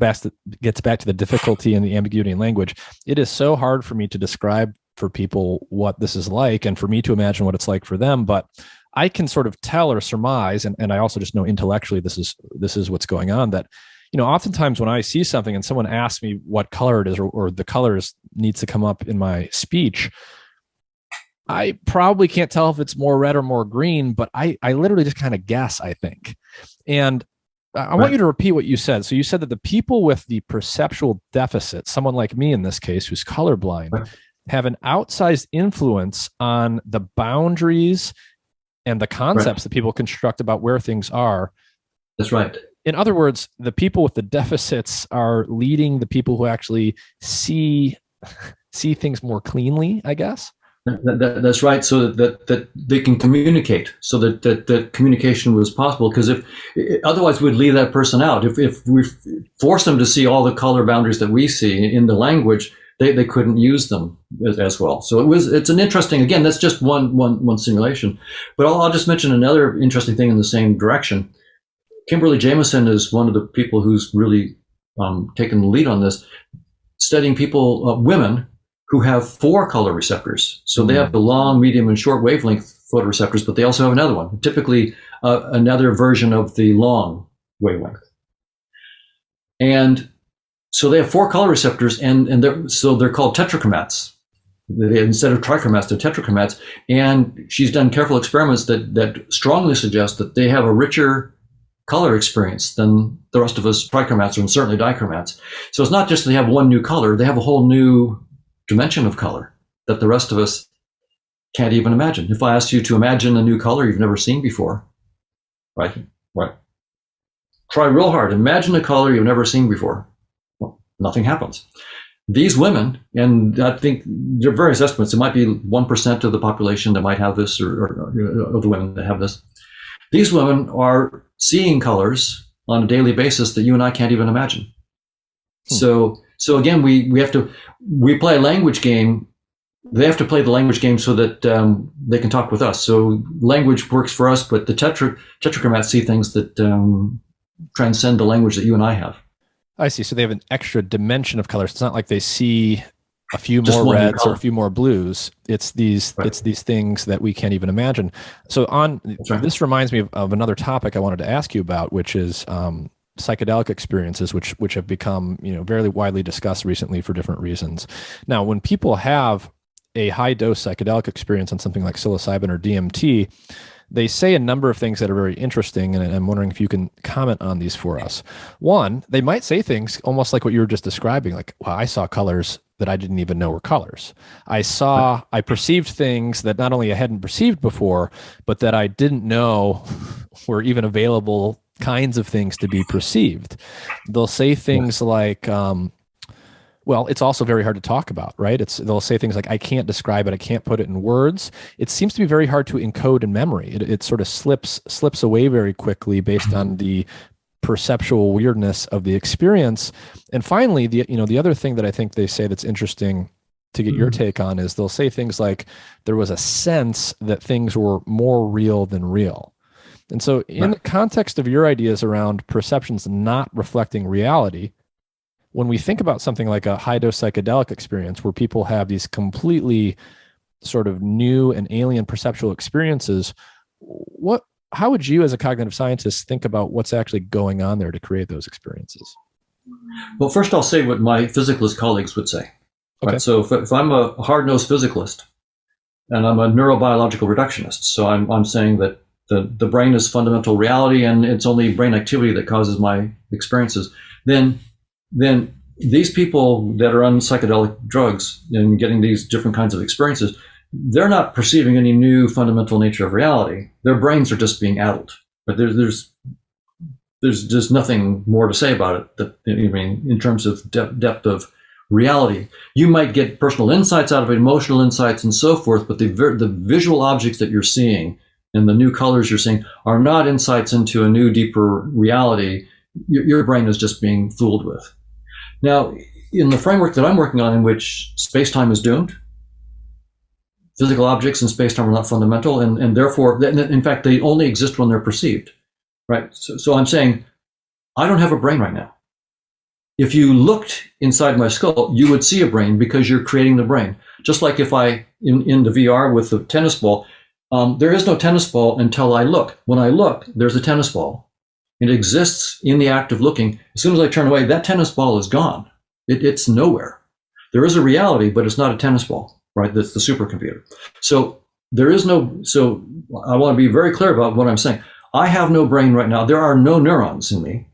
gets back to the difficulty and the ambiguity in language. It is so hard for me to describe for people what this is like and for me to imagine what it's like for them. But I can sort of tell or surmise, and I also just know intellectually this is what's going on, that oftentimes when I see something and someone asks me what color it is or the colors needs to come up in my speech, I probably can't tell if it's more red or more green, but I literally just kind of guess, I think. And I want you to repeat what you said. So you said that the people with the perceptual deficit, someone like me in this case, who's colorblind, have an outsized influence on the boundaries and the concepts that people construct about where things are. That's right. In other words, the people with the deficits are leading the people who actually see things more cleanly, I guess. That's right. So that they can communicate, so that communication was possible. Because otherwise we'd leave that person out. If we force them to see all the color boundaries that we see in the language, they couldn't use them as well. So it's an interesting. Again, that's just one simulation. But I'll just mention another interesting thing in the same direction. Kimberly Jamison is one of the people who's really taken the lead on this, studying women who have 4 color receptors. So they have the long, medium, and short wavelength photoreceptors, but they also have another one, typically another version of the long wavelength. And so they have 4 color receptors, and they're called tetrachromats. Instead of trichromats, they're tetrachromats. And she's done careful experiments that strongly suggest that they have a richer color experience than the rest of us trichromats, and certainly dichromats. So it's not just they have one new color, they have a whole new dimension of color that the rest of us can't even imagine. If I asked you to imagine a new color you've never seen before, right? Try real hard. Imagine a color you've never seen before. Well, nothing happens. These women, and I think there are various estimates, it might be 1% of the population that might have this, or of the women that have this. These women are seeing colors on a daily basis that you and I can't even imagine. So again, we play a language game. They have to play the language game so that they can talk with us. So language works for us, but the tetrachromats see things that transcend the language that you and I have. I see. So they have an extra dimension of colors. It's not like they see a few more reds or a few more blues. It's these things that we can't even imagine. So this reminds me of another topic I wanted to ask you about, which is psychedelic experiences, which have become very widely discussed recently for different reasons. Now, when people have a high dose psychedelic experience on something like psilocybin or DMT, they say a number of things that are very interesting, and I'm wondering if you can comment on these for us. One, they might say things almost like what you were just describing, like, wow, I saw colors that I didn't even know were colors. I perceived things that not only I hadn't perceived before, but that I didn't know were even available kinds of things to be perceived. They'll say things like, Well, it's also very hard to talk about, right? They'll say things like, I can't describe it, I can't put it in words. It seems to be very hard to encode in memory. It sort of slips away very quickly based on the perceptual weirdness of the experience. And finally, the other thing that I think they say that's interesting to get your take on is they'll say things like there was a sense that things were more real than real. And so in the context of your ideas around perceptions not reflecting reality, when we think about something like a high-dose psychedelic experience where people have these completely sort of new and alien perceptual experiences, how would you as a cognitive scientist think about what's actually going on there to create those experiences? Well, first I'll say what my physicalist colleagues would say. Okay. Right? So if I'm a hard-nosed physicalist and I'm a neurobiological reductionist, so I'm saying that the brain is fundamental reality and it's only brain activity that causes my experiences, then these people that are on psychedelic drugs and getting these different kinds of experiences, they're not perceiving any new fundamental nature of reality. Their brains are just being addled. But there's just nothing more to say about it. That, I mean, in terms of depth of reality, you might get personal insights out of it, emotional insights, and so forth. But the visual objects that you're seeing and the new colors you're seeing are not insights into a new, deeper reality. Your brain is just being fooled with. Now, in the framework that I'm working on, in which space-time is doomed, physical objects in space-time are not fundamental, and therefore, in fact, they only exist when they're perceived, right? So I'm saying, I don't have a brain right now. If you looked inside my skull, you would see a brain because you're creating the brain. Just like if in the VR with the tennis ball, there is no tennis ball until I look. When I look, there's a tennis ball. It exists in the act of looking. As soon as I turn away, that tennis ball is gone. It's nowhere. There is a reality, but it's not a tennis ball, right? That's the supercomputer. So so I want to be very clear about what I'm saying. I have no brain right now. There are no neurons in me.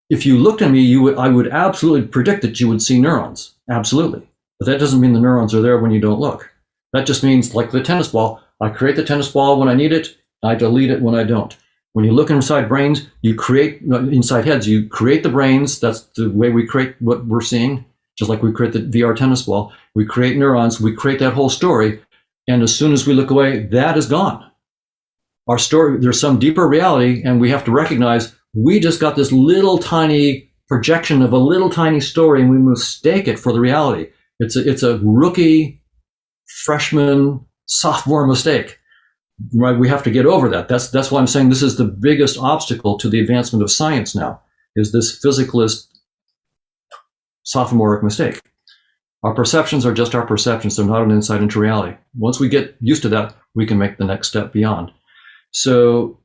If you looked at me, I would absolutely predict that you would see neurons. Absolutely. But that doesn't mean the neurons are there when you don't look. That just means, like the tennis ball, I create the tennis ball when I need it. I delete it when I don't. When you look inside brains, inside heads, you create the brains. That's the way we create what we're seeing. Just like we create the VR tennis ball, we create neurons, we create that whole story. And as soon as we look away, that is gone. Our story, there's some deeper reality, and we have to recognize we just got this little tiny projection of a little tiny story, and we mistake it for the reality. It's a rookie, freshman, sophomore mistake. Right, we have to get over that. That's why I'm saying this is the biggest obstacle to the advancement of science now, is this physicalist sophomoric mistake. Our perceptions are just our perceptions. They're not an insight into reality. Once we get used to that, we can make the next step beyond. So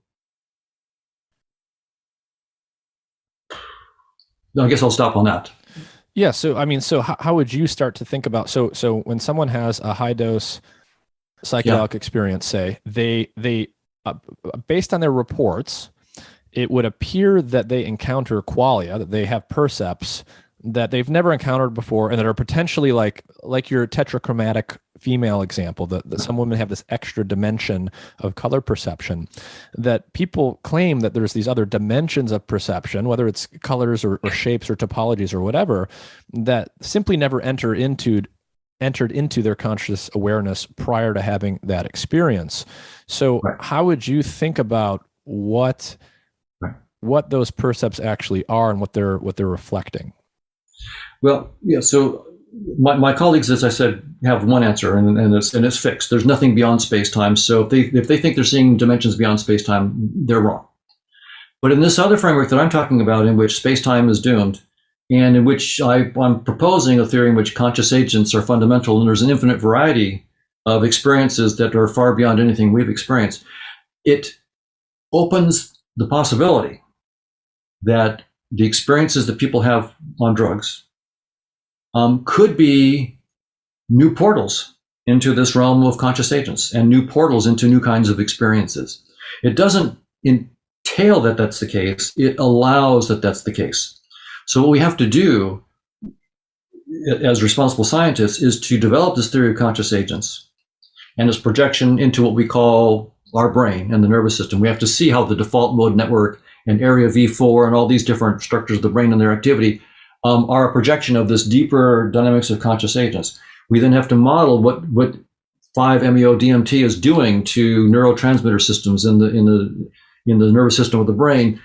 I guess I'll stop on that. Yeah. So, I mean, how would you start to think about, so when someone has a high dose psychedelic experience, say they based on their reports, it would appear that they encounter qualia, that they have percepts that they've never encountered before, and that are potentially like your tetrachromatic female example, that some women have this extra dimension of color perception, that people claim that there's these other dimensions of perception, whether it's colors or shapes or topologies or whatever, that simply never entered into their conscious awareness prior to having that experience. So how would you think about what those percepts actually are and what they're reflecting? Well, yeah. So my colleagues, as I said, have one answer, and it's fixed. There's nothing beyond space-time. So if they think they're seeing dimensions beyond space-time, they're wrong. But in this other framework that I'm talking about, in which space-time is doomed, and in which I'm proposing a theory in which conscious agents are fundamental, and there's an infinite variety of experiences that are far beyond anything we've experienced, it opens the possibility that the experiences that people have on drugs could be new portals into this realm of conscious agents and new portals into new kinds of experiences. It doesn't entail that that's the case. It allows that that's the case. So what we have to do as responsible scientists is to develop this theory of conscious agents and its projection into what we call our brain and the nervous system. We have to see how the default mode network and area V4 and all these different structures of the brain and their activity are a projection of this deeper dynamics of conscious agents. We then have to model what 5-MeO-DMT is doing to neurotransmitter systems in the nervous system of the brain.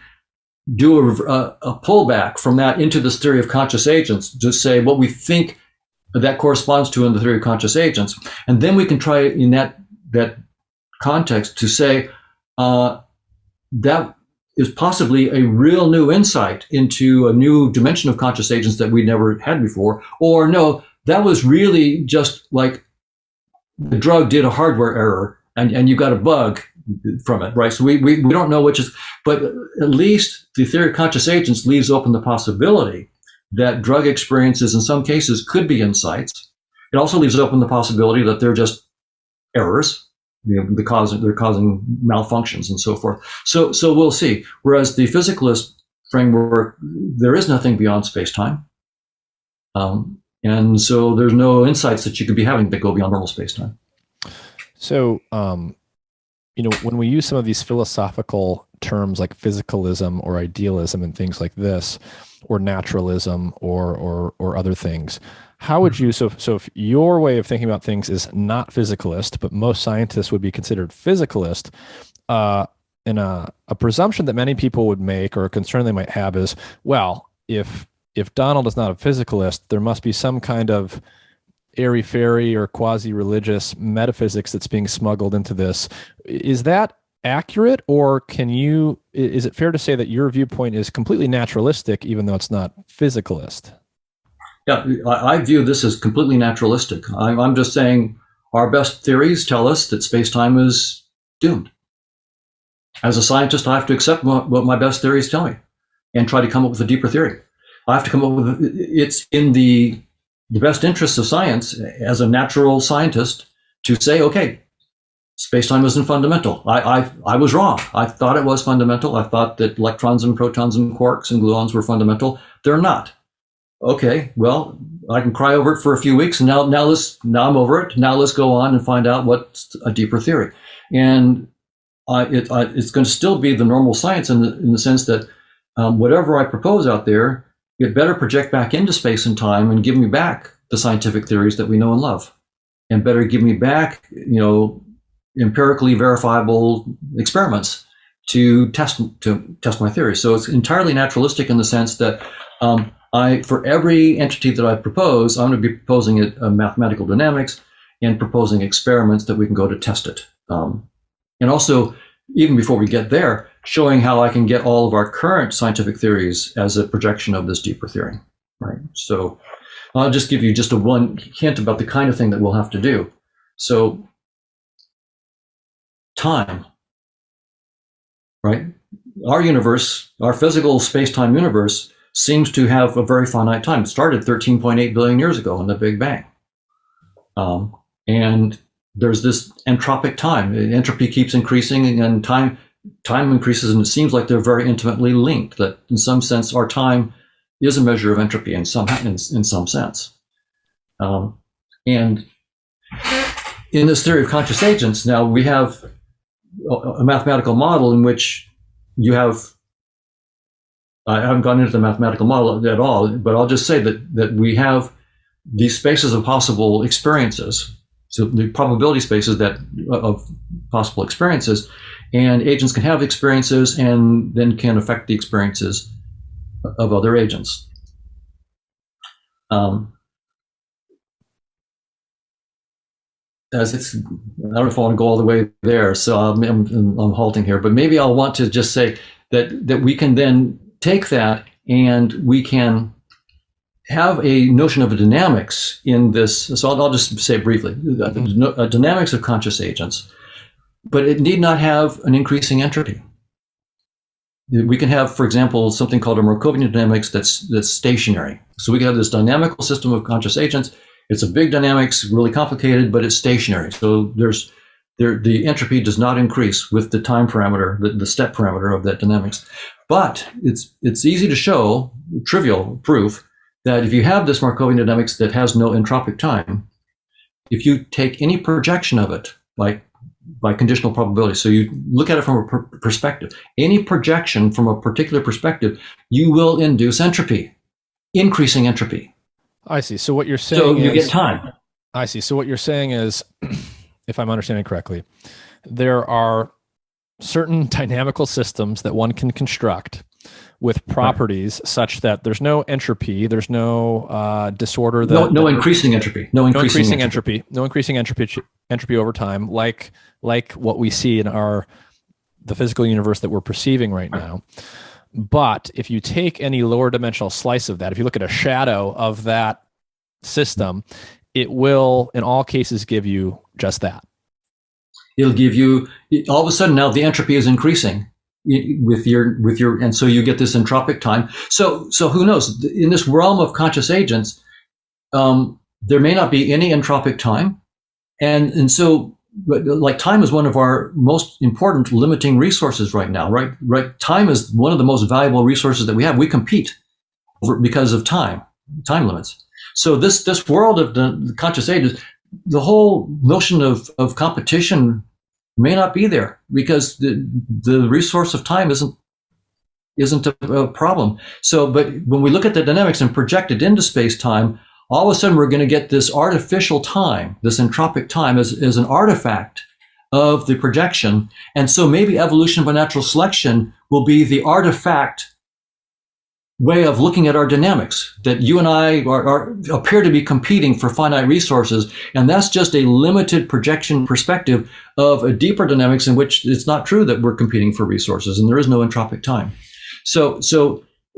Do a pullback from that into this theory of conscious agents to say what we think that corresponds to in the theory of conscious agents, and then we can try in that context to say that is possibly a real new insight into a new dimension of conscious agents that we never had before, or no, that was really just like the drug did a hardware error and you got a bug from it, right? So we don't know which is, but at least the theory of conscious agents leaves open the possibility that drug experiences in some cases could be insights. It also leaves open the possibility that they're just errors, they're causing malfunctions and so forth. So we'll see. Whereas the physicalist framework, there is nothing beyond space-time. And so there's no insights that you could be having that go beyond normal space-time. So, when we use some of these philosophical terms like physicalism or idealism and things like this, or naturalism or other things, how would you, so if your way of thinking about things is not physicalist, but most scientists would be considered physicalist, and a presumption that many people would make, or a concern they might have is, well, if Donald is not a physicalist, there must be some kind of airy-fairy or quasi-religious metaphysics that's being smuggled into this. Is that accurate, or is it fair to say that your viewpoint is completely naturalistic, even though it's not physicalist? Yeah, I view this as completely naturalistic. I'm just saying our best theories tell us that space-time is doomed. As a scientist, I have to accept what my best theories tell me and try to come up with a deeper theory. I have to come up with, it's in the best interests of science as a natural scientist to say, okay, space-time isn't fundamental. I was wrong. I thought it was fundamental. I thought that electrons and protons and quarks and gluons were fundamental. They're not. Okay, well, I can cry over it for a few weeks, and now I'm over it. Now let's go on and find out what's a deeper theory. And it's going to still be the normal science in the sense that whatever I propose out there, it better project back into space and time and give me back the scientific theories that we know and love, and better give me back, empirically verifiable experiments to test my theories. So it's entirely naturalistic in the sense that for every entity that I propose, I'm going to be proposing a mathematical dynamics and proposing experiments that we can go to test it. And also, even before we get there, showing how I can get all of our current scientific theories as a projection of this deeper theory, right? So I'll just give you just one hint about the kind of thing that we'll have to do. So time, right? Our universe, our physical space-time universe, seems to have a very finite time. It started 13.8 billion years ago in the Big Bang. And there's this entropic time. Entropy keeps increasing, and time increases, and it seems like they're very intimately linked, that in some sense our time is a measure of entropy in some sense. And in this theory of conscious agents, now we have a mathematical model in which you have, I haven't gone into the mathematical model at all, but I'll just say that we have these spaces of possible experiences, so the probability spaces of possible experiences, and agents can have experiences and then can affect the experiences of other agents. As it's, I don't know if I want to go all the way there, so I'm halting here, but maybe I'll want to just say that we can then take that and we can have a notion of a dynamics in this. So I'll just say briefly, a dynamics of conscious agents, but it need not have an increasing entropy. We can have, for example, something called a Markovian dynamics that's stationary. So we can have this dynamical system of conscious agents. It's a big dynamics, really complicated, but it's stationary. So the entropy does not increase with the time parameter, the step parameter of that dynamics. But it's easy to show, trivial proof, that if you have this Markovian dynamics that has no entropic time, if you take any projection of it, like by conditional probability, so you look at it from a perspective, any projection from a particular perspective, you will induce entropy. increasing entropy. I see. So what you're saying So you is, get time. I see. So what you're saying is, if I'm understanding correctly, there are certain dynamical systems that one can construct with properties such that there's no entropy, there's no disorder, No increasing entropy. No increasing entropy. No increasing entropy over time, like what we see in the physical universe that we're perceiving right now. But if you take any lower dimensional slice of that, if you look at a shadow of that system, it will, in all cases, give you just that. It'll give you, all of a sudden now the entropy is increasing with your, and so you get this entropic time. So who knows? In this realm of conscious agents, there may not be any entropic time, and so, like, time is one of our most important limiting resources right now. Right. Time is one of the most valuable resources that we have. We compete because of time limits. So this world of the conscious agents, the whole notion of competition may not be there because the resource of time isn't a problem. So, but when we look at the dynamics and project it into space-time, all of a sudden we're going to get this artificial time, this entropic time, as an artifact of the projection. And so maybe evolution by natural selection will be the artifact way of looking at our dynamics, that you and I appear to be competing for finite resources, and that's just a limited projection perspective of a deeper dynamics in which it's not true that we're competing for resources and there is no entropic time. So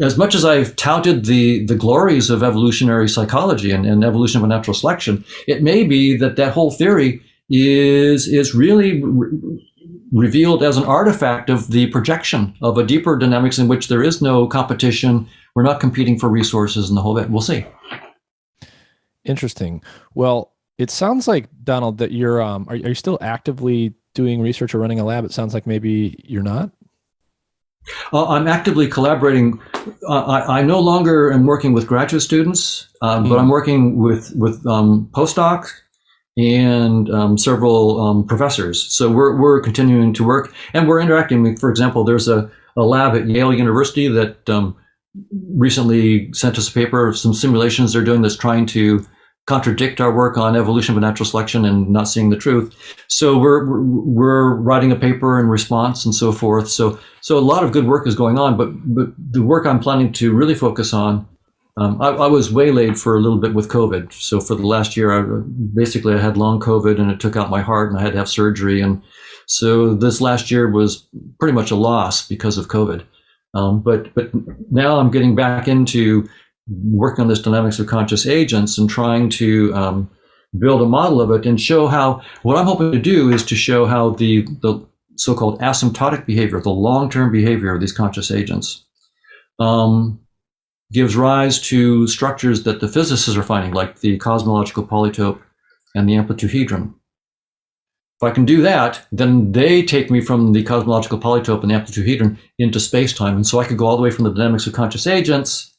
as much as I've touted the glories of evolutionary psychology and evolution by natural selection, it may be that whole theory is really revealed as an artifact of the projection of a deeper dynamics in which there is no competition. We're not competing for resources and the whole bit. We'll see. Interesting. Well, it sounds like, Donald, that you're, are you still actively doing research or running a lab? It sounds like maybe you're not. I'm actively collaborating. I no longer am working with graduate students, but I'm working with postdocs and several professors. So we're continuing to work, and we're interacting. For example, there's a lab at Yale University that recently sent us a paper of some simulations they're doing that's trying to contradict our work on evolution by natural selection and not seeing the truth. So we're writing a paper in response and so forth. So a lot of good work is going on, but the work I'm planning to really focus on, I was waylaid for a little bit with COVID. So for the last year, I had long COVID and it took out my heart and I had to have surgery. And so this last year was pretty much a loss because of COVID. But now I'm getting back into working on this dynamics of conscious agents and trying to build a model of it and show how, what I'm hoping to do is to show how the so-called asymptotic behavior, the long-term behavior of these conscious agents, gives rise to structures that the physicists are finding, like the cosmological polytope and the amplituhedron. If I can do that, then they take me from the cosmological polytope and the amplituhedron into space-time. And so I could go all the way from the dynamics of conscious agents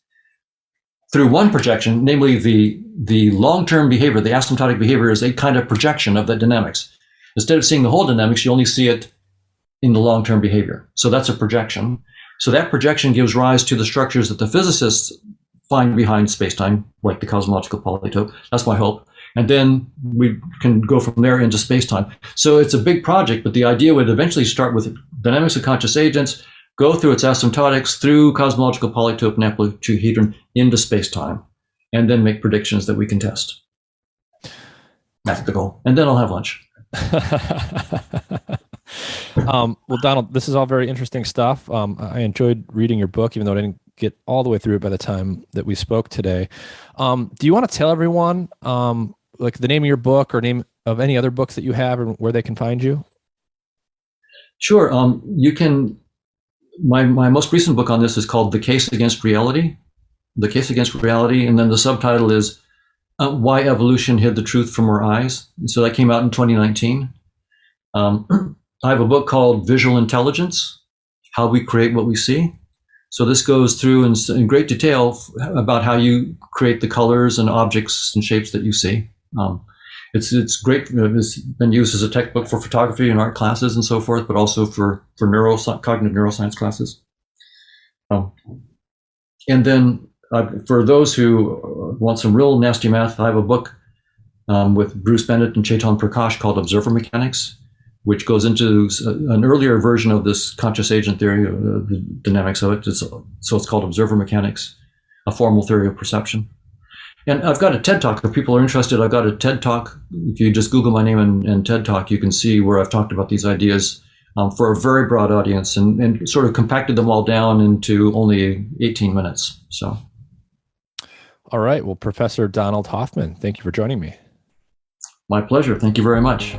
through one projection, namely the long-term behavior, the asymptotic behavior is a kind of projection of that dynamics. Instead of seeing the whole dynamics, you only see it in the long-term behavior. So that's a projection. So that projection gives rise to the structures that the physicists find behind space-time, like the cosmological polytope. That's my hope. And then we can go from there into space-time. So it's a big project, but the idea would eventually start with dynamics of conscious agents, go through its asymptotics, through cosmological polytope and amplituhedron into space-time, and then make predictions that we can test. That's the goal. And then I'll have lunch. Well, Donald, this is all very interesting stuff. I enjoyed reading your book, even though I didn't get all the way through it by the time that we spoke today. Do you want to tell everyone like the name of your book or name of any other books that you have and where they can find you? Sure. You can. My most recent book on this is called The Case Against Reality. The Case Against Reality, and then the subtitle is Why Evolution Hid the Truth from Our Eyes. So that came out in 2019. I have a book called Visual Intelligence, How We Create What We See. So this goes through in great detail about how you create the colors and objects and shapes that you see. It's great. It's been used as a textbook for photography and art classes and so forth, but also for cognitive neuroscience classes. And then for those who want some real nasty math, I have a book with Bruce Bennett and Chetan Prakash called Observer Mechanics, which goes into an earlier version of this conscious agent theory, the dynamics of it. So it's called Observer Mechanics, a formal theory of perception. And I've got a TED Talk. If people are interested, I've got a TED Talk. If you just Google my name and TED Talk, you can see where I've talked about these ideas for a very broad audience and sort of compacted them all down into only 18 minutes. So, all right. Well, Professor Donald Hoffman, thank you for joining me. My pleasure. Thank you very much.